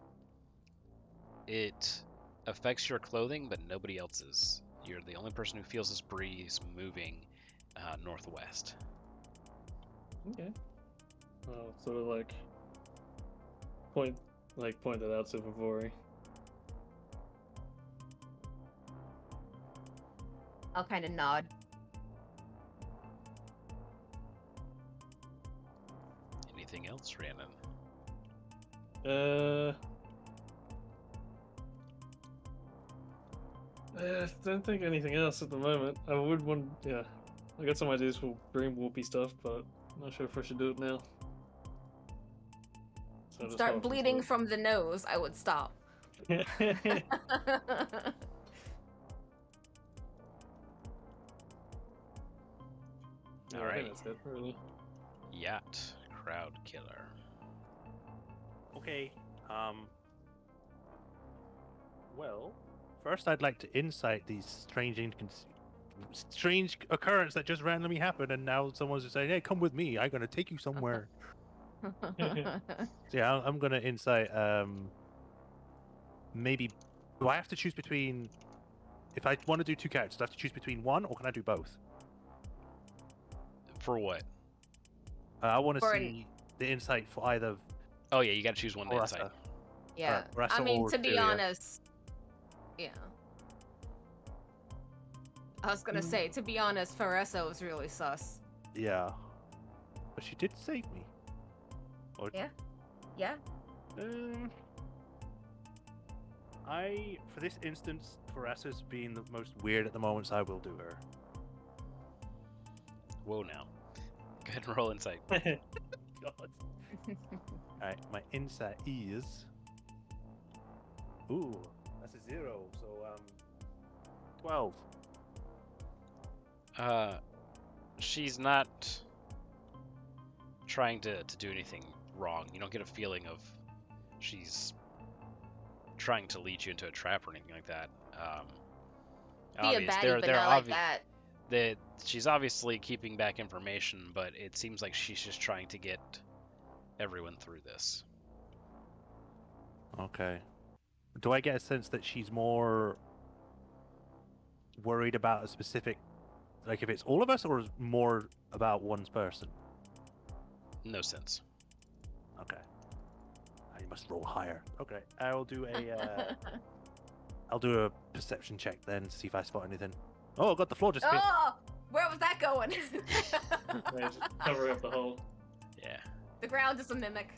It affects your clothing, but nobody else's. You're the only person who feels this breeze moving northwest. Okay. I'll sort of like point that out to Vivori. I'll kind of nod. Anything else, Rhiannon? I don't think anything else at the moment. I would want, yeah. I got some ideas for brain warpy stuff, but I'm not sure if I should do it now. So I'll just Start hold on to bleeding it. from the nose. I would stop. Yeah, All I right. think that's it, really. Yacht crowd killer. Okay. Well, first I'd like to insight these strange occurrence that just randomly happened, and now someone's just saying, "Hey, come with me. I'm gonna take you somewhere." So yeah, I'm gonna insight maybe. Do I have to choose between? If I want to do two characters, do I have to choose between one, or can I do both? For what? I want to For an- see the insight for either Oh yeah, you gotta choose one to insight. Orasa. Yeah. Orasa I mean, or to be Tyria. honest, yeah. I was gonna say, to be honest, Faressa was really sus. Yeah, but she did save me. Or, Yeah. Yeah. Um, for this instance, Oresa's being the most weird at the moment, so I will do her. Whoa now. Go ahead and roll insight. God. Alright, my insight is. Ooh, that's a 0, so 12. She's not trying to do anything wrong. You don't get a feeling of she's trying to lead you into a trap or anything like that. Be a Obvious. baddie, but not like that. She's obviously keeping back information, but it seems like she's just trying to get everyone through this. Okay. Do I get a sense that she's more worried about a specific, like if it's all of us, or is more about one person? No sense. Okay. I must roll higher. Okay, I'll do a I'll do a perception check then to see if I spot anything. Oh, I got the floor just spin. Oh, where was that going? Yeah, just cover up the hole. Yeah. The ground is a mimic.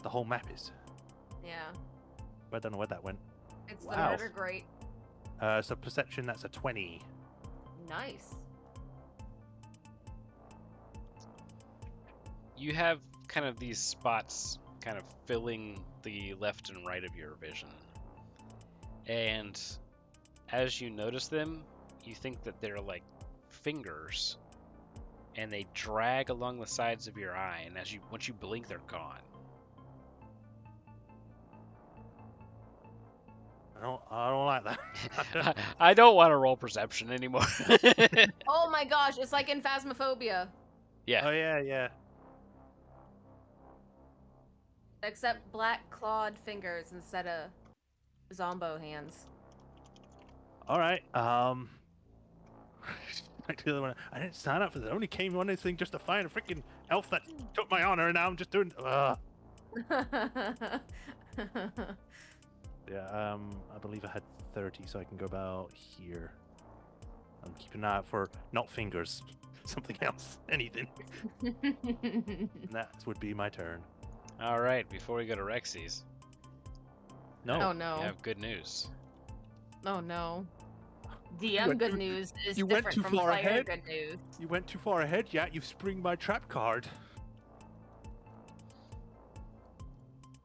The whole map is. Yeah, I don't know where that went. it's the Wow. murder grate. So perception, that's a 20. Nice. You have kind of these spots kind of filling the left and right of your vision. And as you notice them, you think that they're like fingers, and they drag along the sides of your eye, and once you blink, they're gone. I don't like that. I don't want to roll perception anymore. Oh my gosh, it's like in Phasmophobia, Yeah. Oh yeah, yeah. except black clawed fingers instead of zombo hands. All right. Back to the other one. I didn't sign up for this. I only came on this thing just to find a freaking elf that took my honor, and now I'm just doing. Yeah. I believe I had 30, so I can go about here. I'm keeping an eye out for not fingers, something else, anything. And that would be my turn. All right. Before we go to Rexy's, No. Oh no. I have good news. Oh no. You DM went good too- news is you went different too from far player ahead. good news. You went too far ahead, yeah. You spring my trap card.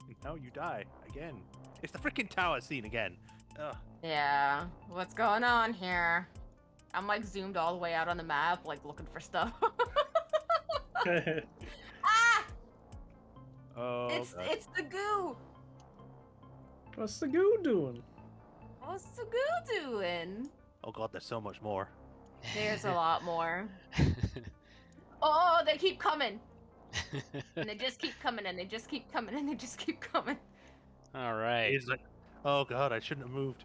And now you die again. It's the freaking tower scene again. Ugh. Yeah. What's going on here? I'm like zoomed all the way out on the map, like looking for stuff. Ah! Oh, God. It's the goo. What's the goo doing? What's the goo doing? Oh God, there's so much more. There's a lot more. Oh, they keep coming. And they just keep coming, and they just keep coming, and they just keep coming. All right. He's like, oh God, I shouldn't have moved.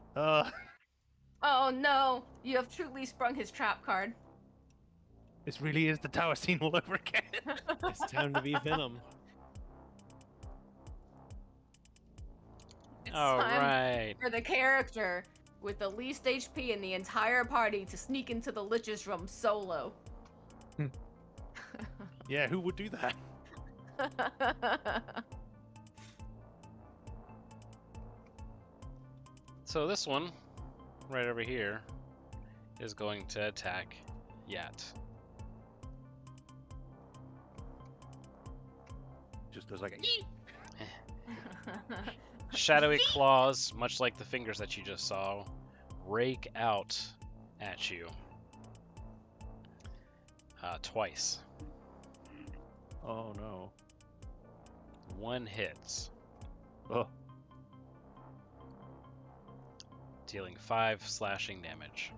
Oh no, you have truly sprung his trap card. This really is the tower scene all over again. It's time to be Venom. It's All time right. for the character with the least HP in the entire party to sneak into the Lich's room solo. Yeah, who would do that? So this one, right over here, is going to attack Yat. Just does like a Shadowy claws, much like the fingers that you just saw, rake out at you. Twice. Oh no. One hits, Oh. dealing 5 slashing damage.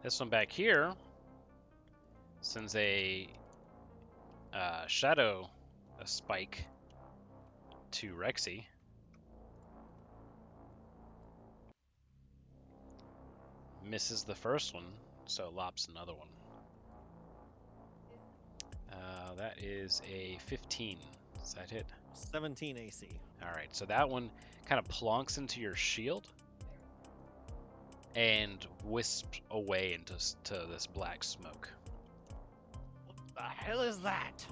This one back here sends a shadow a spike to Rexy. Misses the first one, so lops another one. That is a 15. Does that hit? 17 AC. Alright, so that one kind of plonks into your shield and wisps away into this black smoke. What the hell is that?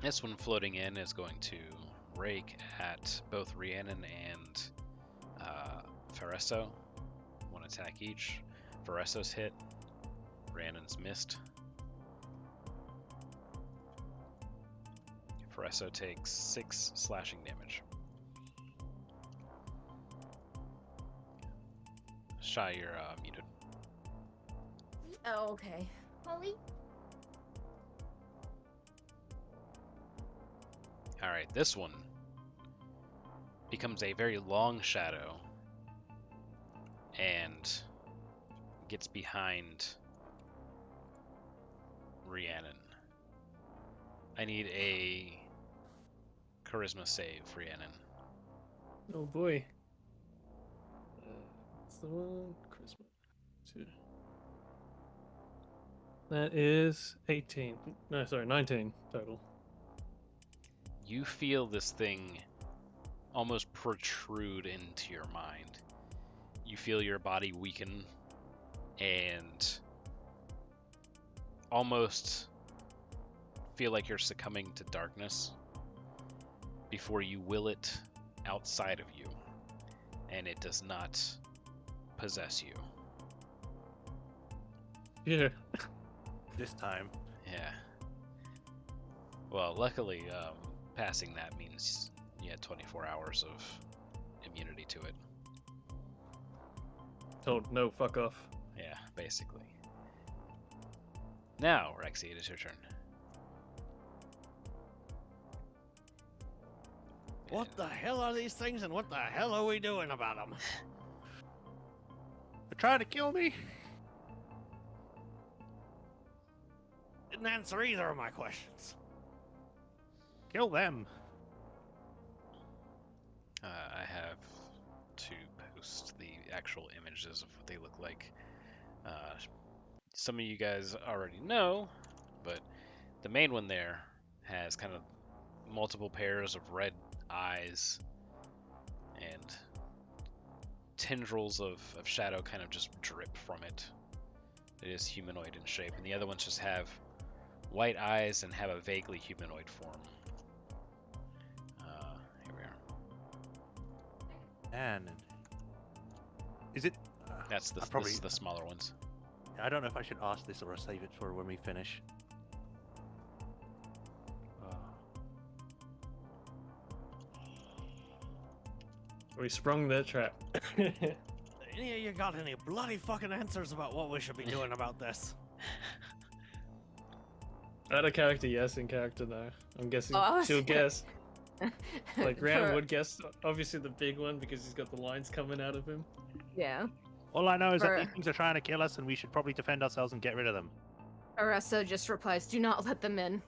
This one floating in is going to rake at both Rhiannon and Fareso. One attack each. Fareso's hit. Rhiannon's missed. Fareso takes 6 slashing damage. Shy, you're muted. Oh, okay. Holly? Alright, this one becomes a very long shadow and gets behind Rhiannon. I need a charisma save, Rhiannon. Oh boy. What's the one? Charisma. 2. That is 18. No, sorry, 19 total. You feel this thing almost protrude into your mind. You feel your body weaken and almost feel like you're succumbing to darkness before you will it outside of you, and it does not possess you. Yeah. This time. Yeah. Well, luckily, passing that means you had 24 hours of immunity to it. Told no, fuck off. Yeah, basically. Now, Rexy, it is your turn. What the hell are these things and what the hell are we doing about them? They're trying to kill me. Didn't answer either of my questions. Kill them. I have to post the actual images of what they look like. Some of you guys already know, but the main one there has kind of multiple pairs of red eyes and tendrils of shadow kind of just drip from it. It is humanoid in shape, and the other ones just have white eyes and have a vaguely humanoid form. Here we are. And is it? That's the probably- this is the smaller ones. I don't know if I should ask this or save it for when we finish. We sprung that trap. Any of you got any bloody fucking answers about what we should be doing about this? Out of character, yes. In character, no. I'm guessing Oh, she'll guess. Like Ram For- would guess, obviously the big one because he's got the lines coming out of him. Yeah. All I know is For- that these things are trying to kill us, and we should probably defend ourselves and get rid of them. Aressa just replies, "Do not let them in."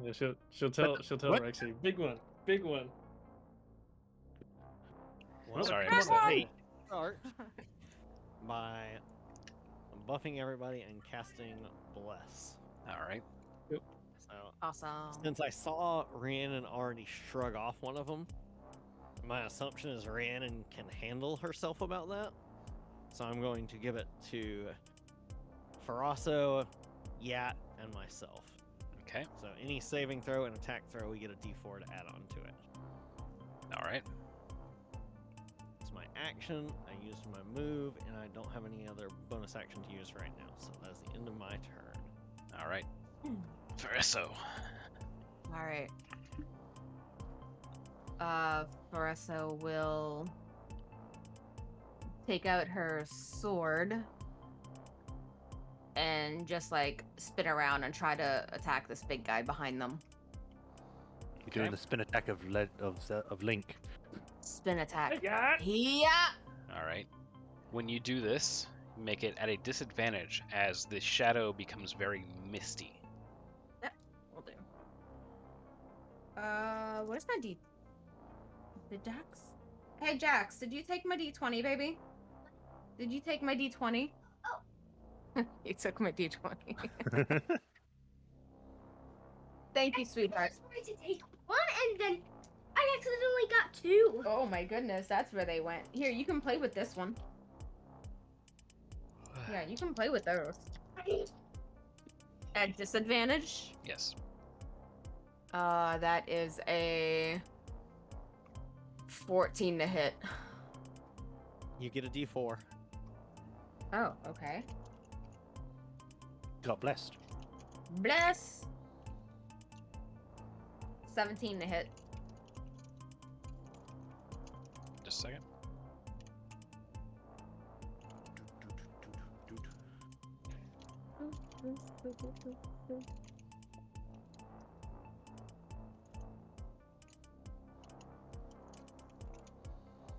Yeah, she'll tell what? Rexy, big one, big one. Well, Sorry, I come missed on, that. hey, start by buffing everybody and casting Bless. All right. So, Awesome. since I saw Rhiannon already shrug off one of them, my assumption is Rhiannon can handle herself about that. So I'm going to give it to Farasso, Yat, and myself. Okay. So any saving throw and attack throw, we get a d4 to add on to it. All right. It's my action, I used my move, and I don't have any other bonus action to use right now. So that is the end of my turn. All right. Fareso. All right. Fareso will take out her sword and just like spin around and try to attack this big guy behind them. You're doing Okay. the spin attack of Link. Spin attack. Yeah. Yeah. All right. When you do this, make it at a disadvantage as the shadow becomes very misty. What is my D? The Jax? Hey, Jax, did you take my D20, baby? Did you take my D20? Oh. He took my D20. Thank you, I sweetheart. was going to take one, and then I accidentally got two. Oh my goodness, that's where they went. Here, you can play with this one. Yeah, you can play with those. At disadvantage? Yes. That is a 14 to hit. You get a D4. Oh, okay. Got blessed. Bless. 17 to hit. Just a second.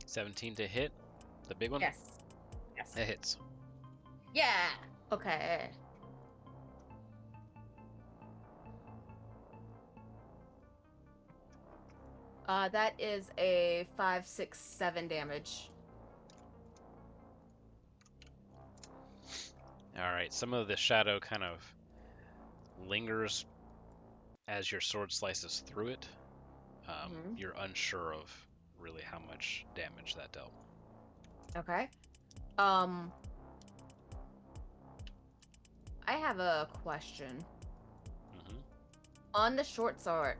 $17 to hit. The big one? Yes. Yes. It hits. Yeah. Okay. That is a 5, 6, 7 damage. Alright, some of the shadow kind of lingers as your sword slices through it. Mhm. You're unsure of really how much damage that dealt. Okay. I have a question. Hmm. On the short sword,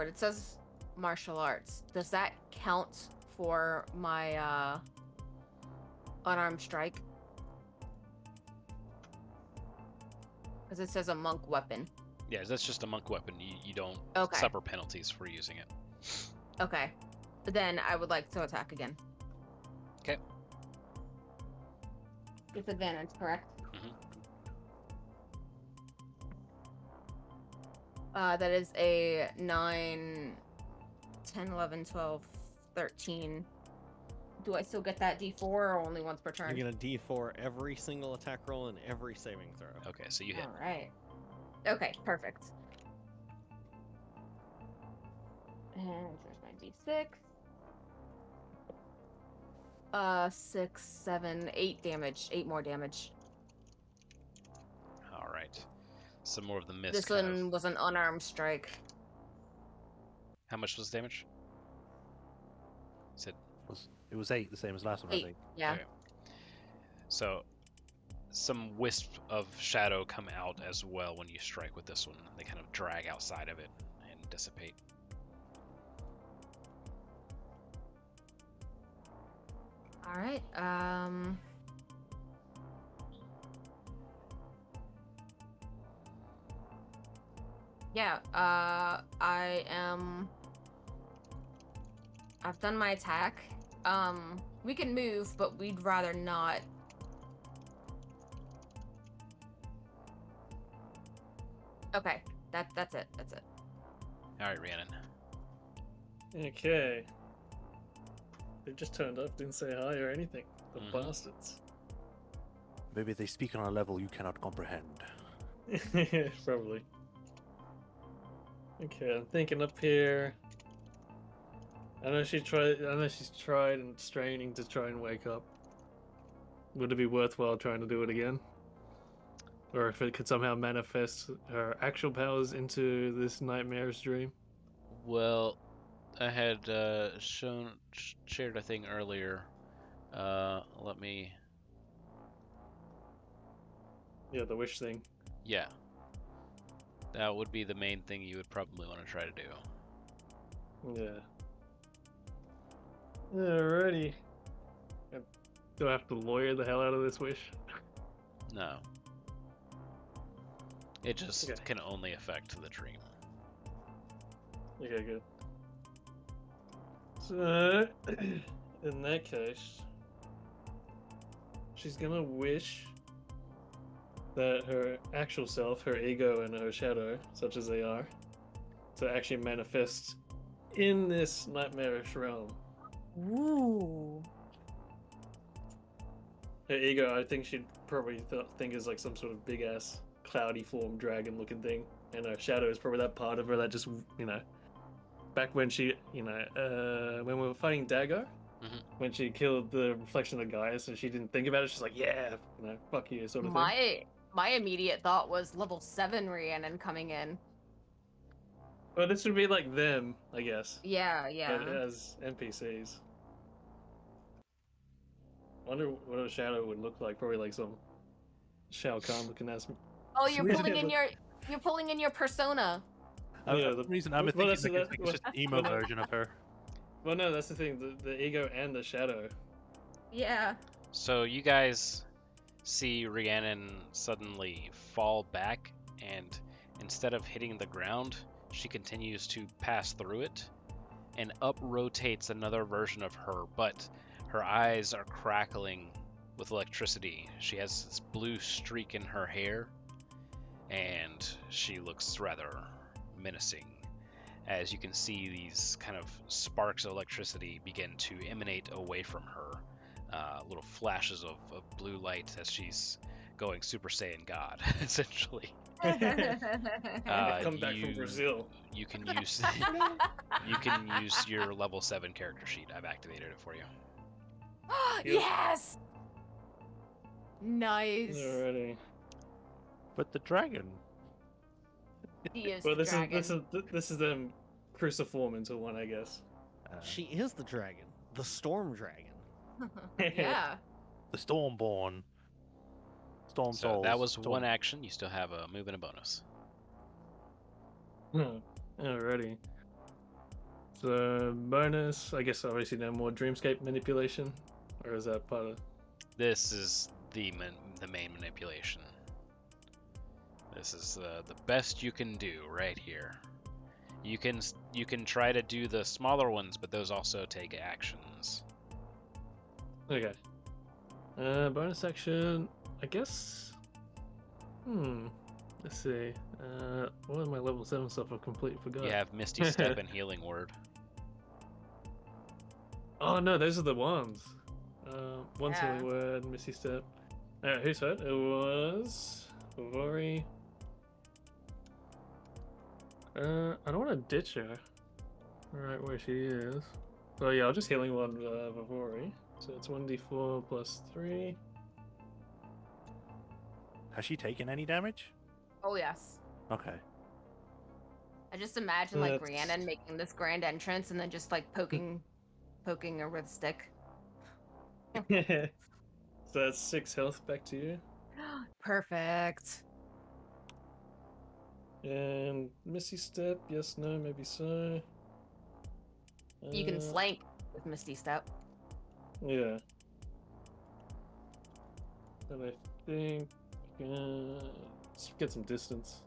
it says martial arts. Does that count for my unarmed strike? Because it says a monk weapon. Yeah, that's just a monk weapon. You don't Okay. suffer penalties for using it. Okay. Then I would like to attack again. Okay. Disadvantage, correct? That is a 9, 10, 11, 12, 13. Do I still get that D4 or only once per turn? You get a D4 every single attack roll and every saving throw. Okay, so you hit. All right. Okay, perfect. And there's my D6. 6, 7, 8 damage. 8 more damage. All right. Some more of the mist. This one was an unarmed strike. How much was the damage? Said It was 8, the same as last one, I 8. think. Yeah. okay. So some wisp of shadow come out as well when you strike with this one. They kind of drag outside of it and dissipate. All right. Yeah. I've done my attack. We can move, but we'd rather not. Okay. That's it. That's it. All right, Rhiannon. Okay. They just turned up, didn't say hi or anything. The Mhm. bastards. Maybe they speak on a level you cannot comprehend. Probably. Okay, I'm thinking up here. I know she's tried and straining to try and wake up. Would it be worthwhile trying to do it again? Or if it could somehow manifest her actual powers into this nightmarish dream? Well, I had shared a thing earlier. Let me. Yeah, the wish thing. Yeah. That would be the main thing you would probably want to try to do. Yeah. Alrighty. Do I have to lawyer the hell out of this wish? No. It just Okay. can only affect the dream. Okay, good. So, in that case, she's gonna wish that her actual self, her ego, and her shadow, such as they are, to actually manifest in this nightmarish realm. Ooh. Her ego, I think she'd probably think is like some sort of big ass, cloudy form, dragon looking thing, and her shadow is probably that part of her that just, back when she, when we were fighting Dago, Mhm. when she killed the reflection of the guys, and she didn't think about it. She's like, yeah, fuck you, sort of thing. My immediate thought was level 7 Rhiannon coming in. Well, this would be like them, I guess, Yeah, but yeah. as NPCs. Wonder what a shadow would look like. Probably like some Shao Kahn looking ass. Oh, you're Yeah, pulling in but- your persona. For Yeah, some reason, I'm well, thinking that's- like, that- it's just an emo well, version of her. Well, no, that's the thing. The ego and the shadow. Yeah. So you guys see Rhiannon suddenly fall back, and instead of hitting the ground, she continues to pass through it, and up rotates another version of her, but her eyes are crackling with electricity. She has this blue streak in her hair, and she looks rather menacing. As you can see, these kind of sparks of electricity begin to emanate away from her. Little flashes of blue light as she's going Super Saiyan God, essentially. Come back from Brazil. You can use your level 7 character sheet. I've activated it for you. Yes. Nice. Alrighty. But the dragon. He is Well, the this dragon. is them cruciform into one, I guess. She is the dragon, the storm dragon. Yeah. The Stormborn. Storm So Souls. that was Storm- one action. You still have a move and a bonus. Alrighty. So bonus, I guess obviously no more dreamscape manipulation, or is that part of? This is the main manipulation. This is the best you can do right here. You can try to do the smaller ones, but those also take actions. Okay. Bonus action, I guess. Let's see. What is my level 7 stuff? I've completely forgot. You have Misty Step and Healing Word. Oh no, those are the ones. One's Yeah. healing word, Misty Step. Alright, who said? It was Vori. I don't want to ditch her. Right where she is. Oh yeah, I'll just healing one Vori. So it's 1d4 plus 3. Has she taken any damage? Oh yes. Okay. I just imagine like That's- Rhiannon making this grand entrance and then just like poking her with a stick. So that's 6 health back to you. Perfect. And Misty Step, yes, no, maybe so. You can Uh, flank with Misty Step. Yeah. And I think let's get some distance.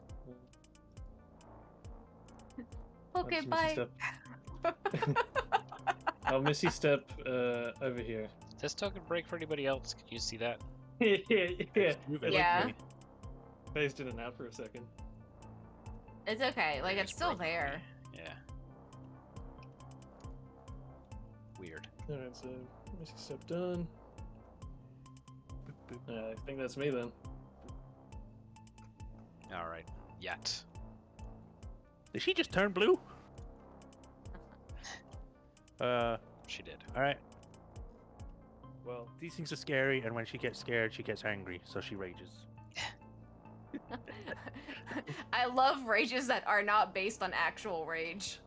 Okay, Misty bye. Step. I'll Misty Step over here. Is this token break for anybody else? Can you see that? Yeah. Move it. Yeah. Phased in and out for a second. It's okay. Like it's still broke for me. there. Yeah. Weird. Alright, so Misty Step done. I think that's me then. All right. Yet. Did she just turn blue? She did. Alright. Well, these things are scary, and when she gets scared, she gets angry, so she rages. I love rages that are not based on actual rage.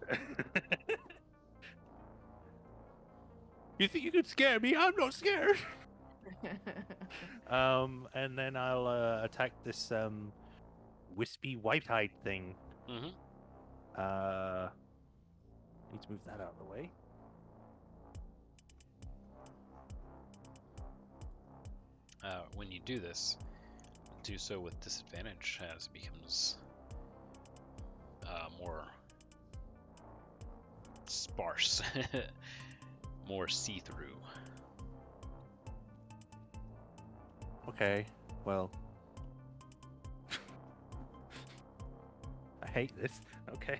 You think you could scare me? I'm not scared. And then I'll attack this wispy white-eyed thing. Mm-hmm. Need to move that out of the way. When you do this, do so with disadvantage as it becomes more sparse, more see-through. Okay, well. I hate this. Okay.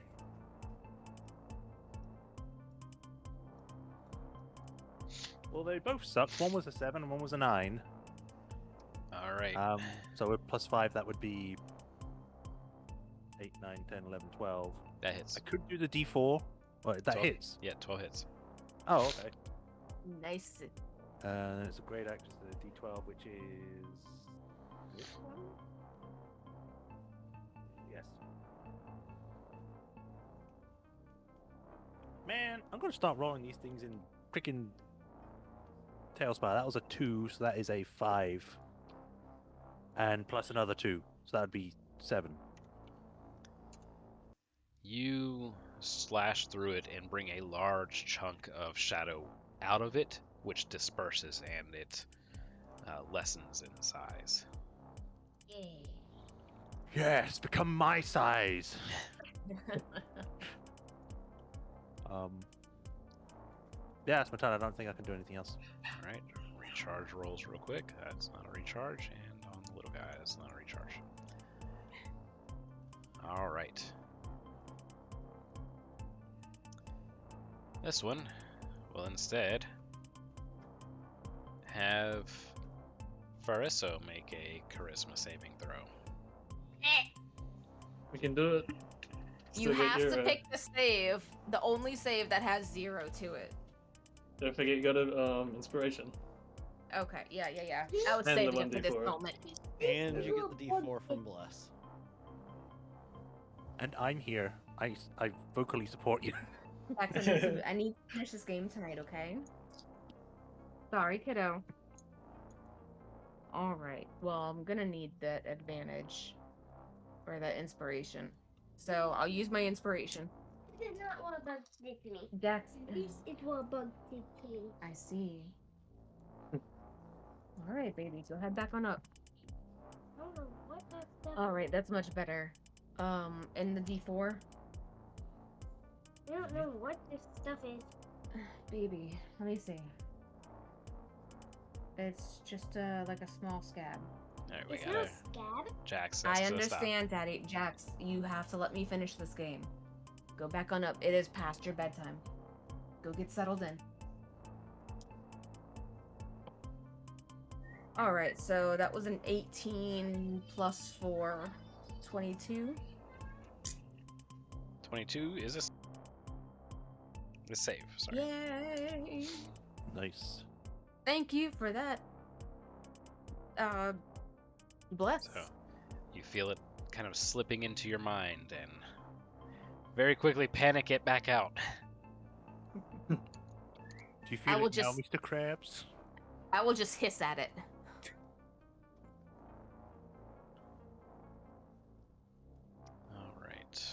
Well, they both suck. One was a 7 and one was a 9. All right. So with +5, that would be 8, 9, 10, 11, 12. That hits. I could do the D4, Oh, that 12 hits. Yeah, 12 hits. Oh, okay. Nice. It's a great actress, the D12, which is this one. Yes. Man, I'm gonna start rolling these things in freaking Tailspire. That was a 2, so that is a 5, and plus another 2, so that would be 7. You slash through it and bring a large chunk of shadow out of it, which disperses and it lessens in size. Yeah. Yes, become my size. Yeah, that's my turn. I don't think I can do anything else. All right, recharge rolls real quick. That's not a recharge, and on the little guy, that's not a recharge. All right. This one will instead have Fariso make a charisma saving throw. We can do it. You Still get have your, to pick the save, the only save that has 0 to it. Don't forget you got a inspiration. Okay, yeah. I was And the saving it for this 1d4. moment. And you get the D4 from Bless. And I'm here. I vocally support you. Jackson, I need to finish this game tonight, okay? Sorry, kiddo. Alright, well, I'm gonna need that advantage. Or that inspiration. So, I'll use my inspiration. This is not what bugs did to me. That's... This is what bugs did to me. I see. Alright, baby, go head back on up. I don't know what that stuff. Alright, that's much better. And the D4? I don't know what this stuff is. Baby, let me see. It's just like a small scab. Alright, we It's got not a it. scab. Jax. I has to stop. understand, Daddy. Jax, you have to let me finish this game. Go back on up. It is past your bedtime. Go get settled in. Alright, so that was an 18 plus 4, 22. 22 is a save. Sorry. Yay! Nice. Thank you for that. Bless. So you feel it kind of slipping into your mind and very quickly panic it back out. Do you feel will it now, just- Mr. Krabs? I will just hiss at it. All right.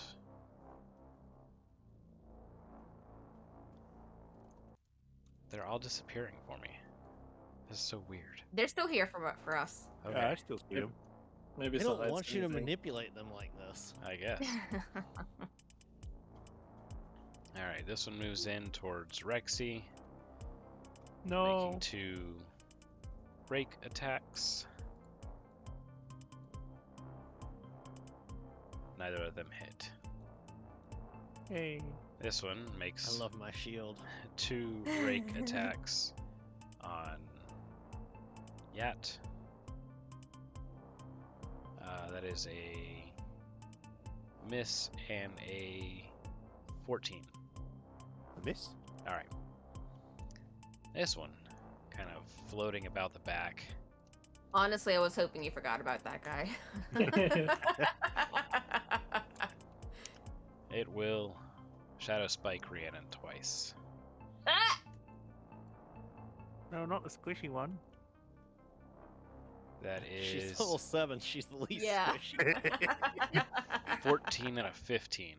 They're all disappearing for me. This is so weird. They're still here for us. Okay, Yeah, I still see him. Maybe They don't Slide's want you to anything. manipulate them like this. I guess. All right, this one moves in towards Rexy, No. making 2 break attacks. Neither of them hit. Hey. This one makes I love my shield. 2 rake attacks on Yat. That is a miss and a 14. A miss? Alright. This one, kind of floating about the back. Honestly, I was hoping you forgot about that guy. It will Shadow Spike Rhiannon twice. Ah! No, not the squishy one. That She's is level 7. She's the least Yeah. squishy. 14 and a 15.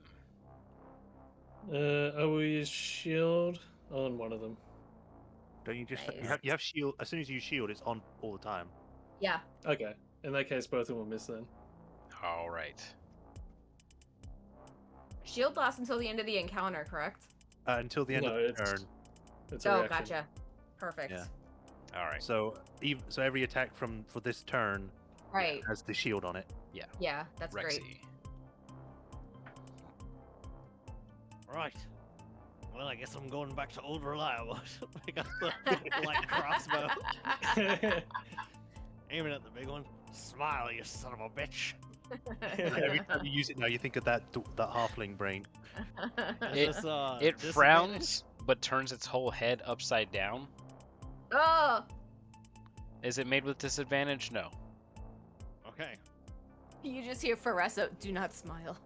I will use shield on one of them. Don't you just Nice. you have shield as soon as you shield it's on all the time. Yeah. Okay. In that case, both of them will miss then. Alright. Shield lasts until the end of the encounter, correct? Until the end No, of the it's- turn. It's a Oh, reaction. gotcha. Perfect. Yeah. Alright. So so every attack for this turn Right. has the shield on it. Yeah, that's great. Rexy. Right. Well, I guess I'm going back to old reliable. Pick up the light crossbow. Aiming at the big one. Smile, you son of a bitch. Every time you use it now, you think of that halfling brain. It- Is this, It disadvantage? frowns, but turns its whole head upside down. Oh, Is it made with disadvantage? No. Okay. you just hear Faresso, do not smile.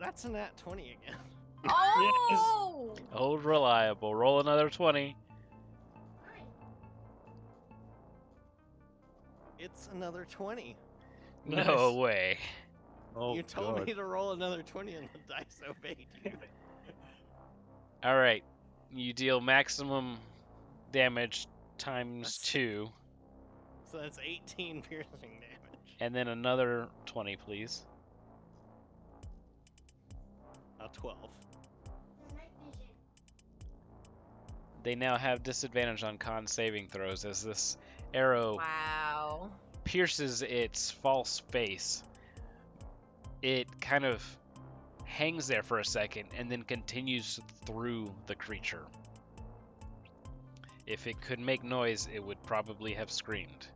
That's a nat 20 again. Oh! Old reliable. Roll another 20. It's another 20. No Nice. way. Oh, You told God. me to roll another 20 and the dice obeyed you. All right. You deal maximum damage times That's- 2, So that's 18 piercing damage. and then another 20, please. 12. Night vision. They now have disadvantage on con saving throws as this arrow Wow. pierces its false face. It kind of hangs there for a second and then continues through the creature. If it could make noise, it would probably have screamed.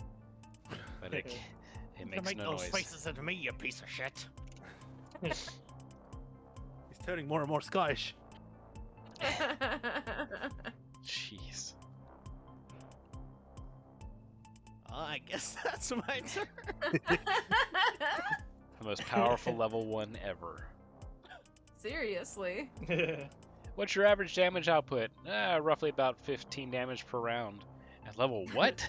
But it makes Make no those noise. faces at me, you piece of shit. He's turning more and more Scottish. Jeez. I guess that's my turn. The most powerful level 1 ever. Seriously. What's your average damage output? Roughly about 15 damage per round. At level what?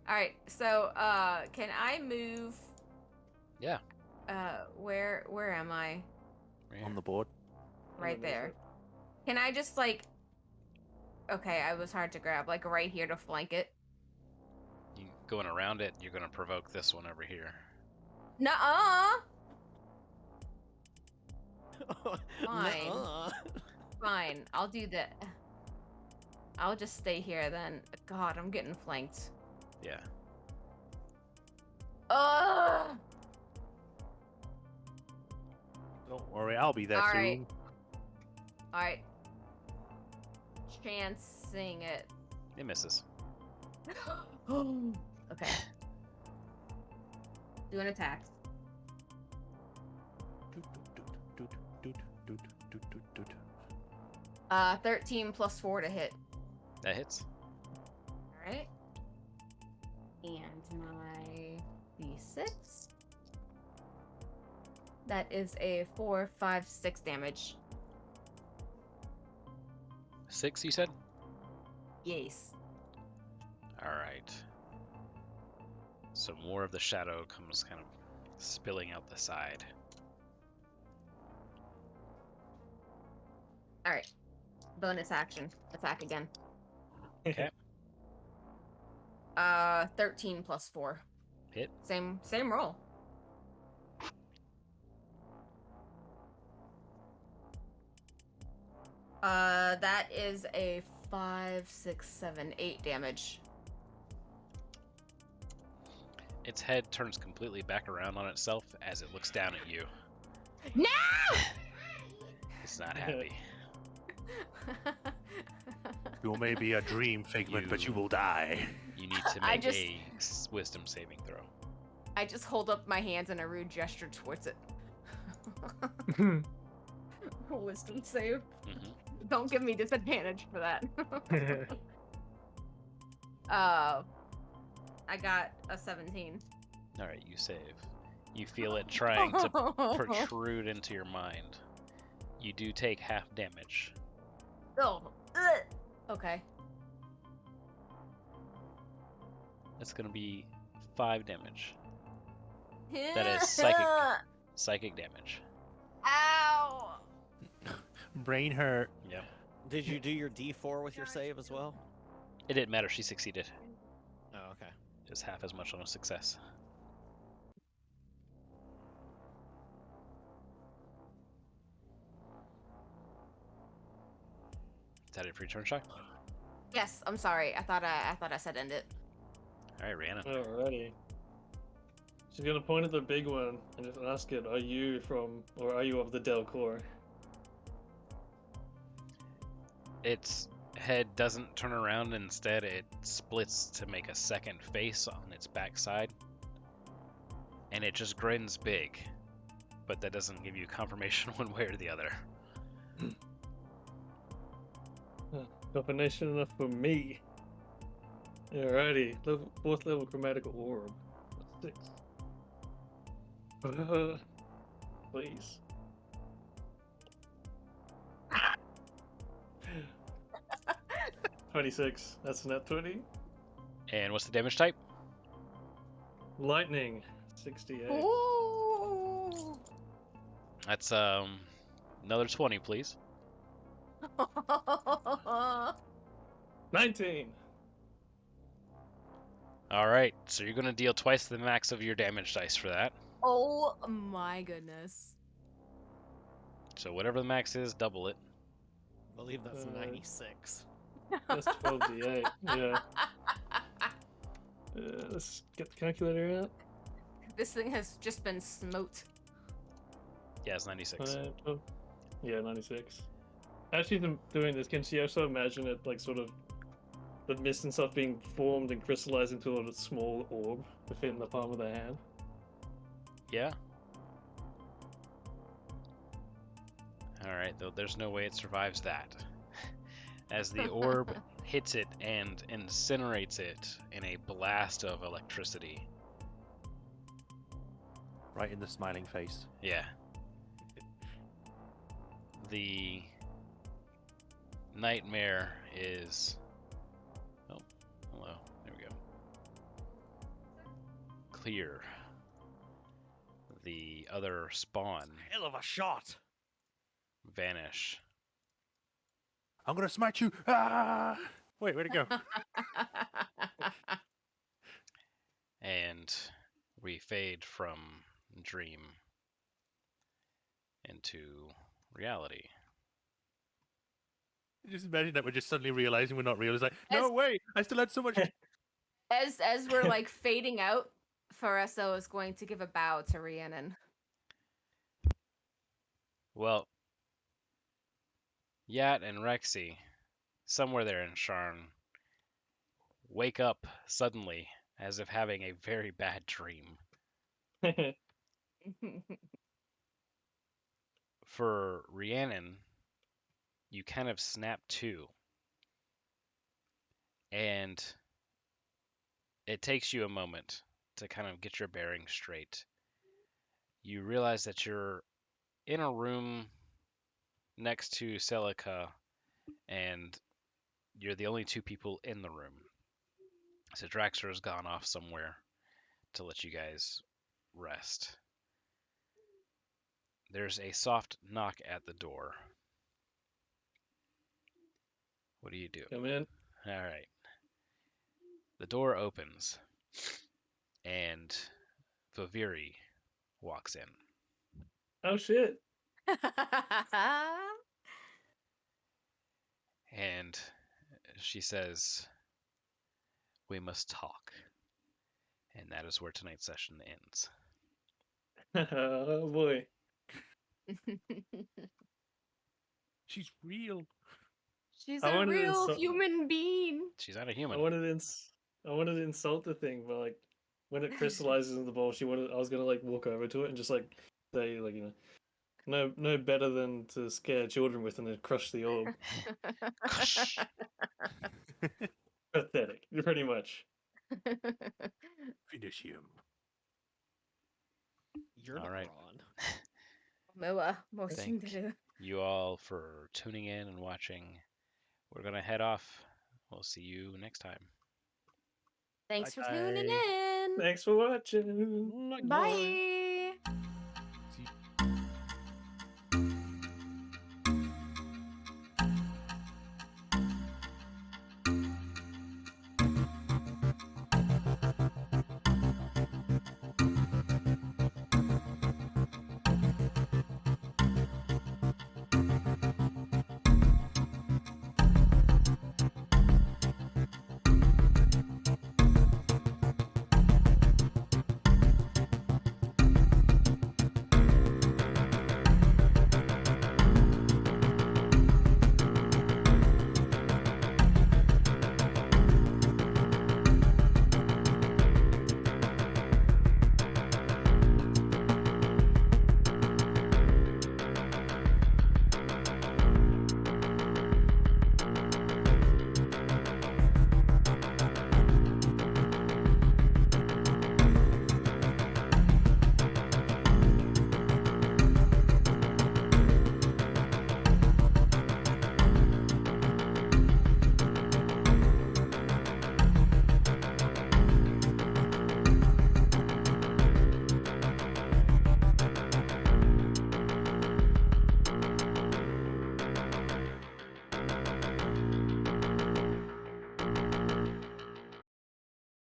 Alright, so can I move Yeah. where am I? On the board. Right there. Can I just like okay, I was hard to grab, like right here to flank it. You going around it, you're gonna provoke this one over here. Nuh-uh! Fine. Nuh-uh. Fine, I'll do that. I'll just stay here then. God, I'm getting flanked. Yeah. Ugh! Don't worry, I'll be there All soon. right. Alright. Chancing it. It misses. Okay. Do an attack. 13 plus 4 to hit. That hits. Alright. And my d6. That is a 4, 5, 6 damage. 6, you said? Yes. Alright. So more of the shadow comes kind of spilling out the side. Alright. Bonus action. Attack again. Okay. 13 plus 4. Hit. Same roll. That is a 5, 6, 7, 8 damage. Its head turns completely back around on itself as it looks down at you. No! It's not happy. You may be a dream figment, but you will die. You need to I make just- a wisdom saving throw. I just hold up my hands in a rude gesture towards it. Wisdom save. Hmm. Don't give me disadvantage for that. I got a 17. Alright, you save. You feel it trying to protrude into your mind. You do take half damage. Oh, ugh. Okay. That's gonna be 5 damage. That is psychic damage. Ow! Brain hurt. Yep. Did you do your D4 with your save as well? It didn't matter, she succeeded. Oh, okay. Just half as much on a success. Is that it for your turn, Shock? Yes, I'm sorry. I thought I said end it. Alright, Rihanna. Alrighty. She's gonna point at the big one and just ask it, are you from, or are you of the Delcor? Its head doesn't turn around. Instead, it splits to make a second face on its backside. And it just grins big. But that doesn't give you confirmation one way or the other. Combination enough for me. Alrighty, fourth level chromatical orb. That's 6. Please. $26. That's net 20. And what's the damage type? Lightning. 68. Ooh. That's another 20, please. 19. All right, so you're gonna deal twice the max of your damage dice for that. Oh my goodness. So whatever the max is, double it. I believe that's Uh, 96. That's 12d8. Yeah. Let's get the calculator out. This thing has just been smote. Yeah, it's 96. 12. Yeah, 96. As she's doing this, can she also imagine it like sort of the mist and stuff being formed and crystallized into a small orb to fit in the palm of their hand? Yeah. All right, though there's no way it survives that. As the orb hits it and incinerates it in a blast of electricity. Right in the smiling face. Yeah. The nightmare is... Oh, hello. There we go. Clear. The other spawn Hell of a shot. vanish. I'm gonna smite you! Ah! Wait, where'd it go? And we fade from dream into reality. Just imagine that we're just suddenly realizing we're not real. It's like, no, As- wait, I still had so much. As we're like fading out, Fareso is going to give a bow to Rhiannon. Well, Yat and Rexy, somewhere there in Sharn, wake up suddenly as if having a very bad dream. For Rhiannon, you kind of snap to, and it takes you a moment to kind of get your bearings straight. You realize that you're in a room next to Celica, and you're the only two people in the room. So Draxter has gone off somewhere to let you guys rest. There's a soft knock at the door. What do you do? Come in. All right. The door opens, and Vaviri walks in. Oh shit. And she says, "We must talk." And that is where tonight's session ends. Oh boy. She's real. She's I a wanted to real insult- human being. She's not a I human. wanted to insult the thing, but like when it crystallizes in the bowl, I was gonna like walk over to it and just like say like, you know, no better than to scare children with and then crush the orb. Pathetic, pretty much. Finish him. You're All not right. wrong. Moa, motion Thank to do. you all for tuning in and watching. We're going to head off. We'll see you next time. Thanks for Bye-bye. tuning in. Thanks for watching. Night, night. Bye.